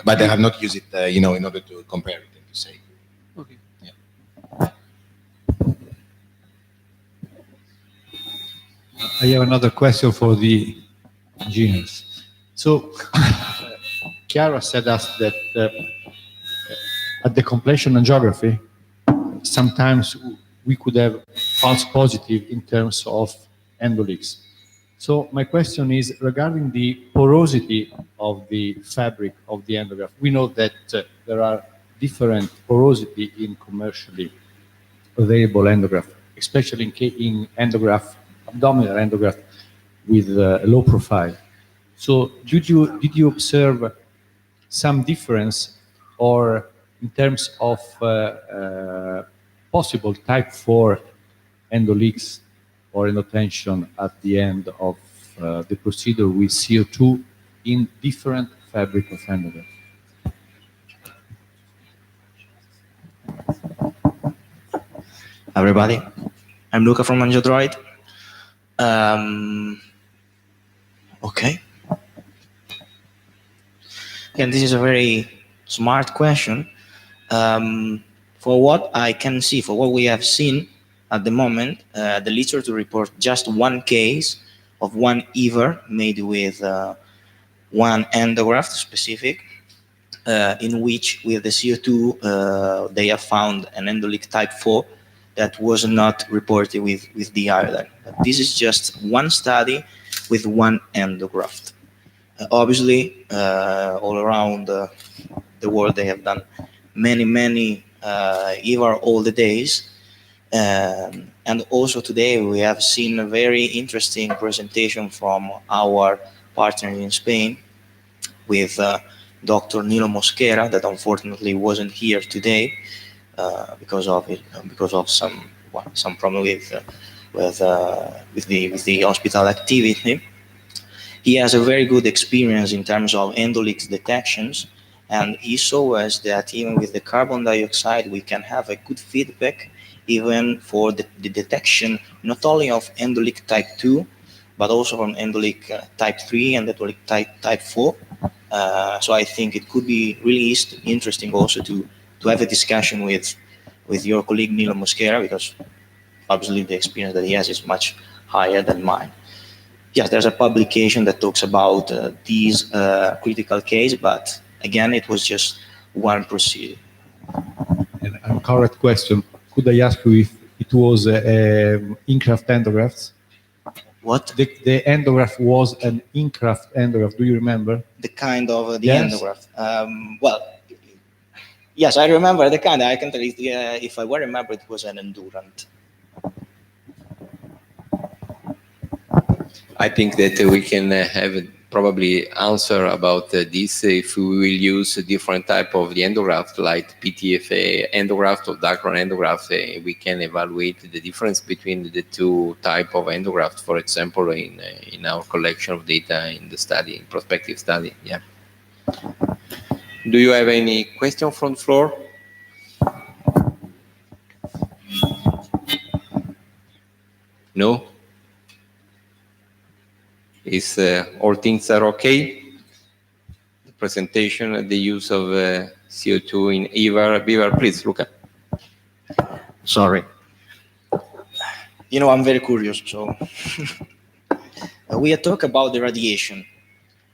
But I have not used it, in order to compare it and to say. Okay. Yeah. I have another question for the engineers. So, Chiara said us that at the completion angiography, sometimes we could have false positive in terms of endoleaks. So my question is regarding the porosity of the fabric of the endograph. We know that there are different porosity in commercially available endograph, especially in endograph, abdominal endograph with a low profile. So did you observe some difference or in terms of possible type 4 endoleaks or endotension at the end of the procedure with CO2 in different fabric of endograft? Everybody, I'm Luca from Angiodroid. Okay. Again, this is a very smart question. For what I can see, for what we have seen at the moment, the literature report just one case of one EVAR made with one endograft specific, in which with the CO2 they have found an endoleak type 4 that was not reported with the iodine. But this is just one study with one endograft. Obviously, all around the world they have done many EVAR all the days. And also today we have seen a very interesting presentation from our partner in Spain with Dr. Nilo Mosquera, that unfortunately wasn't here today because of some problem with the hospital activity. He has a very good experience in terms of endoleaks detections, and he showed us that even with the carbon dioxide we can have a good feedback even for the detection not only of endoleak type 2 but also from endoleak type 3 and endoleak type 4. So I think it could be really interesting also to have a discussion with your colleague Nilo Mosquera, because obviously the experience that he has is much higher than mine. Yes, there's a publication that talks about these critical case, but again, it was just one procedure. And a correct question, could I ask you if it was in-graft endograft? What? The endograft was an in-graft endograft, do you remember? The kind of the Yes. endograft. Well, yes, I remember the kind. I can tell you, if I well remember, it was an endurant. I think that we can have probably answer about this if we will use a different type of the endograft, like PTFA endograft or Dacron endograft. We can evaluate the difference between the two type of endograft, for example, in our collection of data in the study, in prospective study. Yeah. Do you have any question from the floor? No? Is all things are okay? The presentation, the use of CO2 in EVAR, please, Luca. Sorry. You know, I'm very curious, so we had talked about the radiation.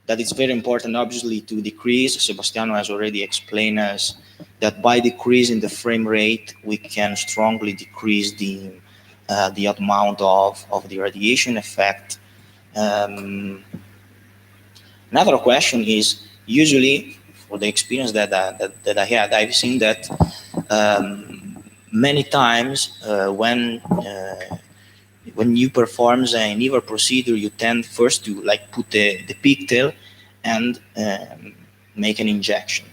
That it's very important, obviously, to decrease. Sebastiano has already explained us that by decreasing the frame rate, we can strongly decrease the amount of the radiation effect. Another question is, usually, for the experience that I had, I've seen that many times when you perform an EVAR procedure, you tend first to like put the pigtail and make an injection.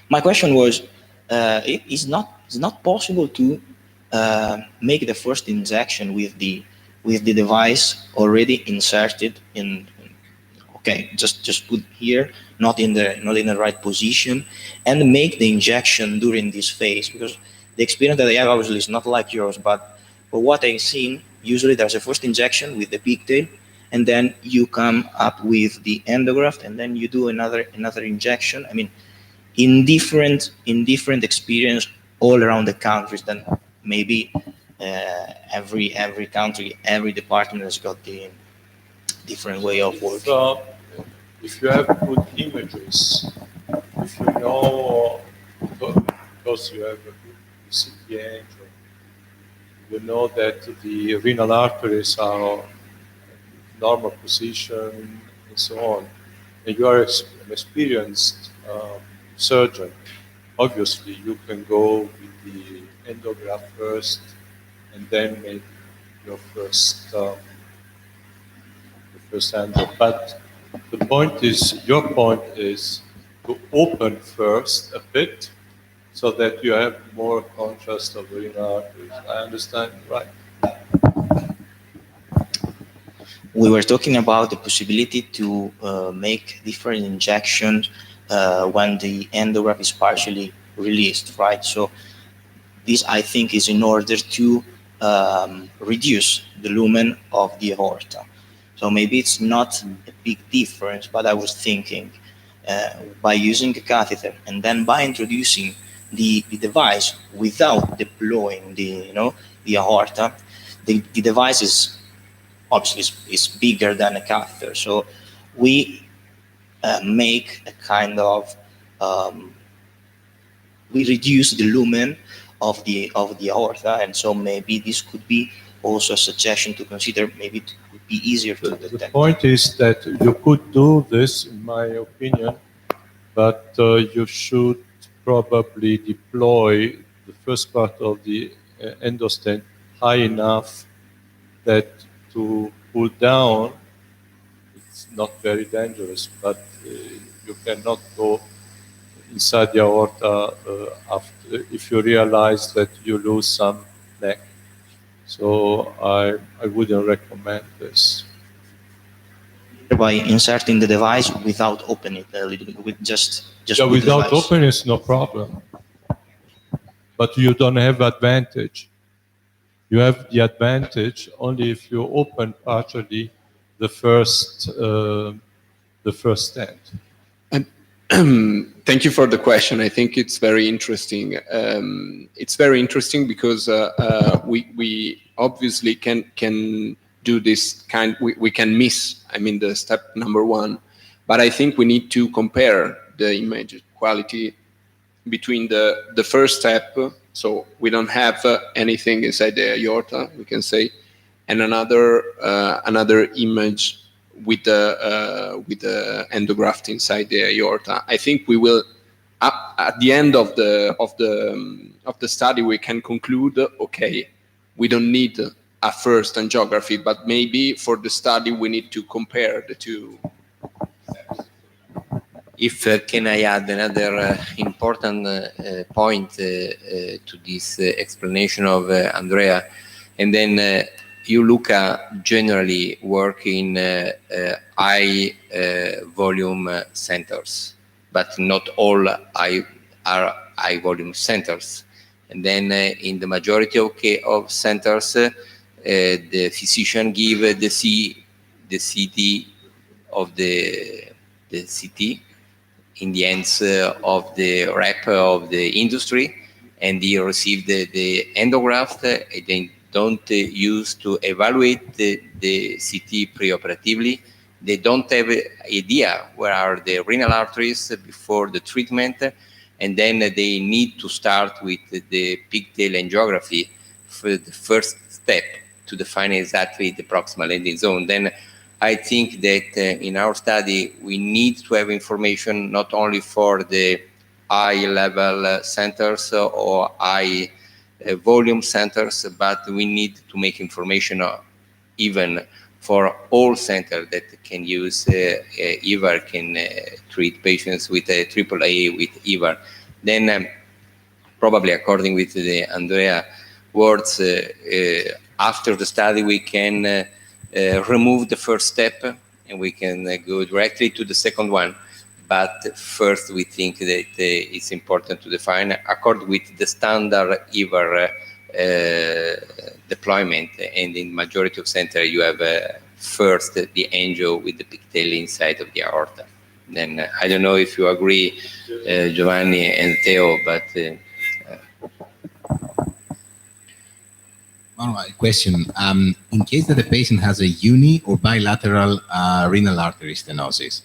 My question was, it's not possible to make the first injection with the device already inserted in. Okay, just put here, not in the right position, and make the injection during this phase, because the experience that I have obviously is not like yours, but for what I've seen, usually there's a first injection with the pigtail, and then you come up with the endograft, and then you do another injection. I mean, in different experience all around the countries, then maybe every country, every department has got the different way of working. So, if you have good images, if you know, because you have a good recipient, you know that the renal arteries are normal position and so on, and you are an experienced surgeon, obviously you can go with the endograft first and then make your first endo. But the point is, your point is to open first a bit so that you have more contrast of the renal arteries. I understand, right? We were talking about the possibility to make different injections when the endograph is partially released, right? So this, I think, is in order to reduce the lumen of the aorta. So maybe it's not a big difference, but I was thinking by using a catheter and then by introducing the device without deploying the aorta, the device is obviously is bigger than a catheter. So we make a kind of we reduce the lumen of the aorta, and so maybe this could be also a suggestion to consider. Maybe it would be easier to detect. The point is that you could do this, in my opinion, but you should probably deploy the first part of the endostent high enough that to pull down, it's not very dangerous, but you cannot go inside the aorta after, if you realize that you lose some neck. So I wouldn't recommend this. By inserting the device without opening it a little bit, with just yeah, with without the device. opening it's no problem. But you don't have advantage. You have the advantage only if you open partially the first stent. Thank you for the question. I think it's very interesting. It's very interesting because we obviously can do this kind. We can miss, I mean, the step number one, but I think we need to compare the image quality between the first step. So we don't have anything inside the aorta, we can say, and another image with the endograft inside the aorta. I think we will at the end of the study we can conclude, okay, we don't need a first angiography, but maybe for the study we need to compare the two. If can I add another important point to this explanation of Andrea, and then you look at generally work in high volume centers, but not all are high volume centers. And then in the majority of centers, the physician give the CT of the CT in the hands of the rep of the industry, and they receive the endograft. They don't use to evaluate the CT preoperatively. They don't have an idea where are the renal arteries before the treatment, and then they need to start with the pigtail angiography for the first step to define exactly the proximal landing zone. Then I think that in our study we need to have information not only for the high-level centers or high volume centers, but we need to make information even for all centers that can use EVAR, can treat patients with AAA with EVAR. Then probably according with the Andrea words, after the study we can remove the first step and we can go directly to the second one. But first we think that it's important to define, according with the standard EVAR deployment, and in majority of centers you have first the angio with the pigtail inside of the aorta. Then I don't know if you agree, Giovanni and Theo, but One question. In case that the patient has a uni or bilateral renal artery stenosis,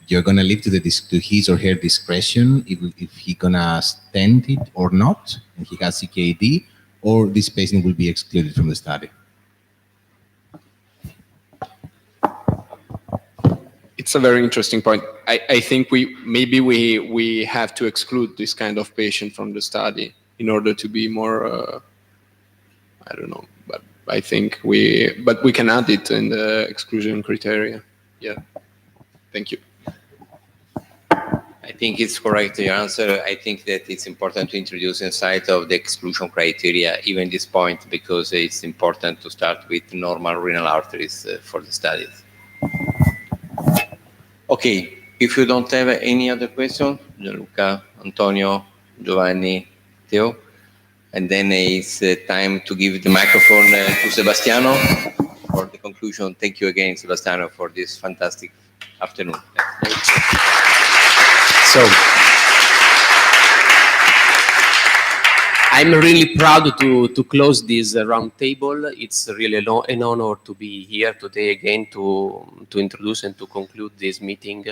you're going to leave to his or her discretion if he's going to stent it or not, and he has CKD, or this patient will be excluded from the study? It's a very interesting point. I think we have to exclude this kind of patient from the study in order to be more, I don't know, but I think we can add it in the exclusion criteria. Yeah, thank you. I think it's correct, your answer. I think that it's important to introduce inside of the exclusion criteria, even this point, because it's important to start with normal renal arteries for the studies. Okay, if you don't have any other question, Gianluca, Antonio, Giovanni, Theo, and then it's time to give the microphone to Sebastiano for the conclusion. Thank you again, Sebastiano, for this fantastic afternoon. So, I'm really proud to close this round table. It's really an honor to be here today again to introduce and to conclude this meeting.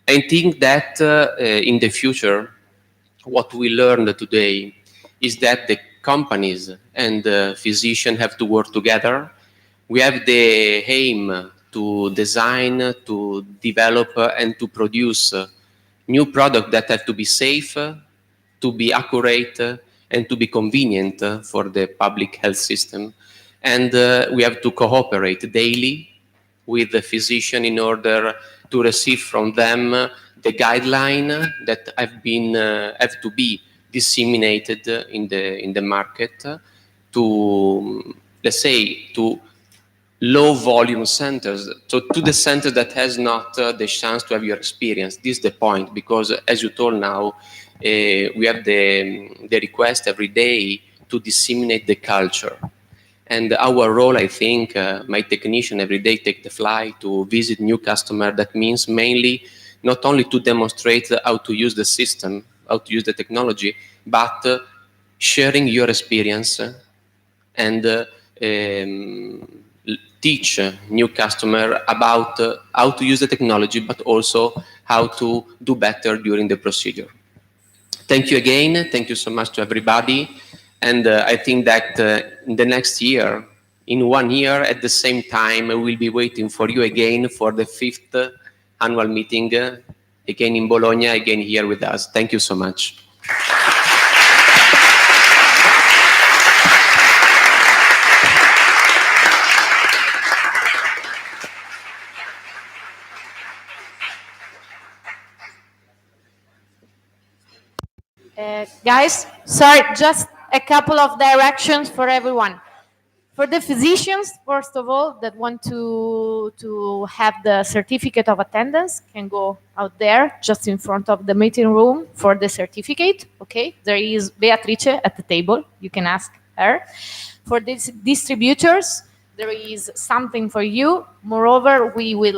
I think that in the future, what we learned today is that the companies and the physicians have to work together. We have the aim to design, to develop, and to produce new products that have to be safe, to be accurate, and to be convenient for the public health system. And we have to cooperate daily with the physician in order to receive from them the guideline that have to be disseminated in the market to, let's say, to low volume centers, so to the center that has not the chance to have your experience. This is the point, because as you told now, we have the request every day to disseminate the culture. And our role, I think, my technician every day take the flight to visit new customer. That means mainly not only to demonstrate how to use the system, how to use the technology, but sharing your experience and teach new customer about how to use the technology, but also how to do better during the procedure. Thank you again. Thank you so much to everybody. And I think that in the next year, in 1 year, at the same time, we'll be waiting for you again for the 5th annual meeting, again in Bologna, again here with us. Thank you so much. Guys, sorry, just a couple of directions for everyone. For the physicians, first of all, that want to have the certificate of attendance, can go out there just in front of the meeting room for the certificate. Okay, there is Beatrice at the table. You can ask her. For these distributors, there is something for you. Moreover, we will